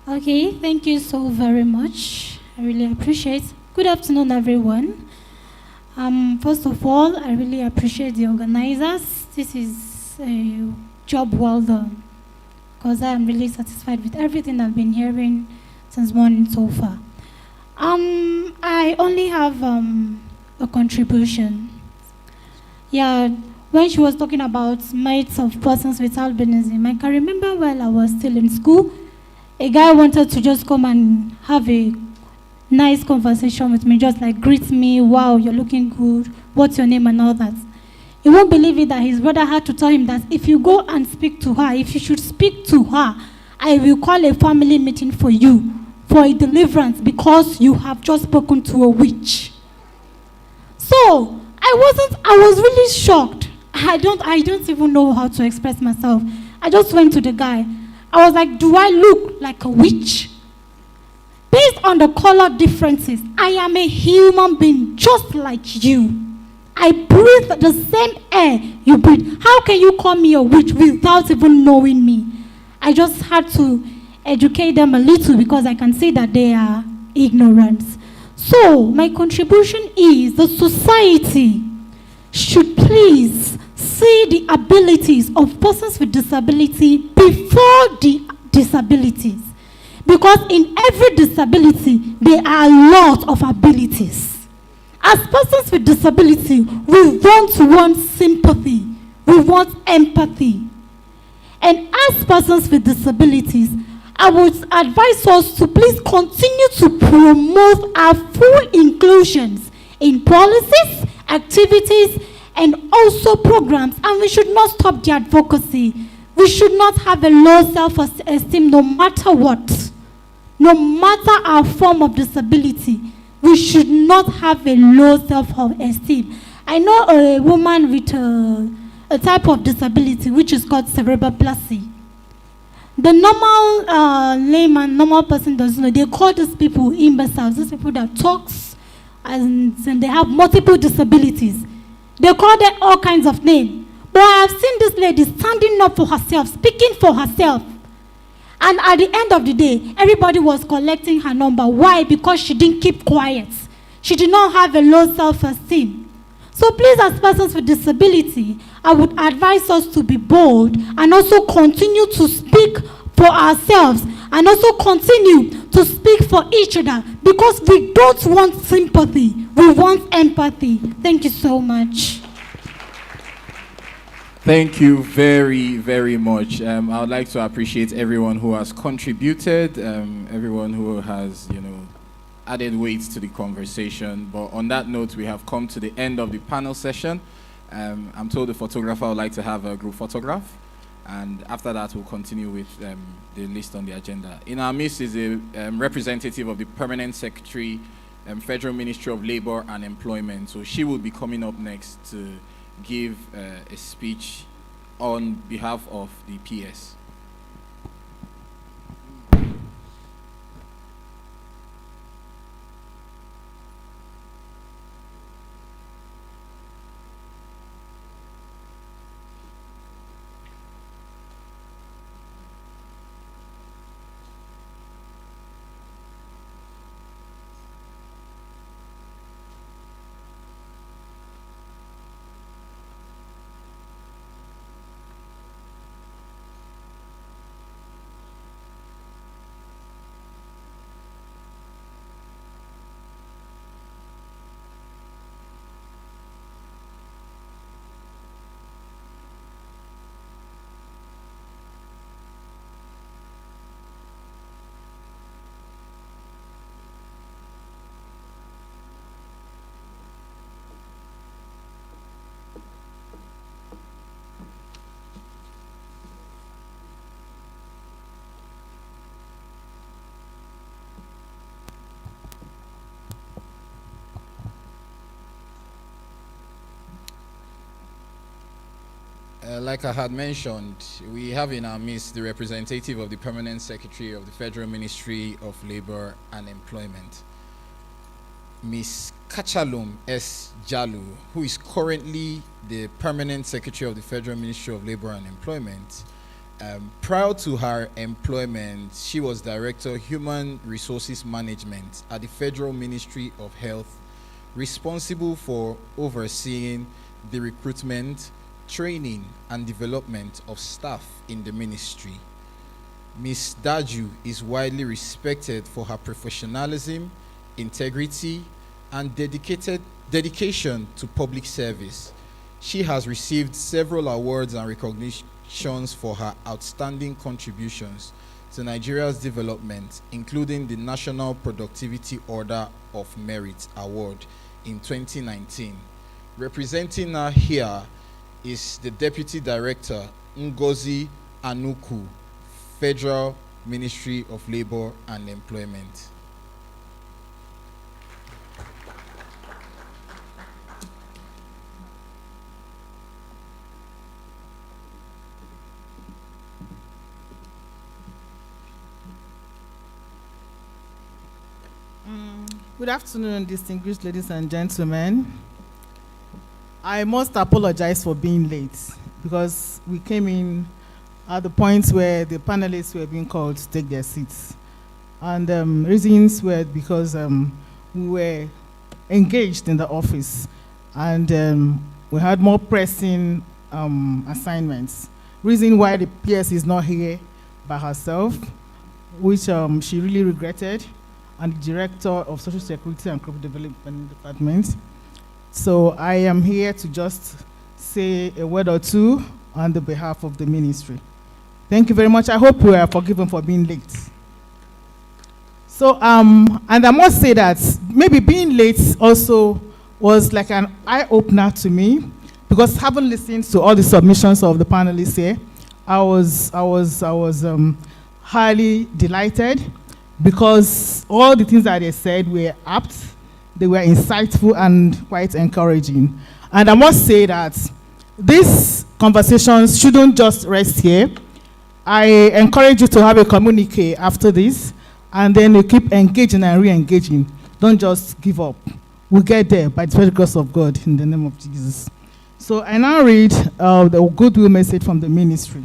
Okay, thank you so very much. I really appreciate. Good afternoon, everyone. First of all, I really appreciate the organizers. This is a job well done, because I am really satisfied with everything I've been hearing since morning so far. I only have a contribution. Yeah, when she was talking about mates of persons with albinism, I can remember while I was still in school, a guy wanted to just come and have a nice conversation with me, just like greet me, wow, you're looking good, what's your name and all that. You won't believe it that his brother had to tell him that if you go and speak to her, if you should speak to her, I will call a family meeting for you for a deliverance because you have just spoken to a witch. So I was really shocked. I don't even know how to express myself. I just went to the guy. I was like, do I look like a witch? Based on the color differences, I am a human being just like you. I breathe the same air you breathe. How can you call me a witch without even knowing me? I just had to educate them a little because I can see that they are ignorant. So my contribution is the society should please see the abilities of persons with disability before the disabilities. Because in every disability, there are a lot of abilities. As persons with disability, we don't want sympathy. We want empathy. And as persons with disabilities, I would advise us to please continue to promote our full inclusions in policies, activities, and also programs. And we should not stop the advocacy. We should not have a low self-esteem no matter what. No matter our form of disability, we should not have a low self-esteem. I know a woman with a type of disability which is called cerebral palsy. The normal layman, normal person doesn't know. They call these people imbeciles, these people that talks and they have multiple disabilities. They call them all kinds of names. But I have seen this lady standing up for herself, speaking for herself. And at the end of the day, everybody was collecting her number. Why? Because she didn't keep quiet. She did not have a low self-esteem. So please, as persons with disability, I would advise us to be bold and also continue to speak for ourselves and also continue to speak for each other because we don't want sympathy. We want empathy. Thank you so much. Thank you very, very much. I would like to appreciate everyone who has contributed, everyone who has, added weight to the conversation. But on that note, we have come to the end of the panel session. I'm told the photographer would like to have a group photograph, and after that we'll continue with the list on the agenda. In our midst is a representative of the Permanent Secretary, Federal Ministry of Labor and Employment. So she will be coming up next to give a speech on behalf of the PS. Like I had mentioned, we have in our midst the representative of the Permanent Secretary of the Federal Ministry of Labor and Employment, Ms. Kachalum S. Jalu, who is currently the Permanent Secretary of the Federal Ministry of Labor and Employment. Prior to her employment, she was Director Human Resources Management at the Federal Ministry of Health, responsible for overseeing the recruitment, training and development of staff in the ministry. Ms. Daju is widely respected for her professionalism, integrity, and dedication to public service. She has received several awards and recognitions for her outstanding contributions to Nigeria's development, including the National Productivity Order of Merit Award in 2019. Representing her here is the Deputy Director, Ngozi Anuku, Federal Ministry of Labor and Employment. Good afternoon, distinguished ladies and gentlemen. I must apologize for being late because we came in at the point where the panelists were being called to take their seats. And reasons were because we were engaged in the office and we had more pressing assignments. Reason why the PS is not here by herself, which she really regretted, and the Director of Social Security and Corporate Development Department. So I am here to just say a word or two on the behalf of the ministry. Thank you very much. I hope we are forgiven for being late. So, and I must say that maybe being late also was like an eye-opener to me, because having listened to all the submissions of the panelists here, I was highly delighted, because all the things that they said were apt. They were insightful and quite encouraging. And I must say that these conversations shouldn't just rest here. I encourage you to have a communique after this, and then you keep engaging and re-engaging. Don't just give up. We'll get there by the special grace of God in the name of Jesus. So I now read the goodwill message from the ministry.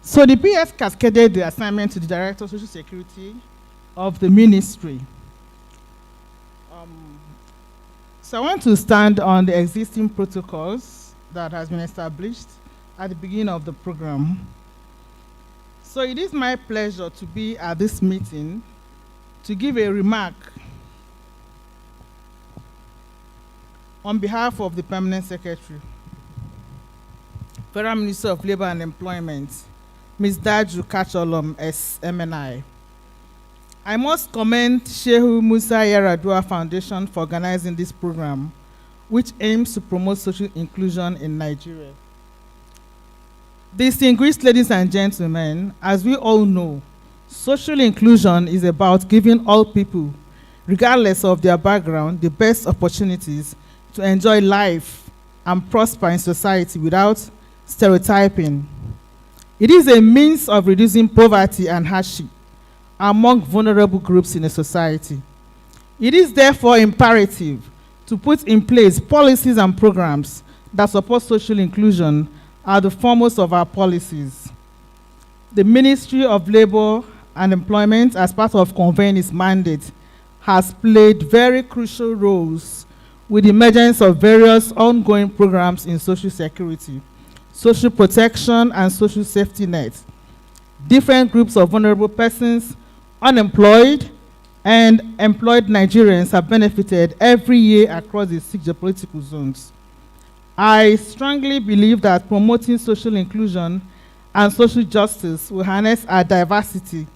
So the PS cascaded the assignment to the Director of Social Security of the ministry. So I want to stand on the existing protocols that has been established at the beginning of the program. So it is my pleasure to be at this meeting to give a remark on behalf of the Permanent Secretary, Federal Minister of Labor and Employment, Ms. Daju Kacholom, SMNI. I must commend Shehu Musa Yar'Adua Foundation for organizing this program, which aims to promote social inclusion in Nigeria. Distinguished ladies and gentlemen, as we all know, social inclusion is about giving all people, regardless of their background, the best opportunities to enjoy life and prosper in society without stereotyping. It is a means of reducing poverty and hardship among vulnerable groups in a society. It is therefore imperative to put in place policies and programs that support social inclusion are the foremost of our policies. The Ministry of Labor and Employment, as part of conveying its mandate, has played very crucial roles with the emergence of various ongoing programs in social security, social protection, and social safety nets. Different groups of vulnerable persons, unemployed, and employed Nigerians have benefited every year across the 6 geopolitical zones. I strongly believe that promoting social inclusion and social justice will harness our diversity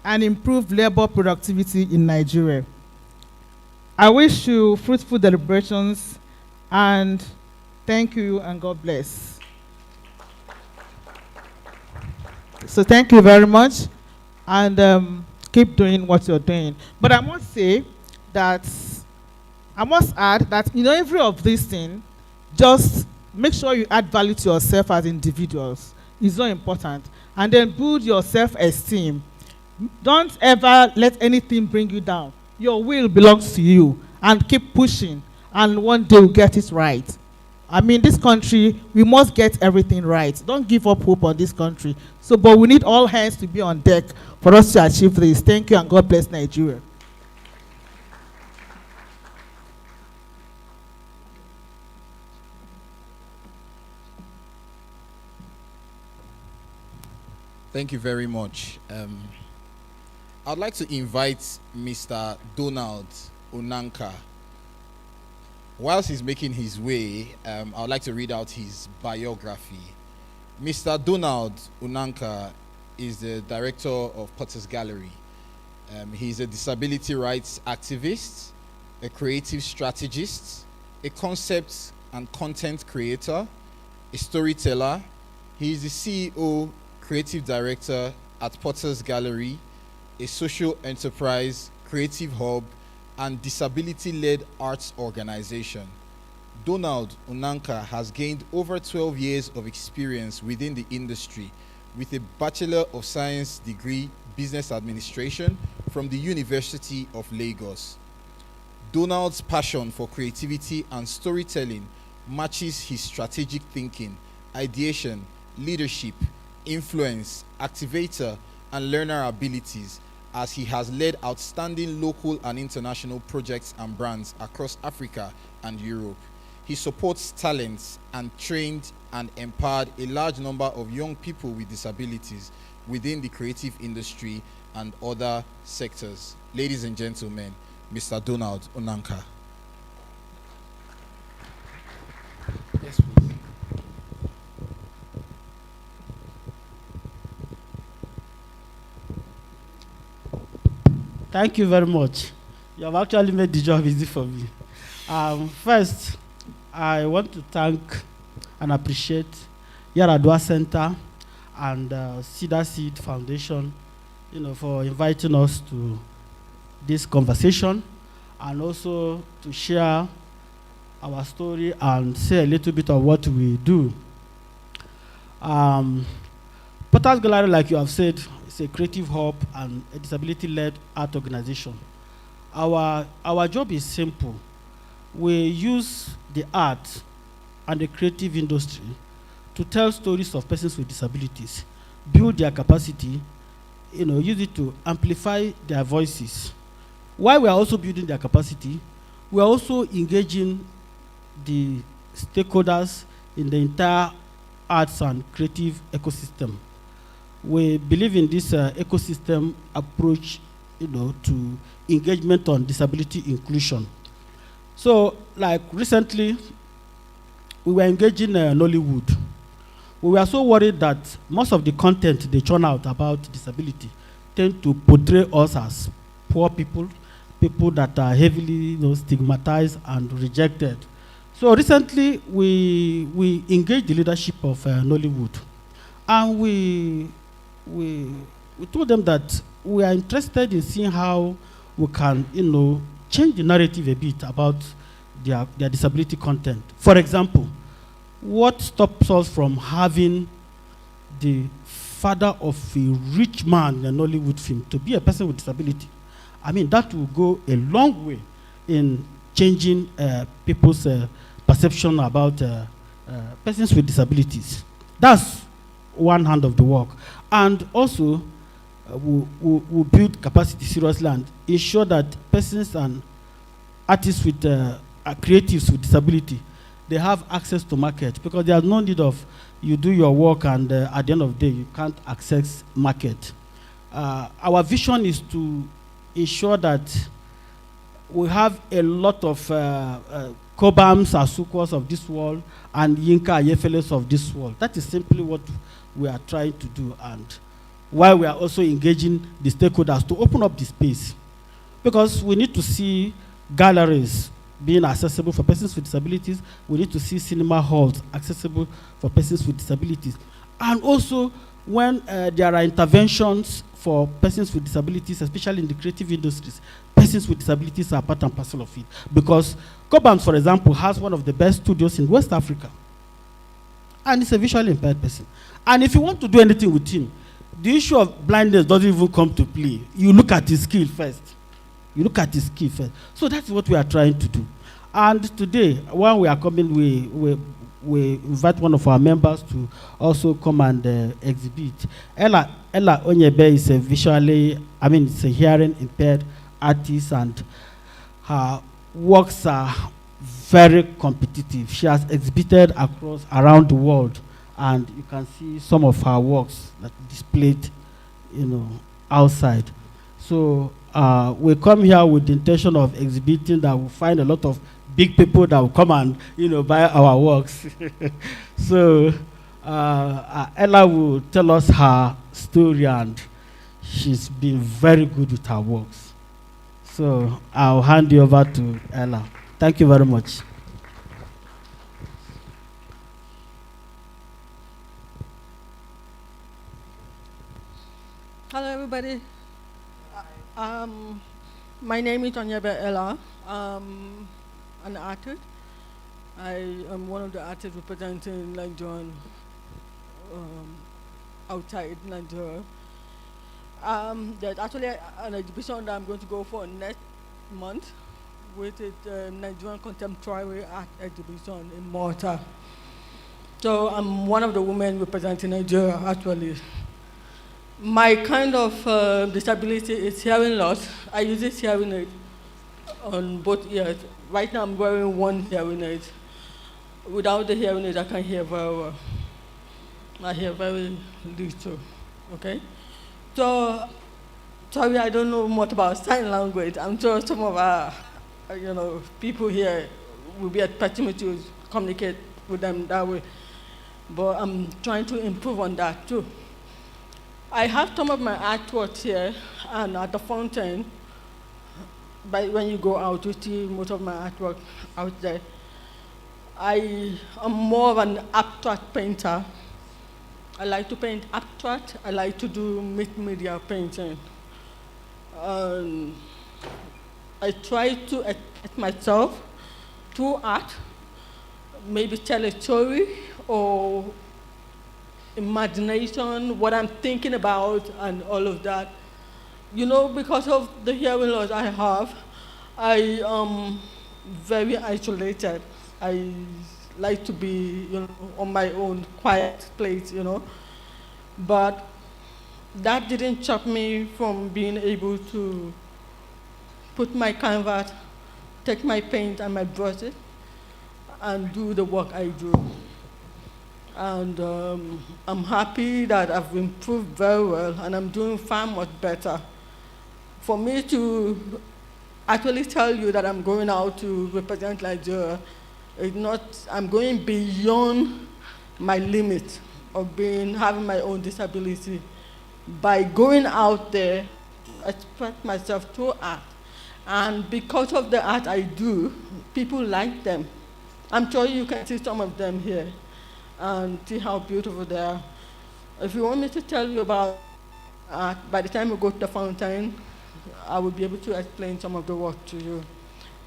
and improve labor productivity in Nigeria. I wish you fruitful deliberations, and thank you, and God bless. So thank you very much, and keep doing what you're doing. But I must say that, I must add that in every of these things, just make sure you add value to yourself as individuals. It's so important. And then build your self-esteem. Don't ever let anything bring you down. Your will belongs to you. And keep pushing. And one day we'll get it right. I mean, this country, we must get everything right. Don't give up hope on this country. So, but we need all hands to be on deck for us to achieve this. Thank you, and God bless Nigeria. Thank you very much. I'd like to invite Mr. Donald Unanka. Whilst he's making his way, I'd like to read out his biography. Mr. Donald Unanka is the director of Potter's Gallery. He's a disability rights activist, a creative strategist, a concept and content creator, a storyteller. He is the CEO, creative director at Potter's Gallery, a social enterprise, creative hub, and disability-led arts organization. Donald Unanka has gained over 12 years of experience within the industry with a Bachelor of Science degree, Business Administration from the University of Lagos. Donald's passion for creativity and storytelling matches his strategic thinking, ideation, leadership, influence, activator, and learner abilities, as he has led outstanding local and international projects and brands across Africa and Europe. He supports talents and trained and empowered a large number of young people with disabilities within the creative industry and other sectors. Ladies and gentlemen, Mr. Donald Unanka. Yes, please. Thank you very much. You have actually made the job easy for me. First, I want to thank and appreciate Yar'Adua Center and CedarSeed Foundation, for inviting us to this conversation, and also to share our story and say a little bit of what we do. Potter's Gallery, like you have said, is a creative hub and a disability-led art organization. Our job is simple. We use the art and the creative industry to tell stories of persons with disabilities, build their capacity, use it to amplify their voices. While we are also building their capacity, we are also engaging the stakeholders in the entire arts and creative ecosystem. We believe in this ecosystem approach, to engagement on disability inclusion. So, like recently, we were engaging Nollywood. We were so worried that most of the content they churn out about disability tend to portray us as poor people, people that are heavily stigmatized and rejected. So recently, we engaged the leadership of Nollywood, and we told them that we are interested in seeing how we can, change the narrative a bit about their disability content. For example, what stops us from having the father of a rich man in a Nollywood film to be a person with disability? I mean, that will go a long way in changing people's perception about persons with disabilities. That's one hand of the work. And also, we'll build capacity seriously and ensure that persons and artists with creatives with disability, they have access to market, because there's no need of you do your work and at the end of the day, you can't access market. Our vision is to ensure that we have a lot of Kobams, Asukwas of this world, and Yinka Ayefeles of this world. That is simply what we are trying to do, and why we are also engaging the stakeholders to open up the space. Because we need to see galleries being accessible for persons with disabilities. We need to see cinema halls accessible for persons with disabilities. And also, when there are interventions for persons with disabilities, especially in the creative industries, persons with disabilities are part and parcel of it. Because Cobhams, for example, has one of the best studios in West Africa. And he's a visually impaired person. And if you want to do anything with him, the issue of blindness doesn't even come to play. You look at his skill first. You look at his skill first. So that's what we are trying to do. And today, when we are coming, we invite one of our members to also come and exhibit. Ella Onyebe is is a hearing impaired artist, and her works are very competitive. She has exhibited around the world, and you can see some of her works that displayed, outside. So we come here with the intention of exhibiting that we'll find a lot of big people that will come and buy our works. So Ella will tell us her story, and she's been very good with her works. So I'll hand you over to Ella. Thank you very much. Hello, everybody. My name is Onyebe Ella. I'm an artist. I am one of the artists representing Nigerian outside Nigeria. There's actually an exhibition that I'm going to go for next month, which is the Nigerian Contemporary Art Exhibition in Malta. So I'm one of the women representing Nigeria, actually. My kind of disability is hearing loss. I use this hearing aid on both ears. Right now I'm wearing one hearing aid. Without the hearing aid, I can't hear very well. I hear very little, okay? So, sorry, I don't know much about sign language. I'm sure some of our, people here will be expecting me to communicate with them that way. But I'm trying to improve on that too. I have some of my artwork here, and at the fountain, when you go out, you see most of my artwork out there. I am more of an abstract painter. I like to paint abstract. I like to do mixed media painting. I try to express myself through art, maybe tell a story or imagination, what I'm thinking about, and all of that. Because of the hearing loss I have, I am very isolated. I like to be, on my own, quiet place, But that didn't stop me from being able to put my canvas, take my paint and my brushes, and do the work I do. And I'm happy that I've improved very well, and I'm doing far much better. For me to actually tell you that I'm going out to represent Nigeria, it's not, I'm going beyond my limit of having my own disability by going out there express myself through art. And because of the art I do, people like them. I'm sure you can see some of them here and see how beautiful they are. If you want me to tell you about art, by the time we go to the fountain, I will be able to explain some of the work to you.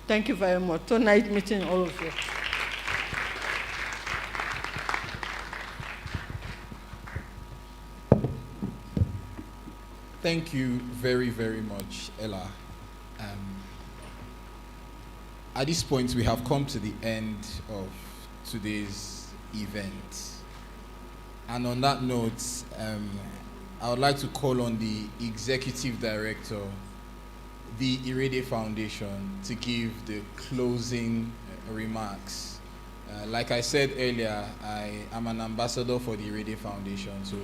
Thank you very much. So nice meeting all of you. Thank you very, very much, Ella. At this point, we have come to the end of today's event. And on that note, I would like to call on the Executive Director, the Yar'Adua Foundation, to give the closing remarks. Like I said earlier, I am an ambassador for the Yar'Adua Foundation, so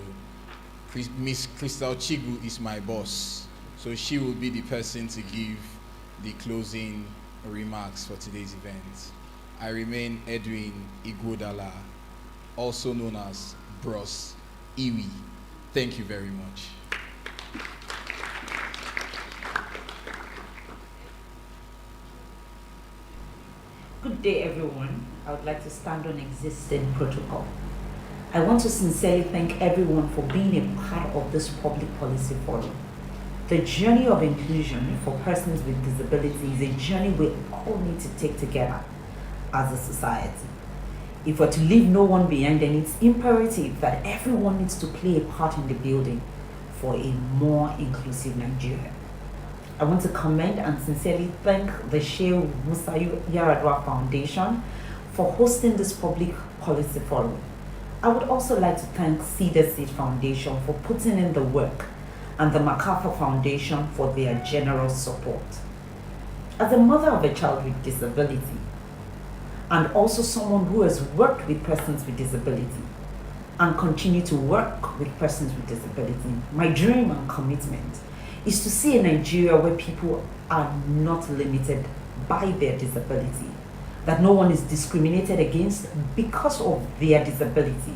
Miss Crystal Chigu is my boss, so she will be the person to give the closing remarks for today's event. I remain Edwin Ighodala, also known as Bros Iwi. Thank you very much. Good day, everyone. I would like to stand on existing protocol. I want to sincerely thank everyone for being a part of this public policy forum. The journey of inclusion for persons with disability is a journey we all need to take together as a society. If we're to leave no one behind, then it's imperative that everyone needs to play a part in the building for a more inclusive Nigeria. I want to commend and sincerely thank the Sheikh Musa Yar'Adua Foundation for hosting this public policy forum. I would also like to thank CedarSeed Foundation for putting in the work and the MacArthur Foundation for their generous support. As a mother of a child with disability, and also someone who has worked with persons with disability and continue to work with persons with disability, my dream and commitment is to see a Nigeria where people are not limited by their disability, that no one is discriminated against because of their disability.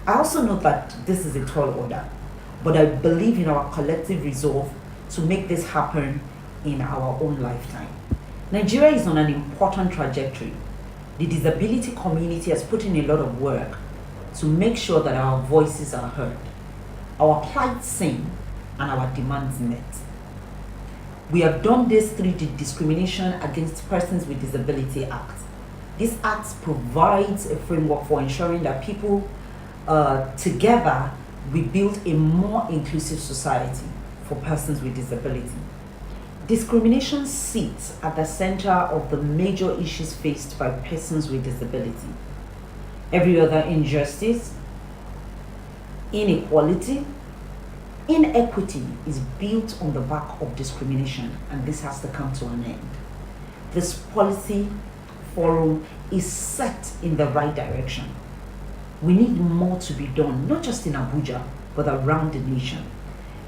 I also know that this is a tall order, but I believe in our collective resolve to make this happen in our own lifetime. Nigeria is on an important trajectory. The disability community has put in a lot of work to make sure that our voices are heard, our plight seen, and our demands met. We have done this through the Discrimination Against Persons with Disability Act. This act provides a framework for ensuring that people together we build a more inclusive society for persons with disability. Discrimination sits at the center of the major issues faced by persons with disability. Every other injustice, inequality, inequity is built on the back of discrimination, and this has to come to an end. This policy forum is set in the right direction. We need more to be done, not just in Abuja, but around the nation,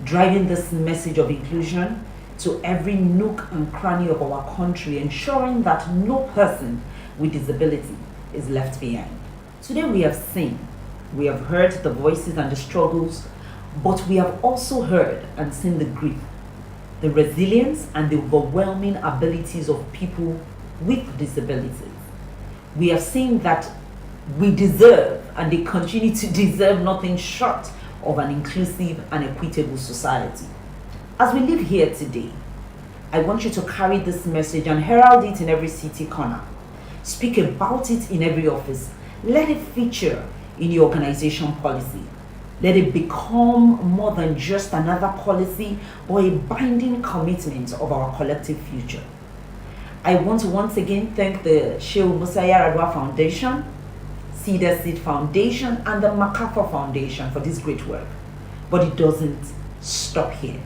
driving this message of inclusion to every nook and cranny of our country, ensuring that no person with disability is left behind. Today we have seen, we have heard the voices and the struggles, but we have also heard and seen the grief, the resilience and the overwhelming abilities of people with disabilities. We have seen that we deserve, and they continue to deserve, nothing short of an inclusive and equitable society. As we live here today, I want you to carry this message and herald it in every city corner. Speak about it in every office. Let it feature in your organization policy. Let it become more than just another policy, but a binding commitment of our collective future. I want to once again thank the Sheikh Musa Yar'Adua Foundation, CedarSeed Foundation, and the MacArthur Foundation for this great work. But it doesn't stop here.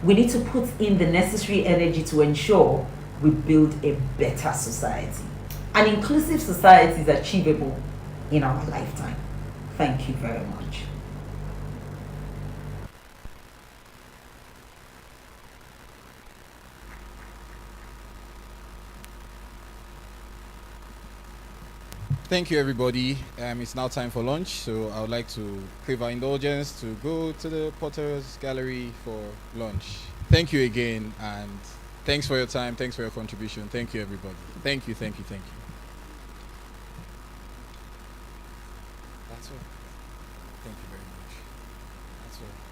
We need to put in the necessary energy to ensure we build a better society. An inclusive society is achievable in our lifetime. Thank you very much. Thank you, everybody. It's now time for lunch, so I would like to crave our indulgence to go to the Potter's Gallery for lunch. thank you again, and thanks for your time. Thanks for your contribution. Thank you, everybody. Thank you, thank you, thank you. That's all. Thank you very much. That's all.